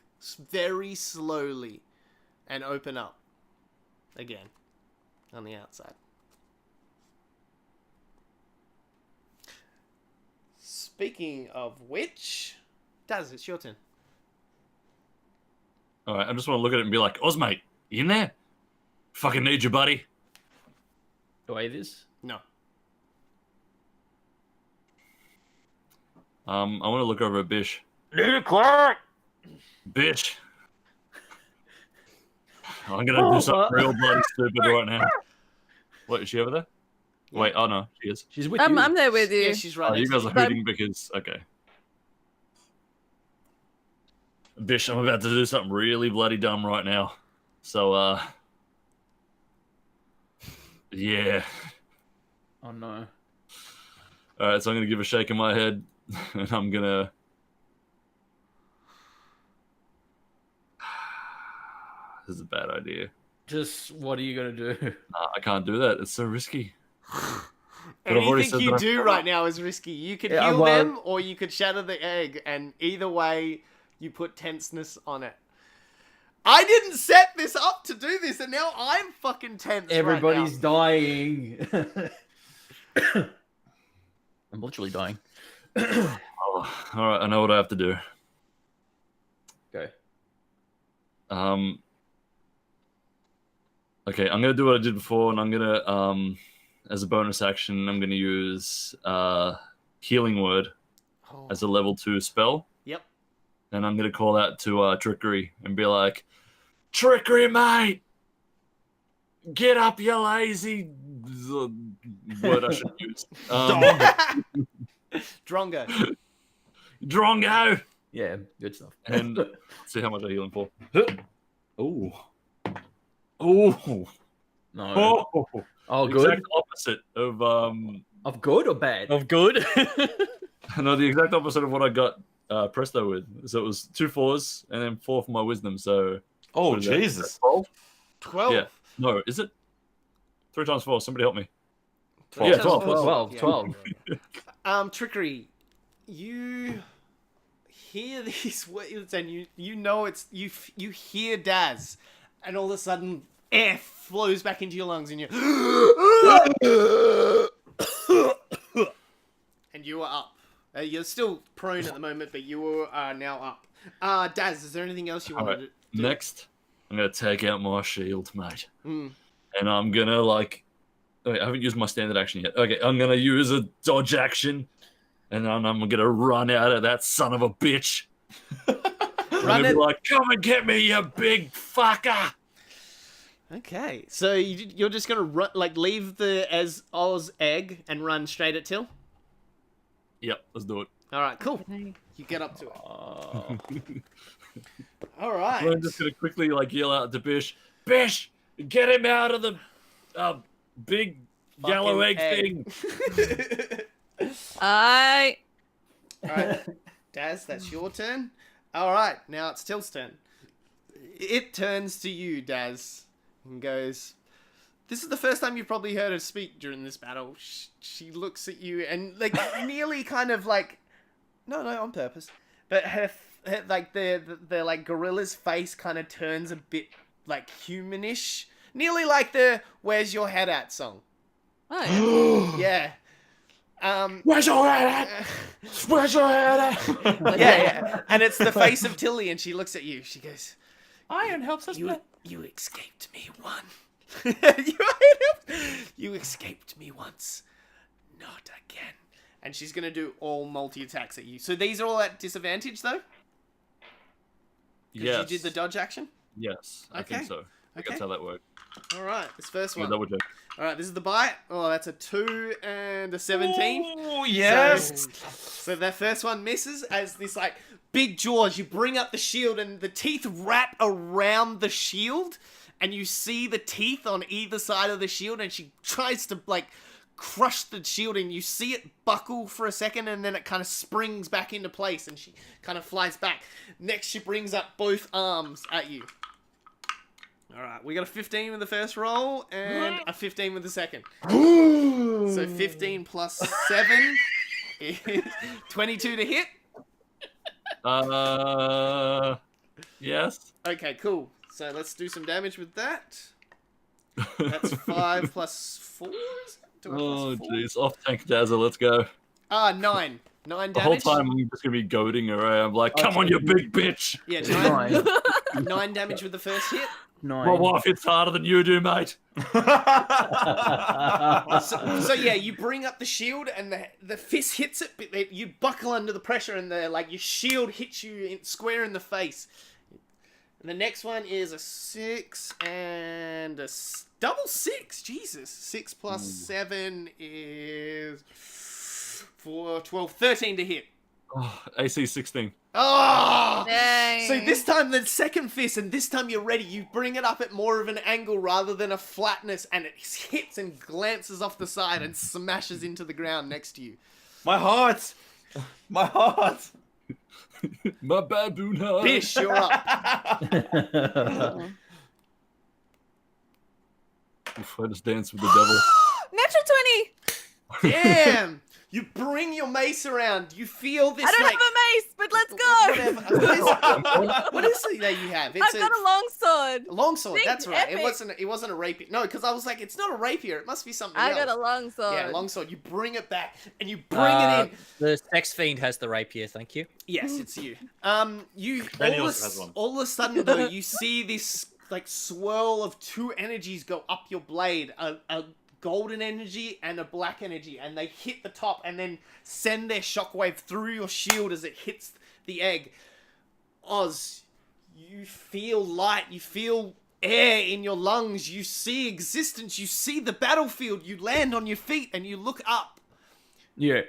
very slowly and open up again on the outside. Speaking of which, Daz, it's your turn. All right, I just want to look at it and be like, Oz, mate, you in there? Fucking need you, buddy. Do I hear this? No. I want to look over at Bish. Bish. I'm gonna do something real bloody stupid right now. What, is she over there? Yeah. Wait, oh no, she is. She's with you. I'm there with you. Yeah, she's right Oh, you next to guys are hooting because okay. Bish, I'm about to do something really bloody dumb right now. So, yeah. Oh no. All right, so I'm gonna give a shake in my head, and I'm gonna. This is a bad idea. Just what are you gonna do? I can't do that. It's so risky. But I've already Anything said you that do right now is risky. You could Yeah, heal well- them, or you could shatter the egg, and either way, you put tenseness on it. I didn't set this up to do this, and now I'm fucking tense. Everybody's right dying. I'm literally dying. Oh, all right, I know what I have to do. Go. Okay, I'm gonna do what I did before, and I'm gonna as a bonus action, I'm gonna use Healing Word now. as a level 2 spell, Yep. and I'm gonna call out to Trickery and be like, "Trickery, mate, get up, you lazy." Word I should use. Drongo. Drongo. Yeah, good stuff. And see how much I heal him for. Ooh. Ooh. No. Oh. Oh, The good. exact opposite of Of good or bad? Of good. no, the exact opposite of what I got Presto with. So it was 2 4s and then 4 for my wisdom. So Oh, what is that? Jesus. 12? 12. Yeah. No, is it 3 times 4? Somebody help me. 12. Yeah, 12. 12. Yeah. Trickery. You hear these words, and you know it's you hear Daz, and all of a sudden air flows back into your lungs, and you and you are up. You're still prone at the moment, but you are now up. Daz, is there anything else you wanted to do? Next, I'm going to take out my shield, mate. Mm. And I'm going to, like... Wait, I haven't used my standard action yet. Okay, I'm going to use a dodge action. And then I'm going to run out of that son of a bitch. I'm going to be like, come and get me, you big fucker! Okay, so you're just gonna run, like leave the Oz egg and run straight at Till. Yep, let's do it. All right, cool. Okay. You get up to it. Oh. All right. I'm just going to quickly, like, yell out to Bish, Bish, get him out of the big yellow egg thing. I All right, Daz, that's your turn. All right, now it's Till's turn. It turns to you, Daz, and goes, "This is the first time you've probably heard her speak during this battle." She looks at you and like nearly kind of like, no, on purpose. But her like the like gorilla's face kind of turns a bit like humanish, nearly like the "Where's Your Head At" song. oh, Yeah. Where's your head at? Where's your head at? Yeah. And it's the face of Tilly, and she looks at you. She goes, Iron helps us. You escaped me once. You escaped me once. Not again. And she's going to do all multi-attacks at you. So these are all at disadvantage, though? Because Yes. you did the dodge action? Yes, I Okay. think so. I think that's Okay. how that worked. Alright, this first Yeah, one. double check. Alright, this is the bite. Oh, that's a 2 and a 17. Oh, yes. So that first one misses as this like big jaws. You bring up the shield and the teeth wrap around the shield, and you see the teeth on either side of the shield. And she tries to like crush the shield, and you see it buckle for a second, and then it kind of springs back into place, and she kind of flies back. Next, she brings up both arms at you. All right, we got a 15 with the first roll and a 15 with the second. So 15 plus 7 is 22 to hit. Yes. Okay, cool. So let's do some damage with that. That's 5 plus 4. Is it? Do I Oh, plus 4? jeez. Off tank Dazzle, let's go. 9. 9 damage. The whole time I'm just gonna be goading her. I'm like, come on, you big bitch! Yeah, 9. 9 damage with the first hit. 9. My wife hits harder than you do, mate. So yeah, you bring up the shield and the fist hits it, but you buckle under the pressure, and your shield hits you square in the face. And the next one is a 6 and a double 6. Jesus, 6 plus 7 is 4, 12, 13 to hit. Oh, AC 16. Oh! Dang. So this time the second fist, and this time you're ready. You bring it up at more of an angle rather than a flatness, and it hits and glances off the side and smashes into the ground next to you. My heart. My heart. My baboon heart. Bish, you're up. Oof, I just danced with the devil. Natural 20. Damn! You bring your mace around. You feel this I don't like... have a mace, but let's go. Whatever. What is it that you have? It's I've got a long sword. a longsword. Think That's right. epic. It wasn't a rapier. No, because I was like, it's not a rapier. It must be something I else. got a long sword. Yeah, longsword. You bring it back and you bring it in. The sex fiend has the rapier. Thank you. Yes, it's you. You Danny all also has one. of a sudden though, you see this like swirl of two energies go up your blade, a golden energy and a black energy, and they hit the top and then send their shockwave through your shield as it hits the egg. Oz, you feel light, you feel air in your lungs, you see existence, you see the battlefield, you land on your feet and you look up. Yeah.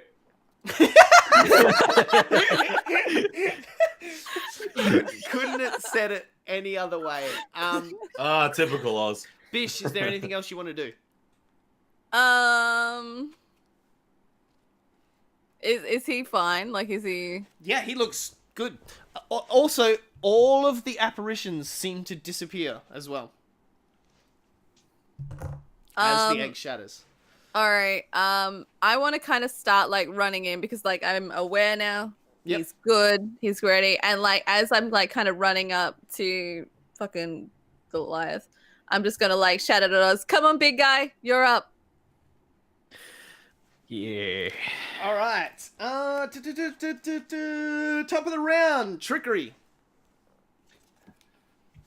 Couldn't have said it any other way. Typical Oz. Bish, is there anything else you want to do? Is he fine? Like, is he? Yeah, he looks good. Also, all of the apparitions seem to disappear as well as the egg shatters. All right. I want to kind of start like running in because like I'm aware now. Yep. He's good. He's ready. And like as I'm like kind of running up to fucking Goliath, I'm just gonna like shout at us. Come on, big guy, you're up. Yeah. All right. Top of the round, trickery.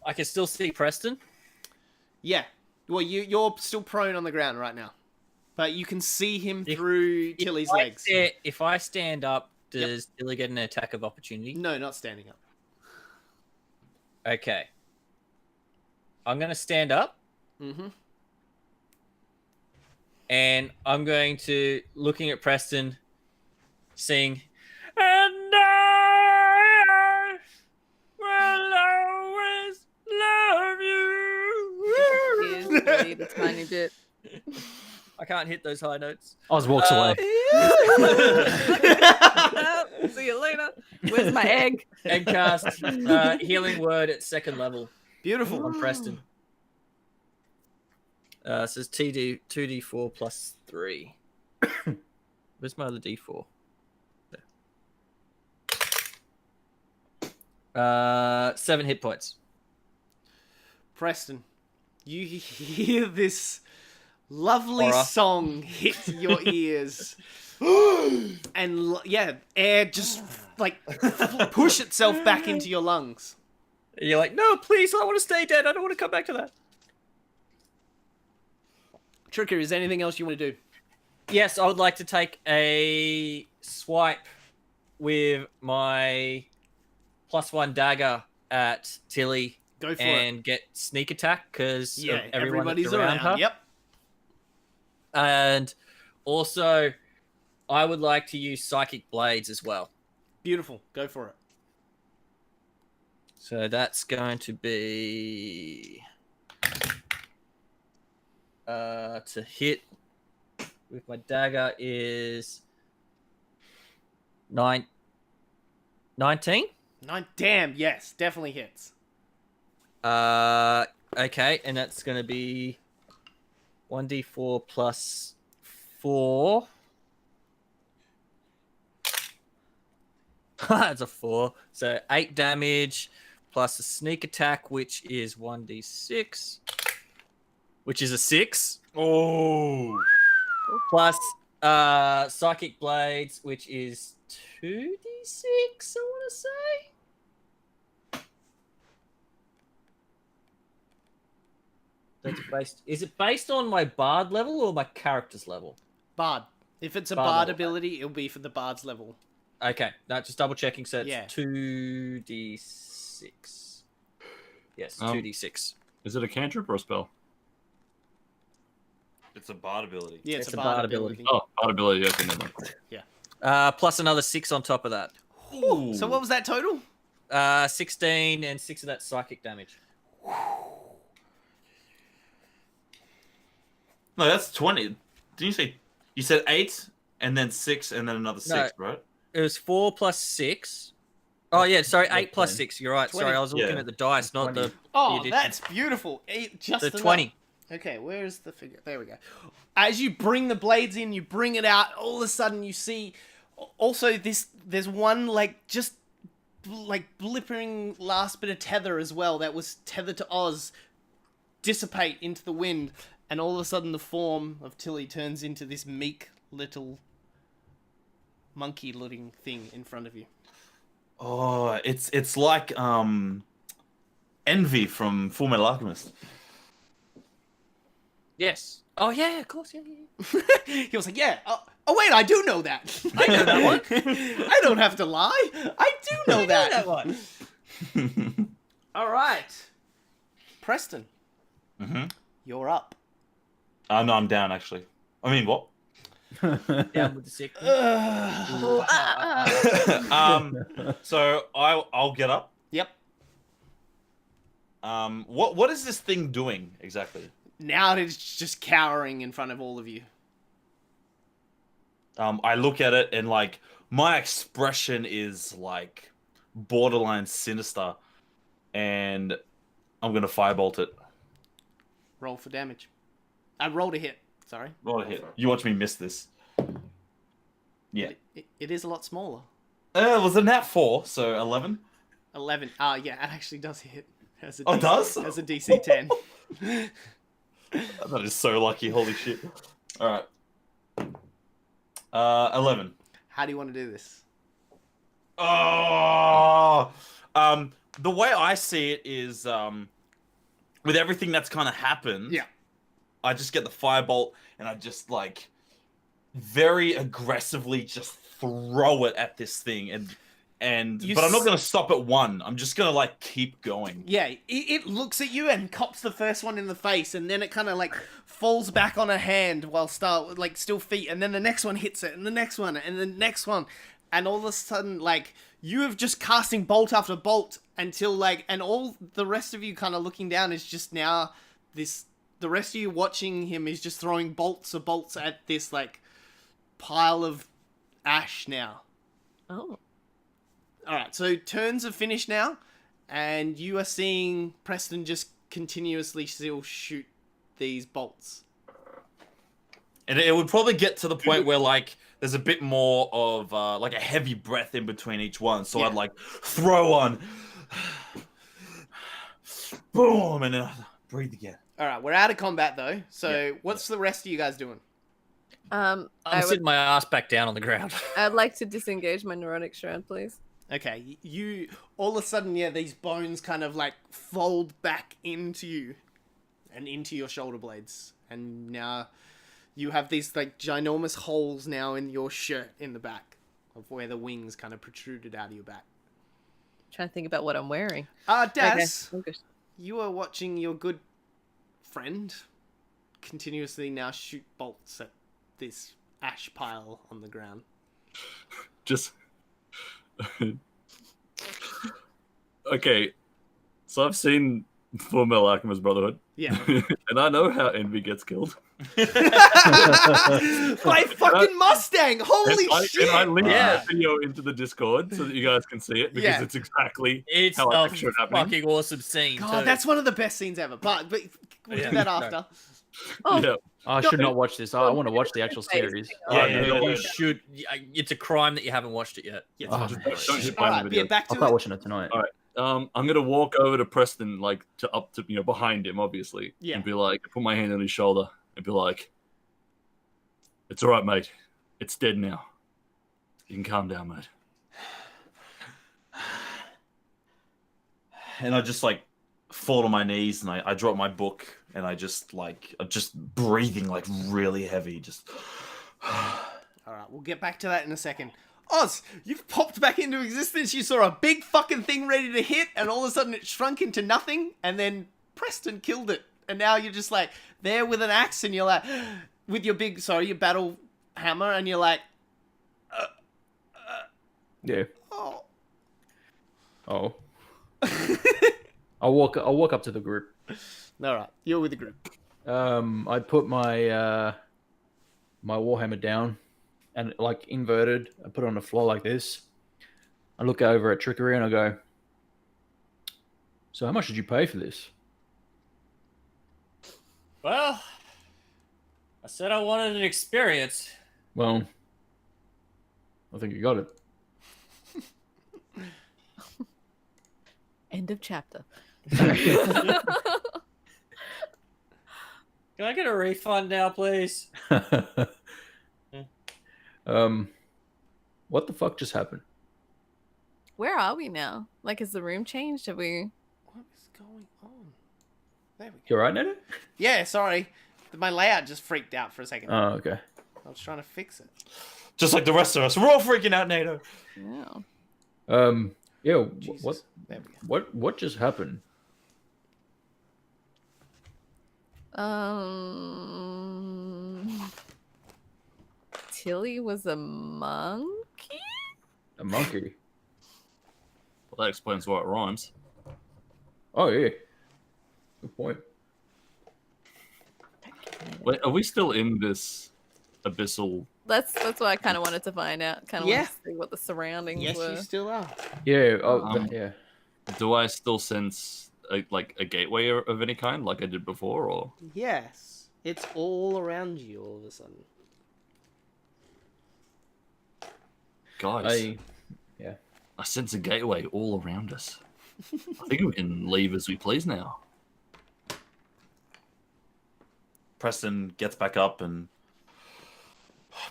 I can still see Preston. Yeah. Well, you're still prone on the ground right now, but you can see him through Tilly's legs. If I stand up, does Tilly get an attack of opportunity? No, not standing up. Okay. I'm going to stand up. Mm-hmm. And I'm going to, looking at Preston, sing, and I will always love you. He is ready the tiny bit. I can't hit those high notes. Oz walks away. See you later. Where's my egg? And cast Healing Word at second level Beautiful. on Preston. It says 2d4 plus 3. Where's my other d4? There. 7 hit points. Preston, you hear this lovely Horror. song hit your ears. And air just like push itself back into your lungs. You're like, no, please, I want to stay dead. I don't want to come back to that. Trickery, is there anything else you want to do? Yes, I would like to take a swipe with my +1 dagger at Tilly Go for and get sneak attack because it. Yeah, everyone that's everybody's around her. Yep. And also, I would like to use Psychic Blades as well. Beautiful. Go for it. So that's going to be to hit with my dagger is 19. Damn, yes, definitely hits. Okay, and that's going to be 1d4 plus 4. That's a 4. So 8 damage plus a sneak attack, which is 1d6, which is a 6. Oh. Plus Psychic Blades, which is 2d6, I want to say. That's based. Is it based on my bard level or my character's level? Bard. If it's a Bard bard level. ability, it'll be for the bard's level. Okay, no, just double checking. So it's Yeah. 2d6. Yes, 2d6. Is it a cantrip or a spell? It's a bard ability. Yeah, it's It's a a bard bard ability. Oh, bard ability. Okay, never mind. Plus another 6 on top of that. Ooh, so what was that total? 16 and 6 of that psychic damage. No, that's 20. Didn't you say? You said 8 and then 6 and then another 6, right? It was 4 plus 6. Oh yeah, sorry, 8 plus 10. 6. You're right. 20. Sorry, I was looking Yeah. at the dice, not 20. the Oh, addition. that's beautiful. Just the enough. 20. Okay, where's the figure? There we go. As you bring the blades in, you bring it out. All of a sudden, you see. Also, there's one just blippering last bit of tether as well that was tethered to Oz dissipate into the wind, and all of a sudden, the form of Tilly turns into this meek little monkey-looking thing in front of you. Oh, it's like Envy from Full Metal Alchemist. Yes. Oh yeah, of course. Yeah. He was like, "Yeah. Oh wait, I do know that. I know that one. I don't have to lie. I do know that one. All right, Preston, Mm-hmm. you're up. No, I'm down actually. I mean, what? Down with the sick. So I'll get up. Yep. What is this thing doing exactly? Now it's just cowering in front of all of you. I look at it and my expression is borderline sinister, and I'm gonna firebolt it. Roll for damage. I rolled a hit. Sorry. Roll a hit. You watch me miss this. Yeah. It is a lot smaller. It was a nat 4, so 11. 11. Yeah, it actually does hit. As a Oh, it does? As a DC 10. That is so lucky. Holy shit. All right. 11. How do you want to do this? Oh. The way I see it is, with everything that's kind of happened. Yeah. I just get the firebolt and I just very aggressively just throw it at this thing but I'm not gonna stop at one. I'm just gonna keep going. Yeah, it looks at you and cops the first one in the face, and then it kind of falls back on a hand while still feet, and then the next one hits it, and the next one, and the next one, and all of a sudden you have just casting bolt after bolt until and all the rest of you kind of looking down is just now this. The rest of you watching him is just throwing bolts at this pile of ash now. Oh. Alright, so turns are finished now, and you are seeing Preston just continuously still shoot these bolts. And it would probably get to the point where there's a bit more of a heavy breath in between each one. So Yeah. I'd throw one, boom, and then I'd breathe again. Alright, we're out of combat though, so what's the rest of you guys doing? I'm I sitting would. my ass back down on the ground. I'd like to disengage my neurotic shroud, please. Okay, you all of a sudden, these bones kind of fold back into you and into your shoulder blades, and now you have these ginormous holes now in your shirt in the back of where the wings kind of protruded out of your back. Trying to think about what I'm wearing. Daz, Okay. you are watching your good friend continuously now shoot bolts at this ash pile on the ground. Just okay. So I've seen Full Metal Alchemist Brotherhood. Yeah. And I know how Envy gets killed. By fucking Mustang! Holy shit! And I linked Yeah. that video into the Discord so that you guys can see it because Yeah. it's exactly It's how I a picture it happening. fucking awesome scene. God, too. that's one of the best scenes ever. But we'll Yeah. do that after. Oh, Yeah. I should not watch this. I want to watch the actual series. Yeah, Dude, yeah, you yeah. should. It's a crime that you haven't watched it yet. Yeah, Oh, it's man. Don't hit All play on right, the yeah, video. back I'll to start it. watching it tonight. All right. I'm gonna walk over to Preston, like up to behind him, obviously, Yeah. and be like, put my hand on his shoulder and be like, "It's all right, mate. It's dead now. You can calm down, mate." And I just like fall on my knees and I drop my book and I'm just breathing like really heavy. Just All right, we'll get back to that in a second. Oz, you've popped back into existence. You saw a big fucking thing ready to hit, and all of a sudden it shrunk into nothing, and then Preston killed it. And now you're just like there with an axe, and you're like, with your your battle hammer, and you're like, Yeah. oh. Oh. I'll walk up to the group. All right, you're with the group. I put my my warhammer down and like inverted. I put it on the floor like this. I look over at Trickery and I go, "So how much did you pay for this?" Well, I said I wanted an experience. Well, I think you got it. End of chapter. Can I get a refund now, please? What the fuck just happened? Where are we now? Like, has the room changed? Have we? What is going on? There we go. You alright, Nana? Yeah, sorry. My layout just freaked out for a second. Oh, okay. I was trying to fix it. just like the rest of us, we're all freaking out, NATO. Yeah. Yeah. Jesus. There we go. What just happened? Tilly was a monkey? A monkey. Well, that explains why it rhymes. Oh yeah. Good point. Wait, are we still in this abyssal? That's what I kind of wanted to find out. Kind of Yeah. want to see what the surroundings Yes, were. you still are. Yeah. Yeah. Do I still sense a gateway of any kind, like I did before, or? Yes. It's all around you all of a sudden. Guys, I sense a gateway all around us. I think we can leave as we please now. Preston gets back up and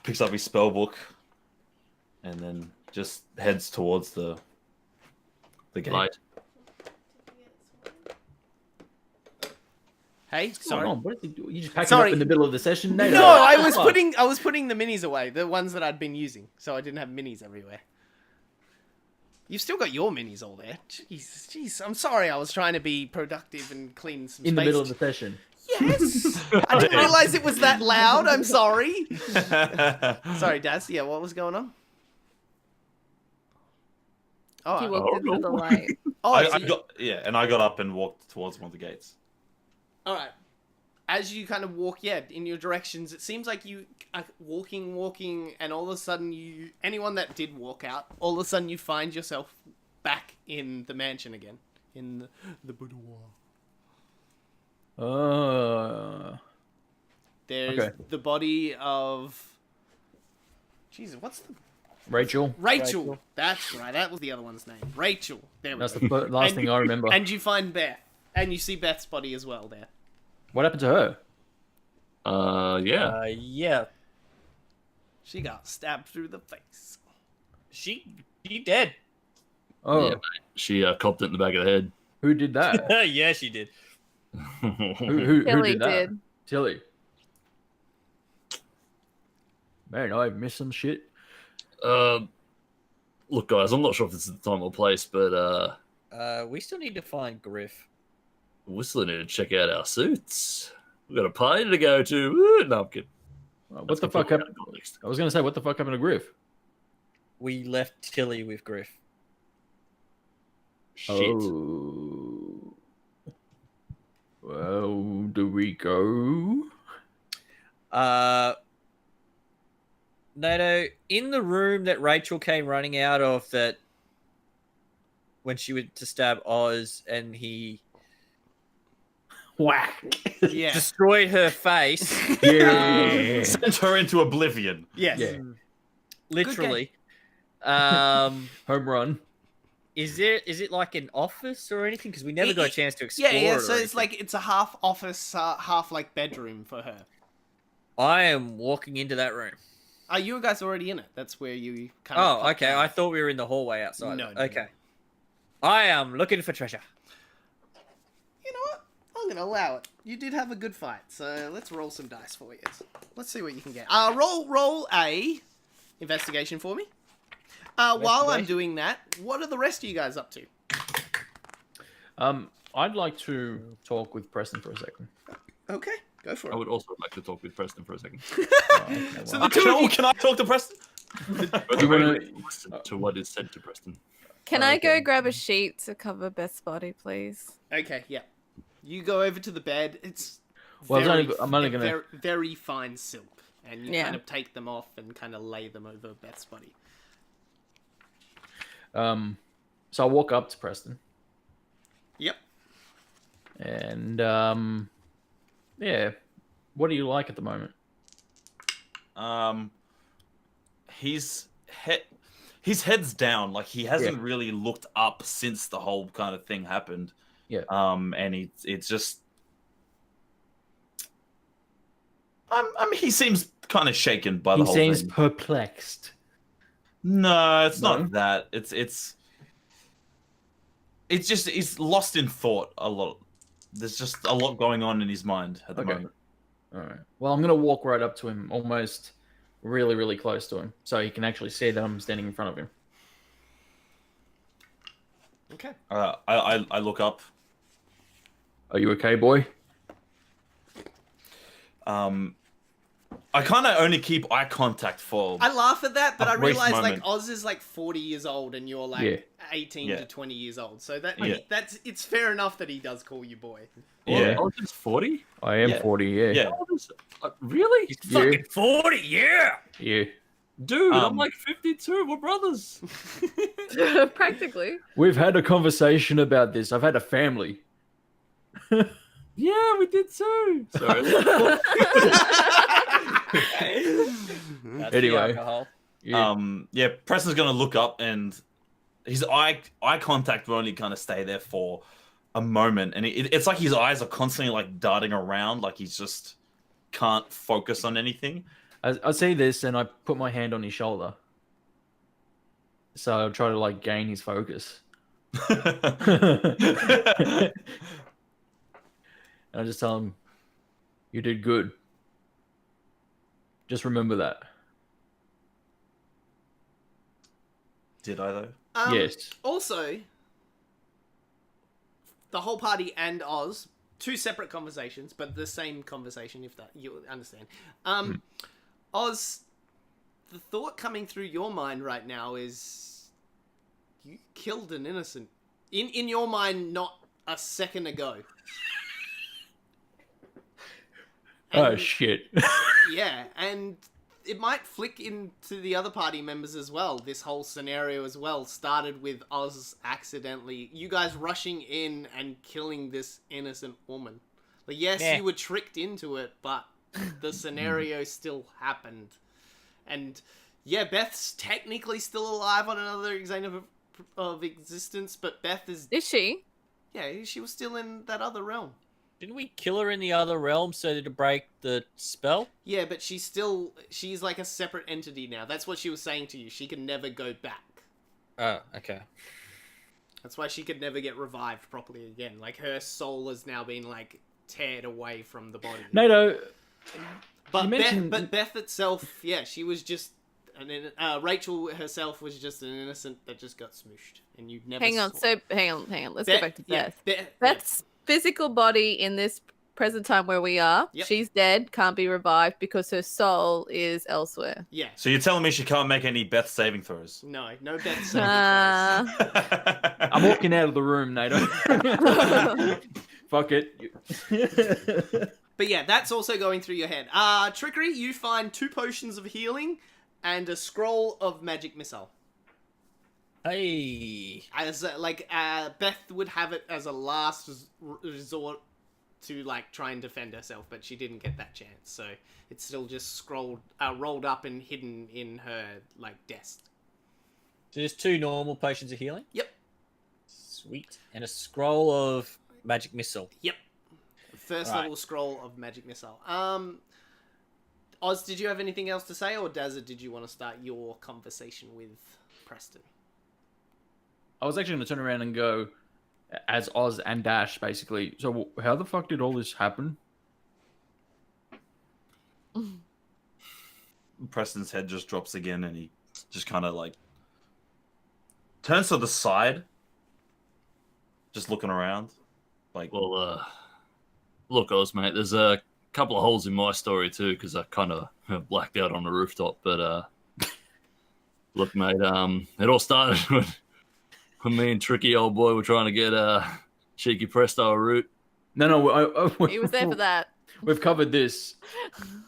picks up his spell book and then just heads towards the gate. Light. Hey, What's sorry. going on? What is he doing? You just packing Sorry. up in the middle of the session? No, Nado. I was Fuck. putting the minis away, the ones that I'd been using, so I didn't have minis everywhere. You've still got your minis all there. Jeez, I'm sorry. I was trying to be productive and clean some in the space. middle of the session. Yes, I didn't realize it was that loud. I'm sorry. Sorry, Daz. Yeah, what was going on? Oh, He walked into the light. I got up and walked towards one of the gates. all right. As you kind of walk, in your directions, it seems like you are walking, and all of a sudden anyone that did walk out, all of a sudden you find yourself back in the mansion again, in the boudoir. There's Okay. the body of... Jesus, what's the... Rachel. Rachel. That's right, that was the other one's name. Rachel. There we That's go. the last And thing you- I remember. And you find Beth. And you see Beth's body as well there. What happened to her? Yeah. Yeah. She got stabbed through the face. She dead. Oh, Yeah. She copped it in the back of the head. who did that? Yeah, she did. who Tilly did that? did. Tilly. Man, I missed some shit. Look, guys, I'm not sure if this is the time or place, but We still need to find Griff. we still need to check out our suits. We've got a party to go to. Woo! No, I'm kidding. What That's the fuck completely happened? out of context. I was gonna say, what the fuck happened to Griff? We left Tilly with Griff. Shit. Oh. Well, do we go? Nato, in the room that Rachel came running out of, that when she went to stab Oz and he Whack. Yeah. destroyed her face, Yeah. Sent her into oblivion. Yes. Yeah. literally. Home run. Is it like an office or anything? Because we never got a chance to explore. Yeah. it So or it's anything. like it's a half office, half like bedroom for her. I am walking into that room. Are you guys already in it? That's where you kind Oh, of. okay. I thought we were in the hallway outside. No, no, Okay. I am looking for treasure. You know what? I'm gonna allow it. You did have a good fight, so let's roll some dice for you. Let's see what you can get. Roll a investigation for me. While I'm Investigation? doing that, what are the rest of you guys up to? I'd like to talk with Preston for a second. Okay, go for I it. would also like to talk with Preston for a second. Oh, okay, So well. the two of you. Can I talk to Preston? But Do you wanna- listen to what is said to Preston. Can Oh, I okay. go grab a sheet to cover Beth's body, please? Okay, yeah. You go over to the bed. It's Well, it's very, only- I'm only gonna- very, very fine silk, and you Yeah. kind of take them off and kind of lay them over Beth's body. So I walk up to Preston Yep. and yeah, what do you like at the moment? His head's down. Like he hasn't really looked up since the whole kind of thing happened. Yeah. And it's just. I mean, he seems kind of shaken by the He whole seems thing. perplexed. No, it's No? not that. It's just he's lost in thought a lot. There's just a lot going on in his mind at the Okay. moment. All right. Well, I'm gonna walk right up to him, almost really, really close to him, so he can actually see that I'm standing in front of him. Okay. I look up. Are you okay, boy? I kind of only keep eye contact for. I laugh at that, but A I brief realize like moment. Oz is like 40 years old and you're like Yeah. 18 Yeah. to 20 years old. So that Yeah. it's fair enough that he does call you boy. Yeah. Oh, just 40? I am Yeah. 40. Yeah. Yeah. Oh, really? He's fucking 40, yeah! Yeah. Dude, I'm Um, like 52. We're brothers. Practically. We've had a conversation about this. I've had a family. Yeah, we did too. Sorry. That's the Anyway. alcohol. Yeah. Yeah, Preston's gonna look up and his eye contact will only kind of stay there for a moment, and it's like his eyes are constantly like darting around, like he's just can't focus on anything. I see this and I put my hand on his shoulder. So I'll try to like gain his focus. And I just tell him, you did good. Just remember that. Did I though? Yes. Also, the whole party and Oz, two separate conversations, but the same conversation, if that you understand. Oz, the thought coming through your mind right now is you killed an innocent. In your mind, not a second ago. Oh, And- shit. Yeah, and it might flick into the other party members as well. This whole scenario as well started with Oz accidentally, you guys rushing in and killing this innocent woman. Like, yes, Meh. you were tricked into it, but the scenario still happened. And yeah, Beth's technically still alive on another exam of existence, but Beth is, Is she? yeah, she was still in that other realm. Didn't we kill her in the other realm so to break the spell? Yeah, but she's like a separate entity now. That's what she was saying to you. She can never go back. Oh, okay. That's why she could never get revived properly again. Like, her soul has now been, like, teared away from the body. NATO, but, you mentioned- Beth itself, yeah, she was just Rachel herself was just an innocent that just got smooshed, and you've never. Hang on. saw- So hang on. Let's go back to Beth. Beth. Beth's physical body in this present time where we are, Yep. she's dead, can't be revived because her soul is elsewhere. Yeah. So you're telling me she can't make any Beth saving throws? No Beth. saving I'm walking out of the room, Nato. Fuck it. But yeah, that's also going through your head. Trickery, you find 2 potions of healing and a scroll of magic missile. Hey. As Beth would have it as a last resort to like try and defend herself, but she didn't get that chance. So it's still just rolled up and hidden in her like desk. So just 2 normal potions of healing? Yep. Sweet. And a scroll of magic missile. Yep. First Right. level scroll of magic missile. Oz, did you have anything else to say, or Dazza, did you want to start your conversation with Preston? I was actually going to turn around and go as Oz and Dash, basically. So how the fuck did all this happen? Preston's head just drops again, and he just kind of like turns to the side, just looking around. Like, Well, look, Oz, mate, there's a couple of holes in my story too, because I kind of blacked out on the rooftop. But look, mate, it all started when me and Tricky old boy were trying to get Cheeky Presto a root. No, He was there for that. We've covered this.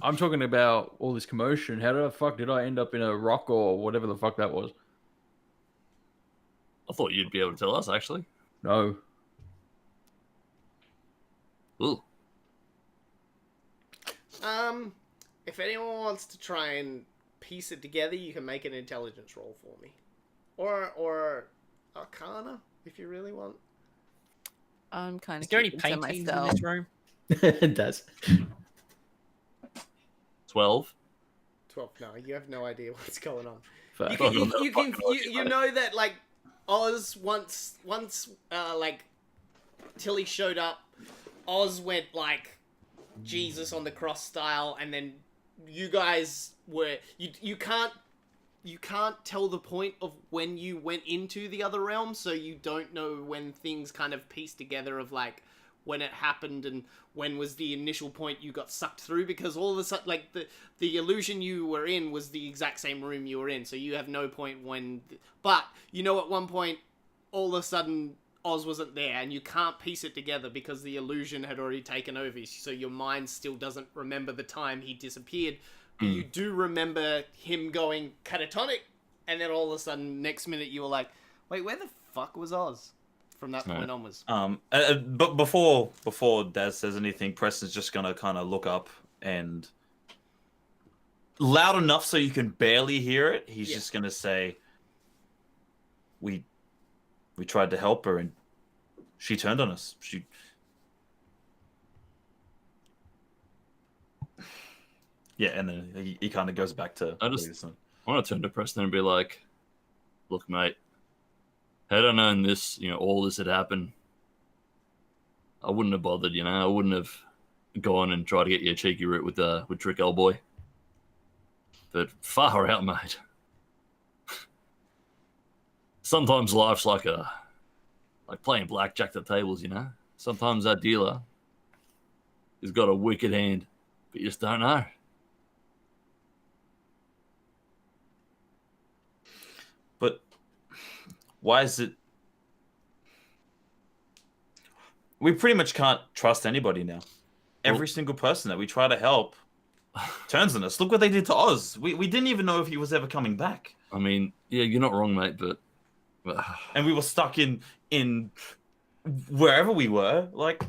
I'm talking about all this commotion. How the fuck did I end up in a rock or whatever the fuck that was? I thought you'd be able to tell us, actually. No. Ooh. If anyone wants to try and piece it together, you can make an intelligence roll for me, or Arcana if you really want. I'm kind Is of there any keeping to paintings in myself. this room? It does. 12. 12. No, you have no idea what's going on. Fuck. You can, you know that like Oz once like Tilly showed up, Oz went like Jesus on the cross style, and then you guys were you can't tell the point of when you went into the other realm, so you don't know when things kind of piece together of like when it happened and when was the initial point you got sucked through, because all of a sudden like the illusion you were in was the exact same room you were in, so you have no point when but you know at one point all of a sudden Oz wasn't there, and you can't piece it together because the illusion had already taken over, so your mind still doesn't remember the time he disappeared. But you do remember him going catatonic, and then all of a sudden, next minute, you were like, wait, where the fuck was Oz? From that point onwards. but before Daz says anything, Preston's just gonna kind of look up and loud enough so you can barely hear it. He's just gonna say, "We tried to help her, and she turned on us. Yeah, and then he kind of goes back to. I want to turn to Preston and be like, "Look, mate, had I known this, all this had happened, I wouldn't have bothered. I wouldn't have gone and tried to get you a cheeky root with Trick Boy. But far out, mate. Sometimes life's like playing blackjack at tables. Sometimes that dealer has got a wicked hand, but you just don't know." But why is it? We pretty much can't trust anybody now. Every single person that we try to help turns on us. Look what they did to Oz. We didn't even know if he was ever coming back. I mean, yeah, you're not wrong, mate, but and we were stuck in wherever we were. Like,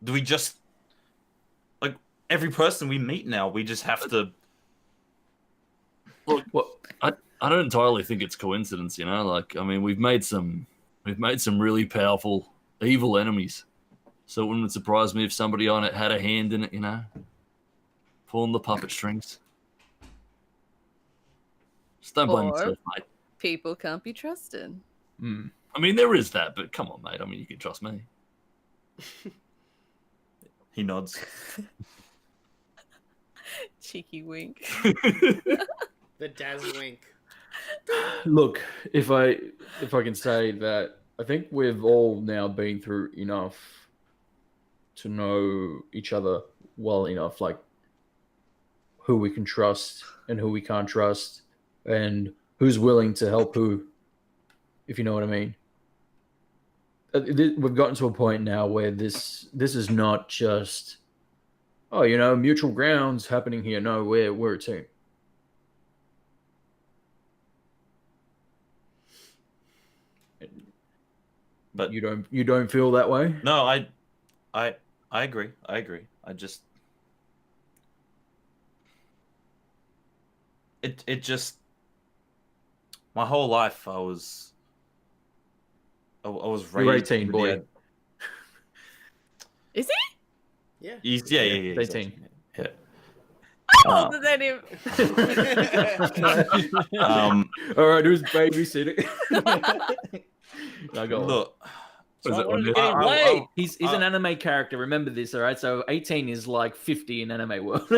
do we just like every person we meet now? We just have to. Look, I don't entirely think it's coincidence, Like, I mean, we've made some really powerful evil enemies, so it wouldn't surprise me if somebody on it had a hand in it, pulling the puppet strings. Just don't blame Or- yourself, mate. People can't be trusted. I mean, there is that, but come on, mate. I mean, you can trust me. He nods. Cheeky wink. The Daz wink. Look, if I can say that, I think we've all now been through enough to know each other well enough, like who we can trust and who we can't trust, and who's willing to help who, if you know what I mean. We've gotten to a point now where this is not just, oh, mutual grounds happening here. No, we're a team. But you don't feel that way? No, I agree. I agree. I just it just my whole life I was You're raised 18, with boy. Is he? Yeah. He's He's he's 18. Yeah. Oh, then him. All right, who's babysitting? I go on. Look, Was it Someone on is it? getting way. He's an anime character. Remember this, all right? So 18 is like 50 in anime world.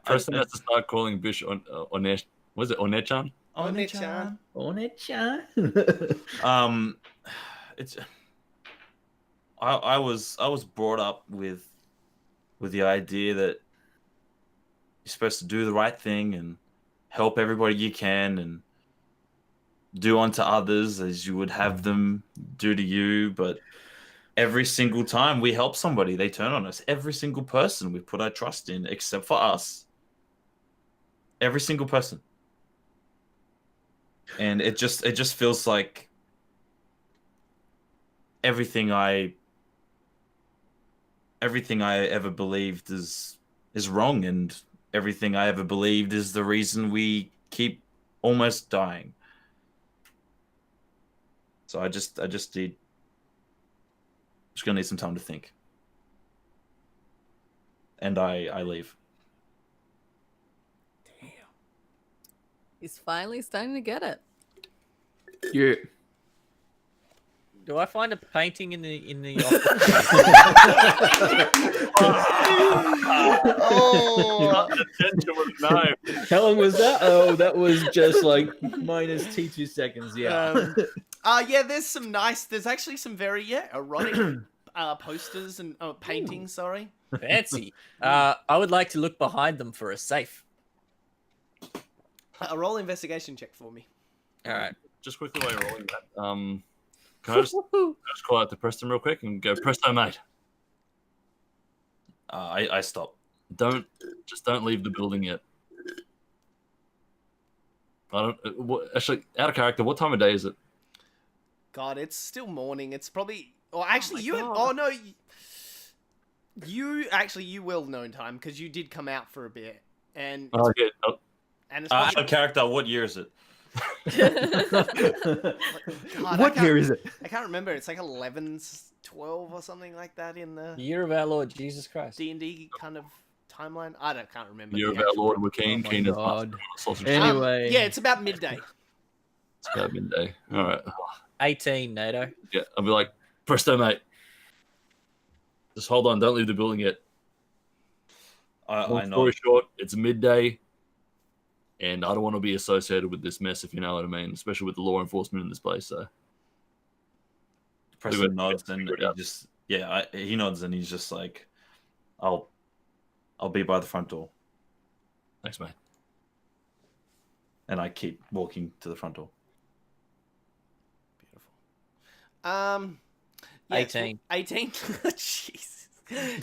Preston has to start calling Bish on was it Onechan? One-chan. One-chan. it's I was brought up with the idea that you're supposed to do the right thing and help everybody you can and do unto others as you would have them do to you. But every single time we help somebody, they turn on us. Every single person we put our trust in, except for us. Every single person. And it just feels like everything I ever believed is wrong, and everything I ever believed is the reason we keep almost dying. So I just gonna need some time to think. And I leave. He's finally starting to get it. Yeah. Do I find a painting in the Oh. Attention with a knife. How long was that? Oh, that was just like minus T2 seconds. Yeah. Yeah, there's actually some very erotic posters and paintings, sorry. fancy? I would like to look behind them for a safe. A roll investigation check for me. All right. Just quickly while you're rolling that, can I just call out to Preston real quick and go, Presto, mate. I stop. Don't leave the building yet. I don't. Actually, out of character, what time of day is it? God, it's still morning. It's probably. Or actually, you. God. Oh no. You will know in time because you did come out for a bit, and Oh, yeah. and it's Out probably, of character, what year is it? God, What year is it? I can't remember. It's like 11, 12 or something like that in the Year of our Lord Jesus Christ. D&D kind of timeline. Can't remember. Year the of our actual- Lord, we're keen. Oh my Keen as God. sausage. Anyway. yeah, it's about midday. It's about midday. All right. 18, NATO. Yeah, I'll be like, Presto, mate. Just hold on. Don't leave the building yet. I Long know. story short, it's midday, and I don't want to be associated with this mess, if you know what I mean, especially with the law enforcement in this place. So Preston nods and figure it he out. just he nods and he's just like, I'll be by the front door, thanks, mate. and I keep walking to the front door. Beautiful. Yes, 18. 18. Jesus.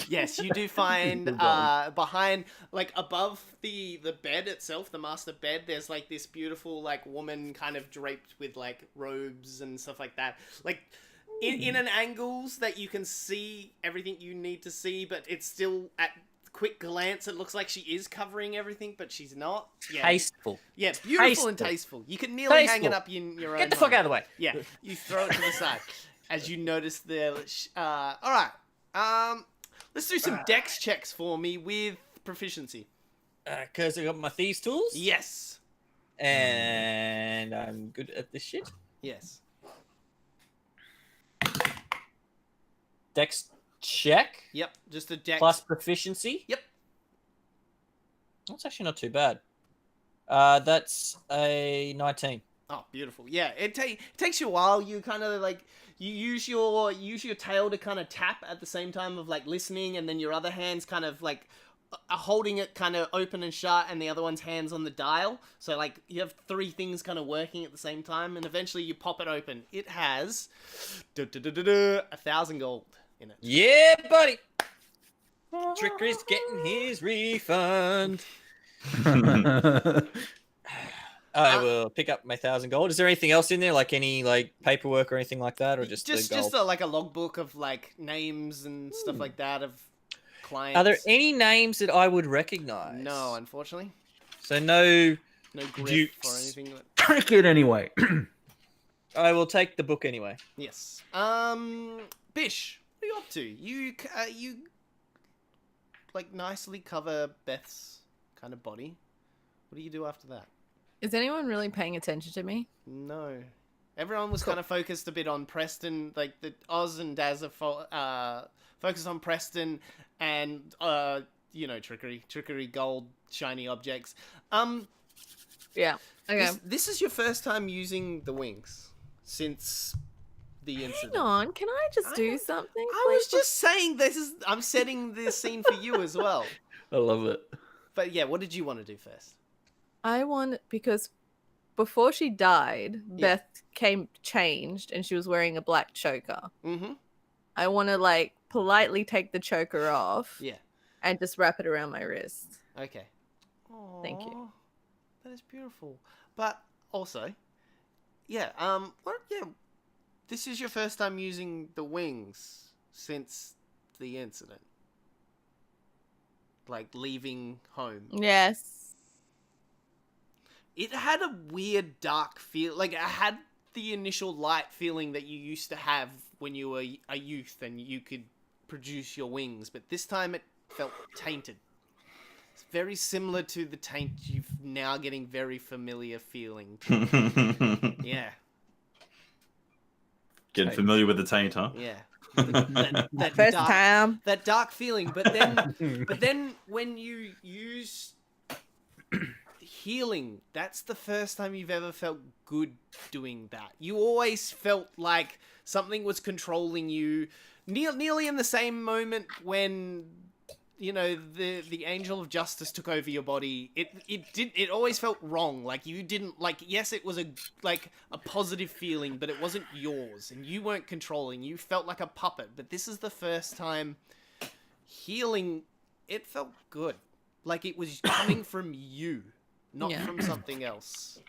Yes, you do find Good going. behind, like above the bed itself, the master bed. There's like this beautiful like woman kind of draped with like robes and stuff like that. Like in an angles that you can see everything you need to see, but it's still at quick glance it looks like she is covering everything, but she's not. Yeah, Tasteful. yeah, beautiful and Tasteful. tasteful. You can nearly hang it Tasteful. up in your own. Get the fuck home. out of the way. Yeah, you throw it to the side as you notice the. All right. Let's do some dex checks for me with proficiency. Because I got my thieves' tools. Yes. And I'm good at this shit. Yes. Dex check Yep. Just a dex. plus proficiency. Yep. That's actually not too bad. That's a 19. Oh, beautiful. Yeah, it takes you a while. You kind of like you use your tail to kind of tap at the same time of like listening, and then your other hand's kind of like holding it kind of open and shut, and the other one's hands on the dial. So like you have three things kind of working at the same time, and eventually you pop it open. It has 1,000 gold in it. Yeah, buddy. Trickery's getting his refund. I will pick up my 1,000 gold. Is there anything else in there, like any like paperwork or anything like that, or just the gold? Like a logbook of like names and stuff like that of clients. Are there any names that I would recognize? No, unfortunately. So no Griff dukes or anything. Take it anyway. I will take the book anyway. Yes. Bish, what are you up to? You like nicely cover Beth's kind of body. What do you do after that? Is anyone really paying attention to me? No. Everyone was kind of focused a bit on Preston. Like the Oz and Daz are focused on Preston and trickery, gold, shiny objects. Yeah. Okay. This is your first time using the wings since the incident. Hang on, can I just do something? I was just saying I'm setting this scene for you as well. I love it. But yeah, what did you want to do first? Because before she died, Yeah. Beth changed and she was wearing a black choker. Mm-hmm. I want to like politely take the choker off. Yeah. And just wrap it around my wrist. Okay. Thank you. Aw, that is beautiful. But also, yeah, this is your first time using the wings since the incident. Like leaving home. Yes. It had a weird dark feel. Like it had the initial light feeling that you used to have when you were a youth and you could produce your wings, but this time it felt tainted. It's very similar to the taint you've now getting very familiar feeling. Yeah. Getting familiar with the taint, huh? Yeah. That First dark, time. that dark feeling, but then when you use healing, that's the first time you've ever felt good doing that. You always felt like something was controlling you, nearly in the same moment when the angel of justice took over your body. It always felt wrong. Like you didn't like. Yes, it was a positive feeling, but it wasn't yours, and you weren't controlling. You felt like a puppet. But this is the first time healing. It felt good, like it was coming from you, not from something else.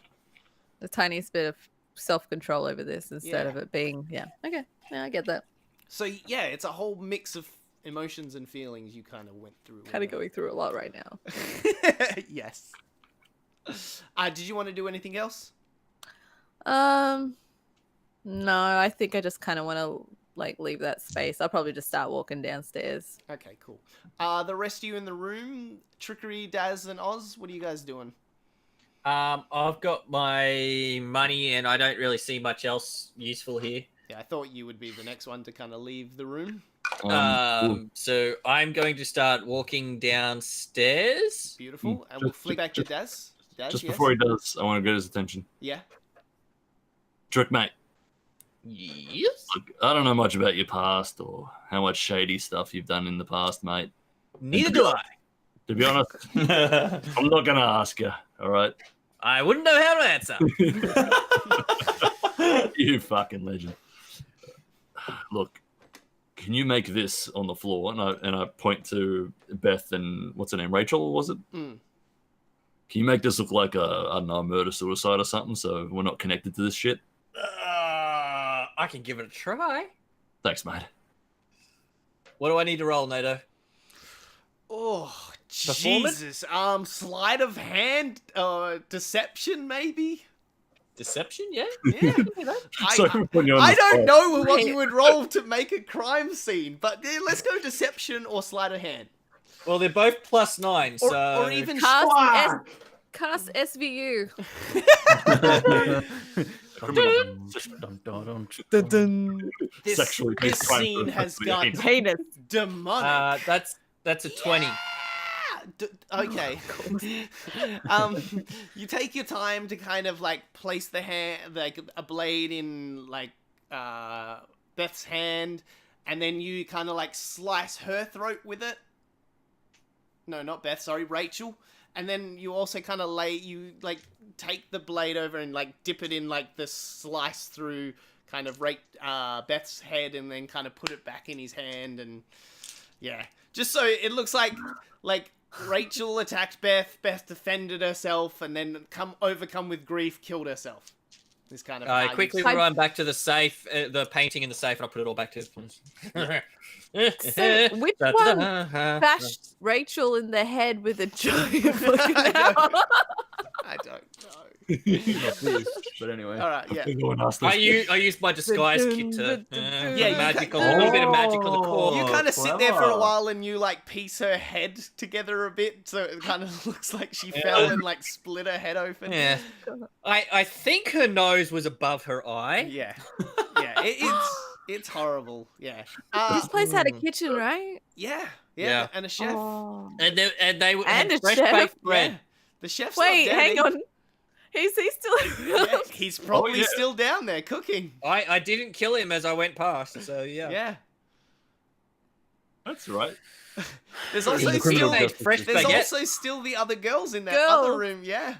The tiniest bit of self-control over this instead Yeah. of it being okay. Yeah, I get that. So yeah, it's a whole mix of emotions and feelings you kind of went through. Kind of going through a lot right now. Yes. Did you want to do anything else? No, I think I just kind of want to like leave that space. I'll probably just start walking downstairs. Okay, cool. The rest of you in the room, Trickery, Daz, and Oz, what are you guys doing? I've got my money and I don't really see much else useful here. Yeah, I thought you would be the next one to kind of leave the room. So I'm going to start walking downstairs. Beautiful. And we'll flip back to Daz. Daz, Just yes? before he does, I want to get his attention. Yeah. Trick, mate. Yes. Look, I don't know much about your past or how much shady stuff you've done in the past, mate. Neither do I. To be honest, I'm not going to ask you, all right? I wouldn't know how to answer. You fucking legend. Look, can you make this on the floor? And I point to Beth and what's her name, Rachel, was it? Mm. Can you make this look like a murder suicide or something, so we're not connected to this shit? I can give it a try. Thanks, mate. What do I need to roll, Nato? Oh, Performance? Jesus. Sleight of hand, deception, maybe? Deception, yeah? Yeah. When you're on I the don't spot. know what you would roll to make a crime scene, but let's go deception or sleight of hand. Well, they're both +9, Or, so... or even Cast SVU. This Sexually based crime scene has got Heinous. demonic. that's a 20. Okay. You take your time to kind of like place the hand, like a blade in like Beth's hand, and then you kind of like slice her throat with it. No, not Beth. Sorry, Rachel. And then you also kind of take the blade over and like dip it in like the slice through kind of Beth's head, and then kind of put it back in his hand, and yeah, just so it looks like Rachel attacked Beth, Beth defended herself, and then overcome with grief, killed herself. This kind of. I quickly run back to the safe, the painting in the safe, and I put it all back to. So, which one bashed Rachel in the head with a giant fucking hammer? I don't know. Not this, but anyway. All right, yeah. I used my disguise kit to magical, you a little bit of magic on the core. You kind of sit there for a while, and you like piece her head together a bit, so it kind of looks like she fell and like split her head open. Yeah, I think her nose was above her eye. Yeah, it's horrible. Yeah. This place had a kitchen, right? Yeah, and a chef. Oh. And they were And a fresh chef. baked bread. Yeah. The chef's Wait, not dead. hang on. He's still around. Yeah, he's probably still down there cooking. I didn't kill him as I went past, so yeah. Yeah. That's right. There's In also the criminal still justice fresh system. there's baguette. also still the other girls in that Girls. other room. Yeah.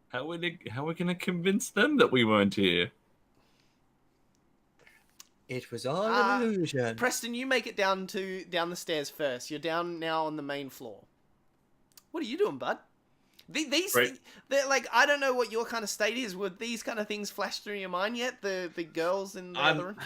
How are we gonna convince them that we weren't here? It was all an illusion. Preston, you make it down the stairs first. You're down now on the main floor. What are you doing, bud? These Right. they're like, I don't know what your kind of state is. Would these kind of things flash through your mind yet? The girls in the other room.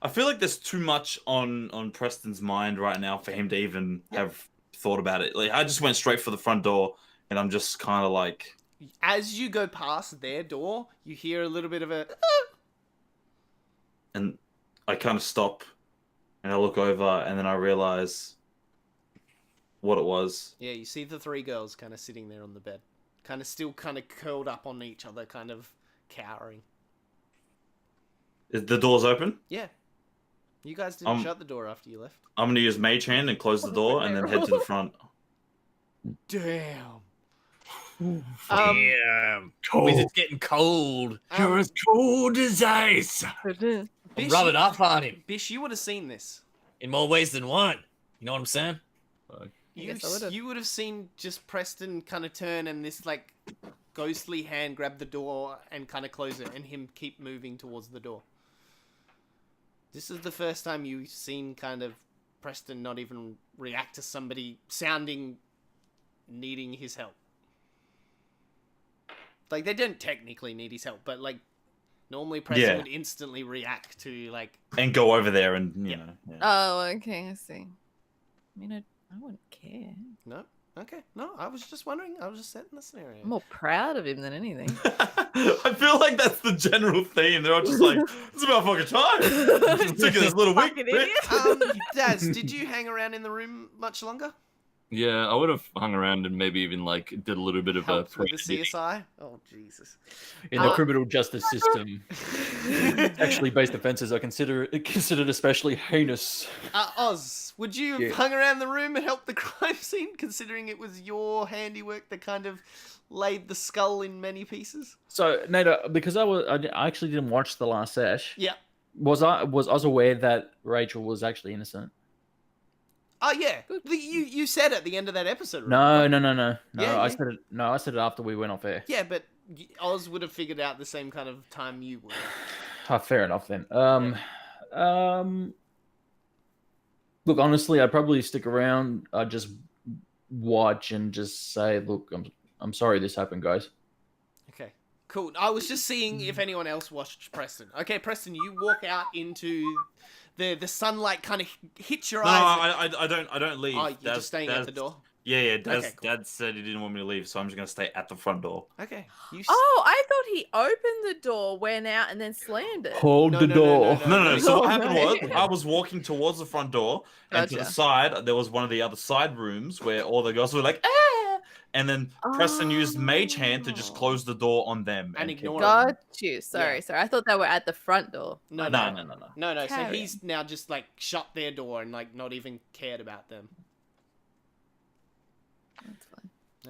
I feel like there's too much on Preston's mind right now for him to even have thought about it. Like, I just went straight for the front door, and I'm just kind of like. As you go past their door, you hear a little bit of a. And I kind of stop, and I look over, and then I realize what it was. Yeah, you see the three girls kind of sitting there on the bed, kind of still kind of curled up on each other, kind of cowering. Is the door's open? Yeah. You guys didn't shut the door after you left. I'm gonna use Mage Hand and close the door, and then head to the front. Damn. Damn. Wizard's getting cold. You're as cold as ice. Bish, Rub it up on him Bish, you would have seen this. in more ways than one. You know what I'm saying? guess I would've. You would have seen just Preston kind of turn and this like ghostly hand grab the door and kind of close it, and him keep moving towards the door. This is the first time you've seen kind of Preston not even react to somebody needing his help. Like, they don't technically need his help, but like normally Preston would instantly react to like. And go over there and, you know. Yeah. Oh, okay, I see. I mean, I wouldn't care. No? Okay. No, I was just wondering. I was just setting the scenario. I'm more proud of him than anything. I feel like that's the general theme. They're all just like, it's about fucking time. Sick of this little weak Fucking bitch. idiot. Daz, did you hang around in the room much longer? Yeah, I would have hung around and maybe even like did a little bit of Helped a with the CSI? Oh, Jesus. In the criminal justice system, actually, base offences are considered especially heinous. Oz, would you have hung around the room and helped the crime scene, considering it was your handiwork that kind of laid the skull in many pieces? So, Nada, because I actually didn't watch the last sesh. Yeah. Was I aware that Rachel was actually innocent? Oh, yeah. You said at the end of that episode, No. right? No, Yeah, I yeah. said it. No, I said it after we went off air. Yeah, but Oz would have figured out the same kind of time you would. Fair enough then. Look, honestly, I'd probably stick around. I'd just watch and just say, "Look, I'm sorry this happened, guys." Okay, cool. I was just seeing if anyone else watched Preston. Okay, Preston, you walk out into the sunlight kind of hits your No, eyes. I don't leave. Oh, you're just staying at the door? Yeah. Dad, Okay, cool. Dad said he didn't want me to leave, so I'm just gonna stay at the front door. Okay. Oh, I thought he opened the door, went out, and then slammed it. Hold No, the no, door. No. So Oh, what happened no. was I was walking towards the front door, and to the Gotcha. side there was one of the other side rooms where all the girls were like, ah! And then Preston used Mage Hand to just close the door on them And keep ignore going. Got you. Sorry. I thought they were at the front door. No. No. No, so Carry he's now just like shut their door and like not even cared about them.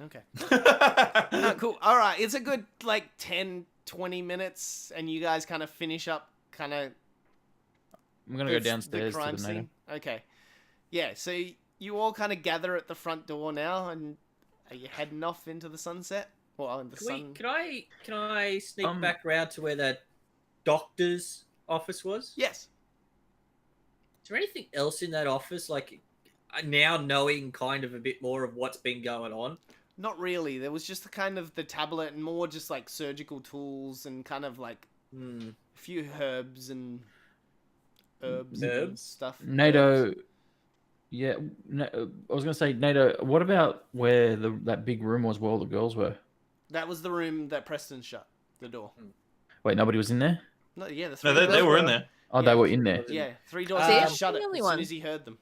Okay. Oh, cool. All right. It's a good like 10, 20 minutes, and you guys kind of finish up kind of I'm gonna go downstairs to crime the native. scene. Okay. Yeah. So you all kind of gather at the front door now, and are you heading off into the sunset? Well, in the sun. Can I sneak Um, back round to where that doctor's office was? Yes. Is there anything else in that office? Like now knowing kind of a bit more of what's been going on. Not really. There was just the kind of the tablet and more just like surgical tools and kind of like a few herbs and stuff. NATO. Yeah, I was gonna say NATO. What about where that big room was where all the girls were? That was the room that Preston shut the door. Wait, nobody was in there. No, yeah, the No, three they doors were in there. Oh, Yeah. they were in there. Yeah, 3 doors. See, He I'm shut the it only as soon one. as he heard them.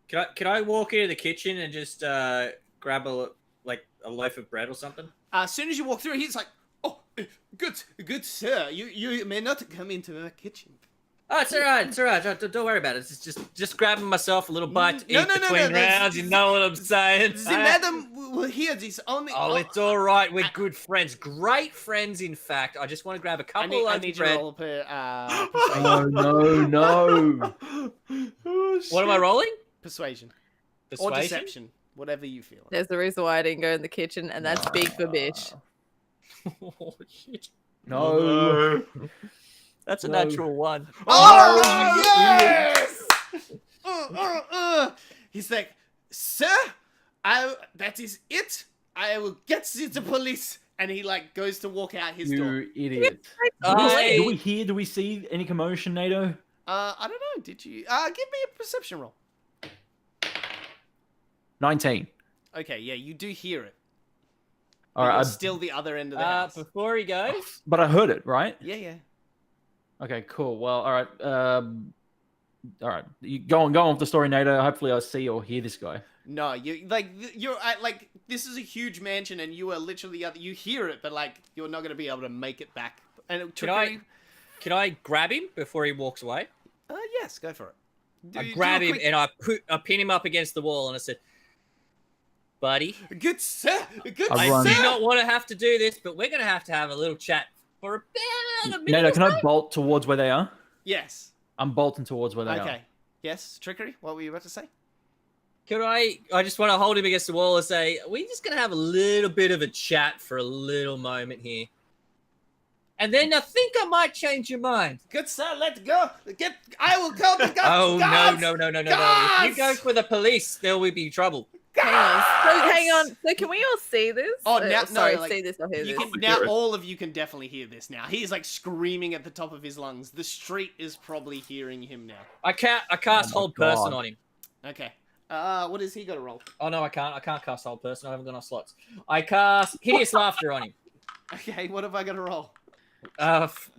Can I walk into the kitchen and just grab a loaf of bread or something? As soon as you walk through, he's like, "Oh, good sir, you may not come into the kitchen." Oh, it's all right. Don't worry about it. It's just grabbing myself a little bite to No, eat no, no, between no, rounds. You know what I'm saying? The madam will hear this only. Oh, it's all right. We're good friends. Great friends, in fact. I just want to grab a I couple need, of I loaves need of you to bread. roll Oh no! Oh, What am I rolling? persuasion or Persuasion? deception, whatever you feel. There's the reason why I didn't go in the kitchen, and that's big for bitch. Oh, shit. No. That's a No. natural one. Oh, yes! He's like, "Sir, that is it. I will get you to police." And he like goes to walk out his door. You idiot! I- Do we see any commotion, NATO? I don't know. Did you? Give me a perception roll. 19. Okay, yeah, you do hear it. All But right, you're still the other end of the house. Before he goes, but I heard it, right? Yeah, yeah. Okay, cool. Well, all right. All right. You go on with the story, NATO. Hopefully, I see or hear this guy. No, you're like this is a huge mansion, and you are literally you hear it, but like you're not gonna be able to make it back. And it took can I grab him before he walks away? yes, go for it. I Do grab a him quick- and I pin him up against the wall and I said, "Buddy, Good sir, good I I run. do sir. not want to have to do this, but we're gonna have to have a little chat for about a minute." NATO, or can so." I bolt towards where they are? Yes. I'm bolting towards where they are. Okay. Yes, trickery. What were you about to say? Can I just want to hold him against the wall and say, "We're just gonna have a little bit of a chat for a little moment here, and then I think I might change your mind." Good sir, let's go. I will call the guards. Oh guards! no! If you Guards! go for the police, there will be trouble. Hang on. So can we all see this? Oh, now- sorry, no, like, see this or hear You this. can now. All of you can definitely hear this now. He's like screaming at the top of his lungs. The street is probably hearing him now. I cast Oh my hold person God. on him. Okay. What has he got to roll? Oh no, I can't. I can't cast hold person. I haven't got enough slots. I cast hideous laughter on him. Okay, what have I got to roll?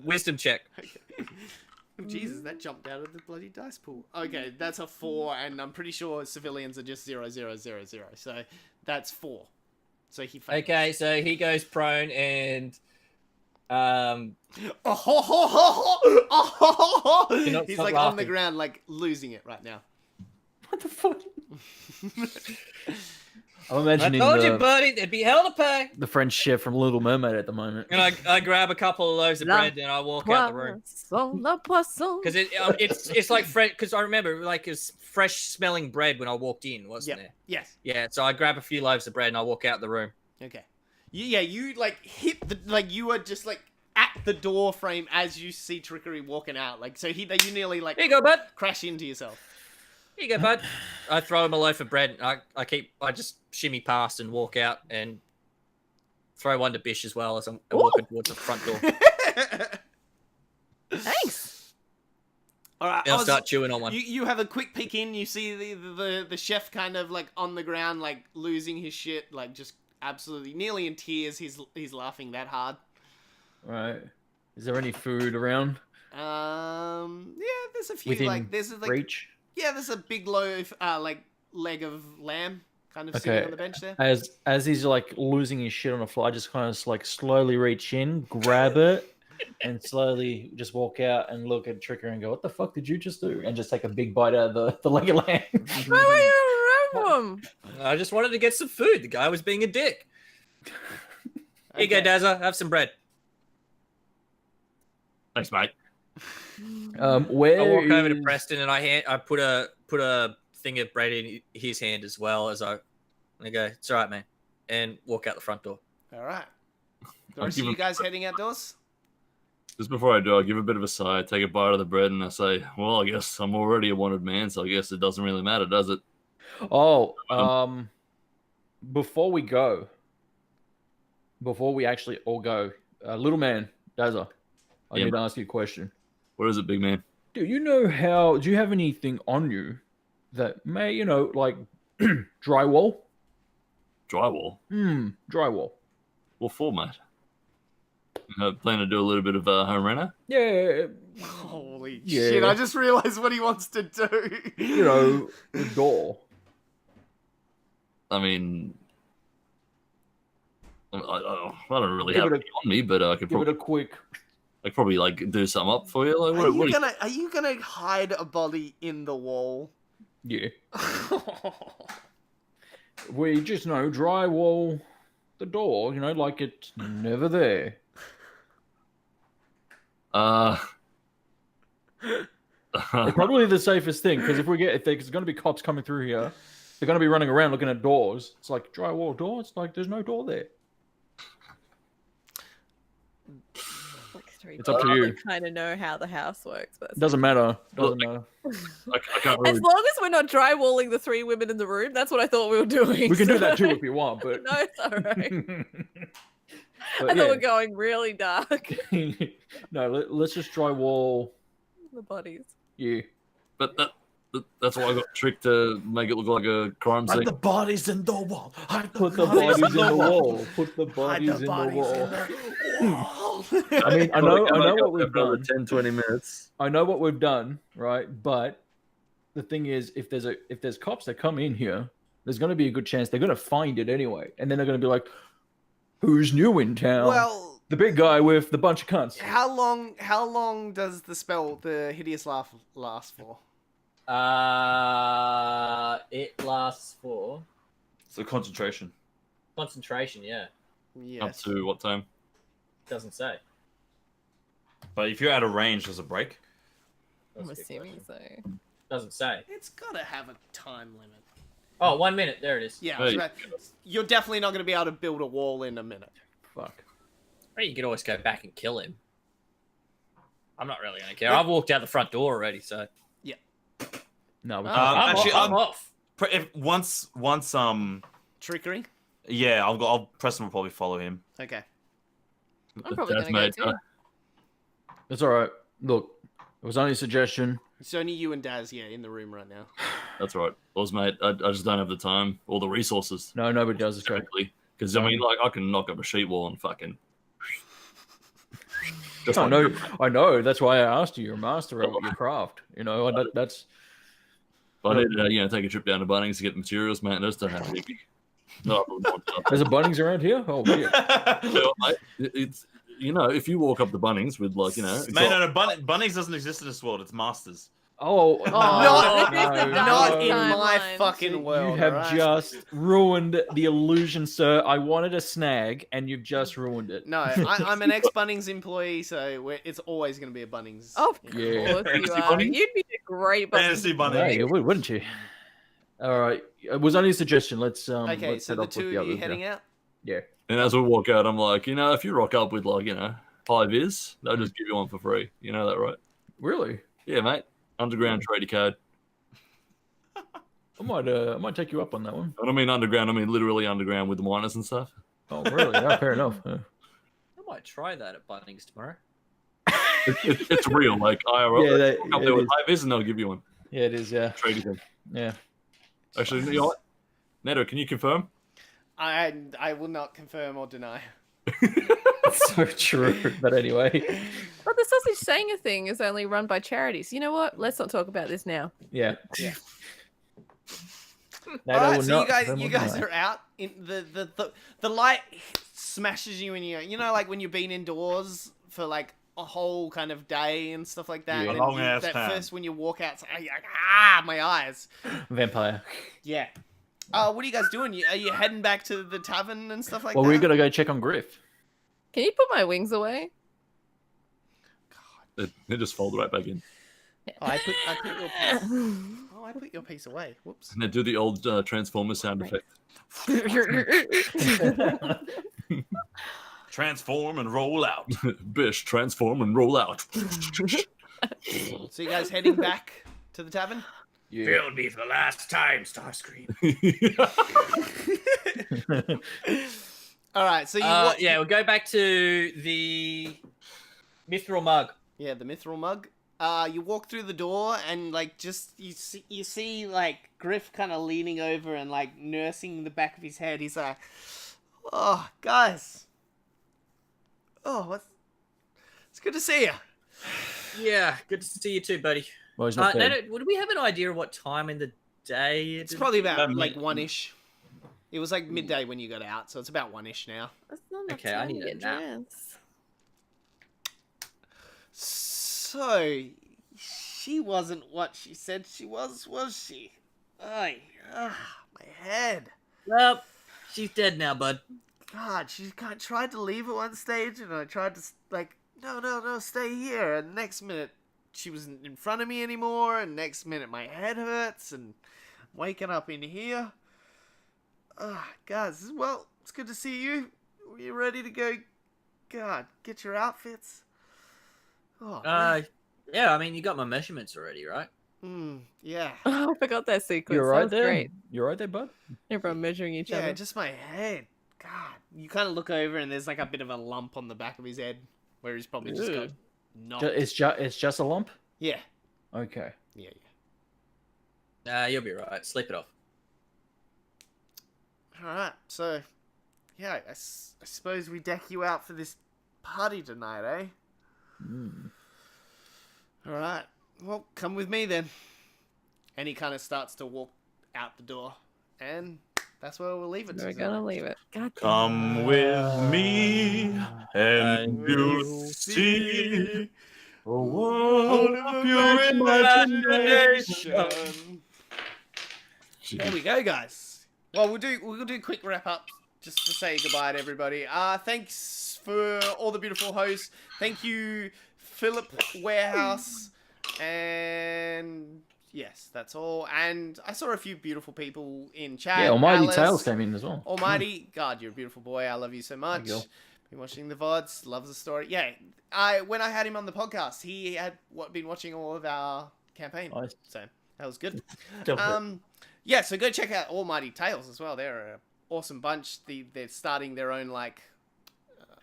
Wisdom check. Oh, Jesus, that jumped out of the bloody dice pool. Okay, that's a 4, and I'm pretty sure civilians are just 0, 0, 0, 0. So that's 4. So he fails. Okay, so he goes prone and Oh, ho, ho, ho, ho, oh, ho, ho, ho. Do not He's stop like on the laughing. ground, like losing it right now. What the fuck? I'm I imagining told you, buddy, there'd be hell to pay. the French chef from Little Mermaid at the moment. And I grab a couple of loaves of La bread and I walk out the room Poisson, la poisson. because it's like fresh. Because I remember like it's fresh smelling bread when I walked in, wasn't Yep. there? Yes. Yeah. So I grab a few loaves of bread and I walk out the room. Okay. Yeah, you like hit the like you are just like at the door frame as you see Trickery walking out. Like so you nearly like Here you go, bud. crash into yourself. Here you go, bud. I throw him a loaf of bread. I just shimmy past and walk out and throw one to Bish as well as I'm walking towards the front door. Thanks. All right. And I'll start chewing on one. You have a quick peek in. You see the chef kind of like on the ground, like losing his shit, like just absolutely nearly in tears. He's laughing that hard. Right. Is there any food around? Yeah, there's a few Within like there's like reach? yeah, there's a big loaf, like leg of lamb, kind of sitting Okay. on the bench there. As he's like losing his shit on the floor, I just kind of like slowly reach in, grab it, and slowly just walk out and look at Tricker and go, "What the fuck did you just do?" And just take a big bite out of the leg of lamb. Why were you around him? I just wanted to get some food. The guy was being a dick. Here you go, Okay. Dazza. Have some bread. Thanks, mate. Where I walk over to is- Preston and I put a thing of bread in his hand as well as I go, it's all right, man, and walk out the front door. All right. The I'll rest give of you him- guys heading outdoors? Just before I do, I give a bit of a sigh, take a bite of the bread, and I say, "Well, I guess I'm already a wanted man, so I guess it doesn't really matter, does it?" Oh, before we go, before we actually all go, little man, Dazza, I Yeah, need to ask you a question. What is it, big man? Do you have anything on you that may, like drywall? Drywall. Drywall. What for, mate? Plan to do a little bit of home reno? Yeah, Holy Yeah. shit, I just realized what he wants to do. The door. I mean, I don't really Give have it a- it on me, but I could Give it probably, a quick. I could probably like do something up for you. Like, Are what you gonna hide a body in the wall? Yeah. We just drywall the door, like it's never there. It's probably the safest thing because if there's going to be cops coming through here, they're going to be running around looking at doors. It's like drywall door. It's like there's no door there. It's up to you. Kind of know how the house works, but It doesn't matter. Doesn't matter. I can't really. as long as we're not drywalling the 3 women in the room, that's what I thought we were doing. We can do so- that too if you want, but No, it's all right. But I thought we're going really dark. no, let's just drywall. The bodies. Yeah. But that's why I got tricked to make it look like a crime scene. Hide the bodies in the wall. Hide Put the bodies in the wall. Put the Hide bodies the in the bodies wall. in the wall. I mean, I know Like, what we've another done. 10, 20 minutes. I know what we've done, right? But the thing is, if there's cops that come in here, there's going to be a good chance they're going to find it anyway, and then they're going to be like, "Who's new in town?" Well, the big guy with the bunch of cunts. how long does the spell, the hideous laugh, last for? It lasts for So concentration. concentration. Yeah, Up Yes. to what time? doesn't say. But if you're out of range, there's a break. I'm That's a good assuming question. so. Doesn't say. It's gotta have a time limit. Oh, 1 minute. There it is. Yeah, Hey. you're definitely not gonna be able to build a wall in a minute. Fuck. Well, you could always go back and kill him. I'm not really gonna care. I've walked out the front door already, so No, we Oh, can't. Actually, I'm off. If once Trickery. yeah, I'll Preston will probably follow him. Okay. I'm probably That's gonna go mate. too. It's all right. Look, it was only a suggestion. It's only you and Daz, yeah, in the room right now. That's right. Well, mate, I just don't have the time or the resources, No, nobody does this. Correct. frankly. Because, I mean, like, I can knock up a sheet wall and fucking... Just I like- know. I know. That's why I asked you. You're a master at your craft. That's. I need to, take a trip down to Bunnings to get the materials, mate. I just don't have any. No, I wouldn't want to. There's a Bunnings around here. Oh shit. Well, mate, it's if you walk up the Bunnings with like it's Man, all- no, Bunnings doesn't exist in this world. It's Masters. Oh, Not- no, Not in no. my Timeline. fucking world. You have alright? just ruined the illusion, sir. I wanted a snag, and you've just ruined it. No, I'm an ex-Bunnings employee, so it's always going to be a Bunnings. Of Yeah. course you Fantasy are. Bunnies? You'd be a great Fantasy bunny. Bunnings. Yeah, you would, wouldn't you? All right. It was only a suggestion. Let's Okay, let's so head the off with two the of you others now. heading out? Yeah. And as we walk out, I'm like, if you rock up with like high vis, they'll just give you one for free. You know that, right? Really? Yeah, mate. Underground tradie card. I might take you up on that one. I don't mean underground. I mean literally underground with the miners and stuff. Oh, really? Yeah, fair enough. Yeah. I might try that at Bunnings tomorrow. It's real, like IRL. Yeah, that- Walk up it there with is. high vis and they'll give you one. Yeah, it is. Yeah. Tradie thing. Yeah. Actually, you know what? Neto, can you confirm? I will not confirm or deny. So true. But anyway. But the sausage sanger thing is only run by charities. You know what? Let's not talk about this now. Yeah. Yeah. No, All they right, will so not- they you will guys not. are out. In the light smashes you in your, like when you've been indoors for like a whole kind of day and stuff like that. Yeah. And A long ass that time. first when you walk out, it's like, you're like, my eyes. Vampire. Yeah. What are you guys doing? Are you heading back to the tavern and stuff like Well, that? we're gonna go check on Griff. Can you put my wings away? They just fold right back in. Oh, I put your piece. Oh, I put your piece away. Whoops. And they do the old Transformer sound effect. Transform and roll out. Bish, transform and roll out. So you guys heading back to the tavern? Yeah. Build me for the last time, Starscream. All right. So you Yeah, we'll go back to the mithril mug. Yeah, the mithril mug. You walk through the door and like just you see like Griff kind of leaning over and like nursing the back of his head. He's like, "Oh, guys. Oh, it's good to see you." Yeah, good to see you too, buddy. Well, he's not dead. Would we have an idea of what time in the day It's probably about About like mid- 1-ish. It was like midday when you got out, so it's about 1-ish now. That's not enough Okay, I time to need a get nap. dressed. So she wasn't what she said she was she? Ay, my head. Well, she's dead now, bud. God, she tried to leave at one stage, and I tried to like, no, stay here. And next minute, she wasn't in front of me anymore. And next minute, my head hurts, and I'm waking up in here. Guys, well, it's good to see you. Are you ready to go? God, get your outfits. Oh, man. Yeah, I mean, you got my measurements already, right? Yeah. Oh, I forgot that sequence. You're That right was there. great. You're right there, bud. Everyone measuring each Yeah, other. just my head. God, you kind of look over, and there's like a bit of a lump on the back of his head, where he's probably just got Ew. knocked. It's just a lump. Yeah. Okay. Yeah. You'll be right. Sleep it off. Alright, so, yeah, I suppose we deck you out for this party tonight, eh? Alright, well, come with me then. And he kind of starts to walk out the door. And that's where we'll leave it. We're tonight. gonna leave it. God damn. Come with me, and you'll see a world of pure imagination. There we go, guys. Well, we'll do a quick wrap up just to say goodbye to everybody. Thanks for all the beautiful hosts. Thank you, Philip Warehouse, and yes, that's all. And I saw a few beautiful people in chat. Yeah, Almighty Alice, Tails came in as well. Almighty, God, you're a beautiful boy. I love you so much. you. Been watching the VODs, loves the story. Yeah, when I had him on the podcast, he had been watching all of our campaign, Nice. so that was good. Go for it. Yeah, so go check out Almighty Tales as well. They're an awesome bunch. They're starting their own like.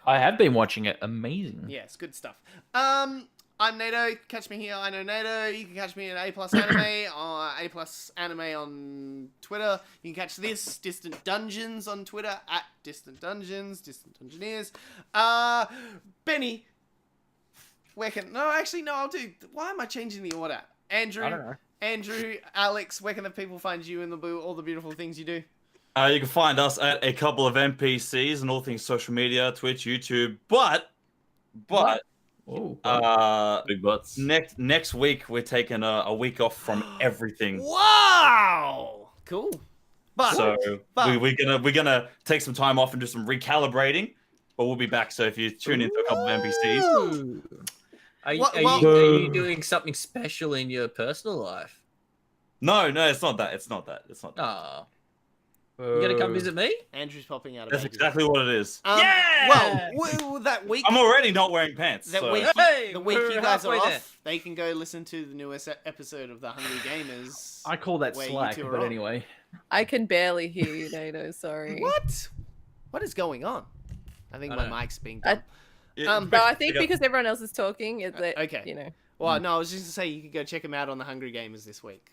I have been watching it. Amazing. Yeah, it's good stuff. I'm Nato. Catch me here. I know Nato. You can catch me at A+ Anime, A+ Anime on Twitter. You can catch this Distant Dungeons on Twitter at Distant Dungeons, Distant Dungeoneers. Benny. Where can? No, actually, no. I'll do. Why am I changing the order? Andrew. I don't know. Andrew, Alex, where can the people find you and all the beautiful things you do? You can find us at a couple of NPCs and all things social media, Twitch, YouTube. But Oh. Big butts. next week we're taking a week off from everything. Wow! Cool. But So but- we're gonna take some time off and do some recalibrating, but we'll be back. So if you tune into a couple of NPCs, Ooh. Are What- you what- doing something special in your personal life? no, it's not that. It's not that. Oh, you gonna come visit me? Andrew's popping out of That's baby. exactly what it is. Yeah! Well, that week, I'm already not wearing pants. that so- week, Hey, the week we're you guys are halfway off, there. they can go listen to the newest episode of the Hungry Gamers. I call that where you slack, two are but on. anyway. I can barely hear you, Nato. Sorry. What? What is going on? I think I my don't know. mic's being I- dumb. Yeah, No, I think pick up- because everyone else is talking, it's that okay. you know. Well, no, I was just gonna say you could go check them out on the Hungry Gamers this week,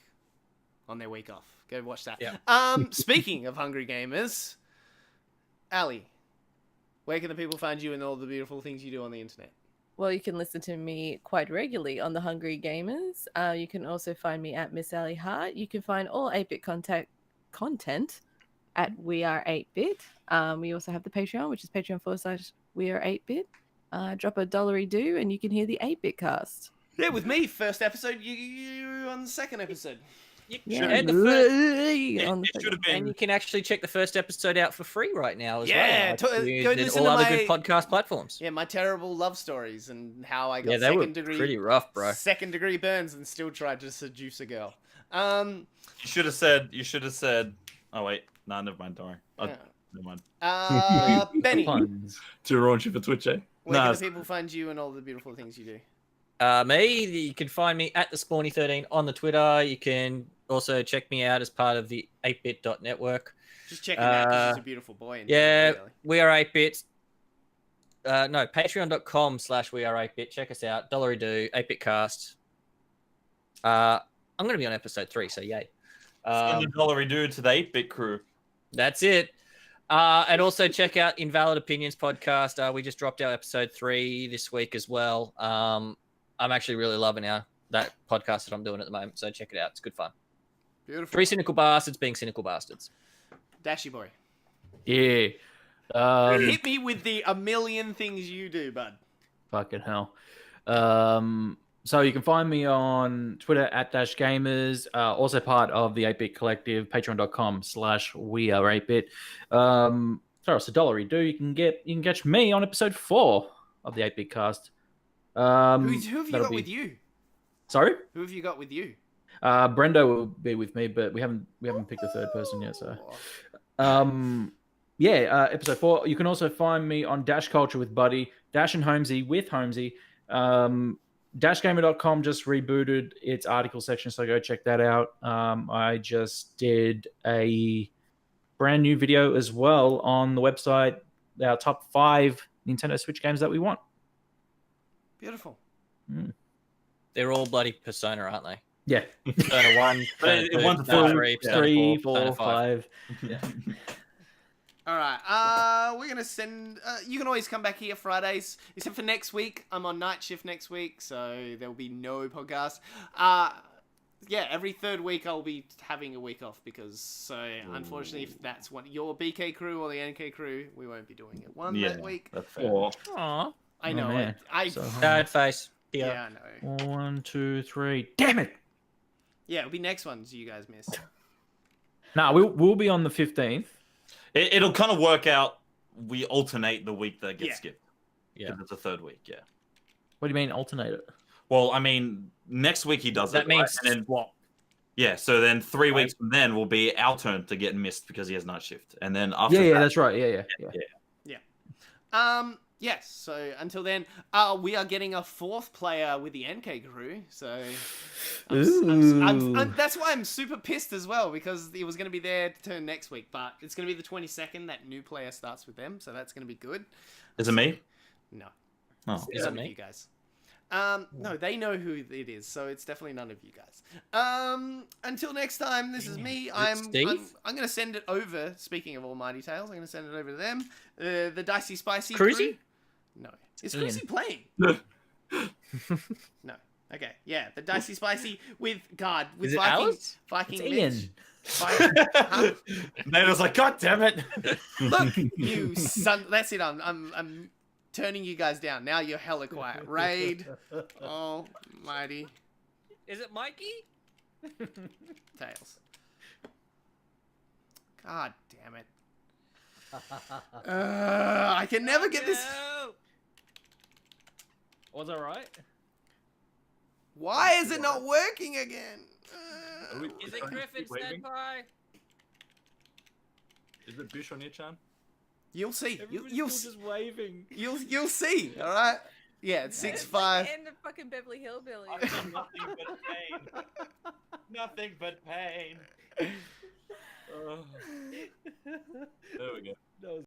on their week off. Go watch that. Yeah. Speaking of Hungry Gamers, Ali, where can the people find you and all the beautiful things you do on the internet? Well, you can listen to me quite regularly on the Hungry Gamers. You can also find me at Miss Ali Hart. You can find all 8-bit content at We Are 8-bit. We also have the Patreon, which is Patreon.com/We Are 8-bit. Drop a $1 and you can hear the 8-bit cast. Yeah, with me, first episode. You on the second episode. Yeah. And, the first, On the It should have and been. you can actually check the first episode out for free right now as Yeah, well. go And listen all to other good my- podcast platforms. Yeah, my terrible love stories and how I got Yeah, they were second degree pretty rough, bro. second degree burns and still tried to seduce a girl. You should have said. Oh wait, no, never mind. Don't worry. Yeah. Never mind. Benny, Puns. Too raunchy for Twitch, eh? where Nah, can the people find you and all the beautiful things you do? You can find me at the Spawny13 on the Twitter. You can also check me out as part of the 8bit.network. Just check him out because he's a beautiful boy. And Yeah, really. we are 8bit. No, patreon.com/we are 8bit. Check us out. $1 do, 8bitcast. I'm going to be on episode 3, so yay. Send a $1 dude to the 8-bit crew. That's it. And also check out Invalid Opinions podcast. We just dropped our episode 3 this week as well. I'm actually really loving that podcast that I'm doing at the moment, so check it out. It's good fun. Beautiful. 3 cynical bastards being cynical bastards. Dashy boy. Yeah. Hit me with the a million things you do, bud. Fucking hell. So you can find me on Twitter at @gamers. Also part of the 8-bit collective, patreon.com/weare8bit. Throw us $1 do. You can catch me on episode 4 of the 8-bit cast. Who have you that'll got be- with you? Sorry? Who have you got with you? Brendo will be with me, but we haven't picked a third person yet, so Oh. episode 4. You can also find me on Dash Culture with Buddy, Dash and Holmesy with Holmesy. Dashgamer.com just rebooted its article section, so go check that out. I just did a brand new video as well on the website, our top 5 Nintendo Switch games that we want. Beautiful. They're all bloody Persona, aren't they? Yeah. Persona 1, Persona 2, 1 to Persona 5. 3, Persona 3, 4, Persona 4, 5. Yeah. All right. We're gonna send. You can always come back here Fridays, except for next week. I'm on night shift next week, so there will be no podcast. Every third week I'll be having a week off because unfortunately, if that's one your BK crew or the NK crew, we won't be doing it that week. That's fair. Or Aw. I know. man. I So- Sad face. yeah, I know. 1, 2, 3. Damn it! Yeah, it'll be next ones you guys missed. Nah, we'll be on the 15th. It'll kind of work out. We alternate the week that gets Yeah. skipped. Yeah. 'Cause it's a third week. Yeah. What do you mean alternate it? Well, I mean, next week he does That it. means right? And then, swap. yeah. So then 3 Right. weeks from then will be our turn to get missed because he has night shift, and then after Yeah, that, that's right. Yeah. Yes. So until then, we are getting a 4th player with the NK crew. So that's why I'm super pissed as well because it was going to be their turn next week, but it's going to be the 22nd. That new player starts with them, so that's going to be good. is it me? No, Oh, it's Is it none of me? you guys. No, they know who it is, so it's definitely none of you guys. Until next time, this is me. I'm Steve? going to send it over. Speaking of Almighty Tales, I'm going to send it over to them. The Dicey Spicy Cruzy? crew. No, is Ian. Cruzy playing? No. Okay, yeah, the Dicey Spicy with Is it Viking, Alice? Viking It's Mitch. Ian. Huh? Nato's like, God damn it! Look, you son. That's it. I'm turning you guys down. Now you're hella quiet. Raid. Almighty Is it Mikey? Tales. God damn it. I can never get this. No. Was that right? Why is it not working again? Is it Griffin Waving? Senpai? Is it Bish on your chan? You'll see. You'll just waving. you'll see. All right. Yeah, it's 6'5". And the fucking Beverly Hillbillies. Nothing but pain. Nothing but pain. There we go.